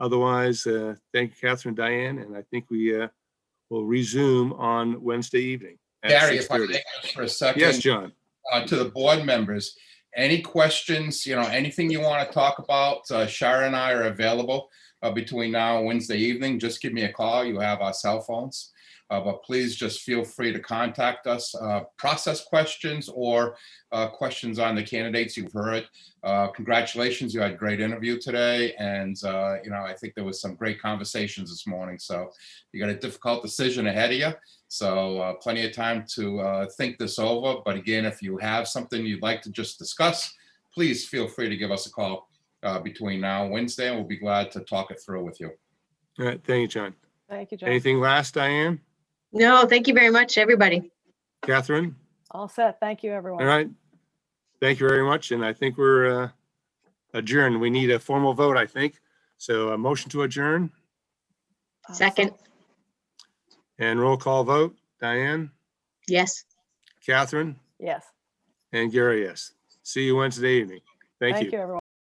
Otherwise, thank you, Catherine, Diane, and I think we will resume on Wednesday evening at Gary, if I 6:30. may just for a second. Yes, John. To the board members, any questions, anything you want to talk about, Shara and I are available between now and Wednesday evening. Just give me a call. You have our cell phones. But please just feel free to contact us, process questions or questions on the candidates you've heard. Congratulations, you had a great interview today. And, I think there was some great conversations this morning. So you got a difficult decision ahead of you. So plenty of time to think this over. But again, if you have something you'd like to just discuss, please feel free to give us a call between now and Wednesday, and we'll be glad to talk it through with you. All right. Thank you, John. Thank you, John. Anything last, Diane? No, thank you very much, everybody. Catherine? All set. Thank you, everyone. All right. Thank you very much. And I think we're adjourned. We need a formal vote, I think. So a motion to adjourn Second. and roll call vote. Diane, Yes. Catherine, Yes. and Gary, yes. See you Wednesday evening. Thank you. Thank you, everyone.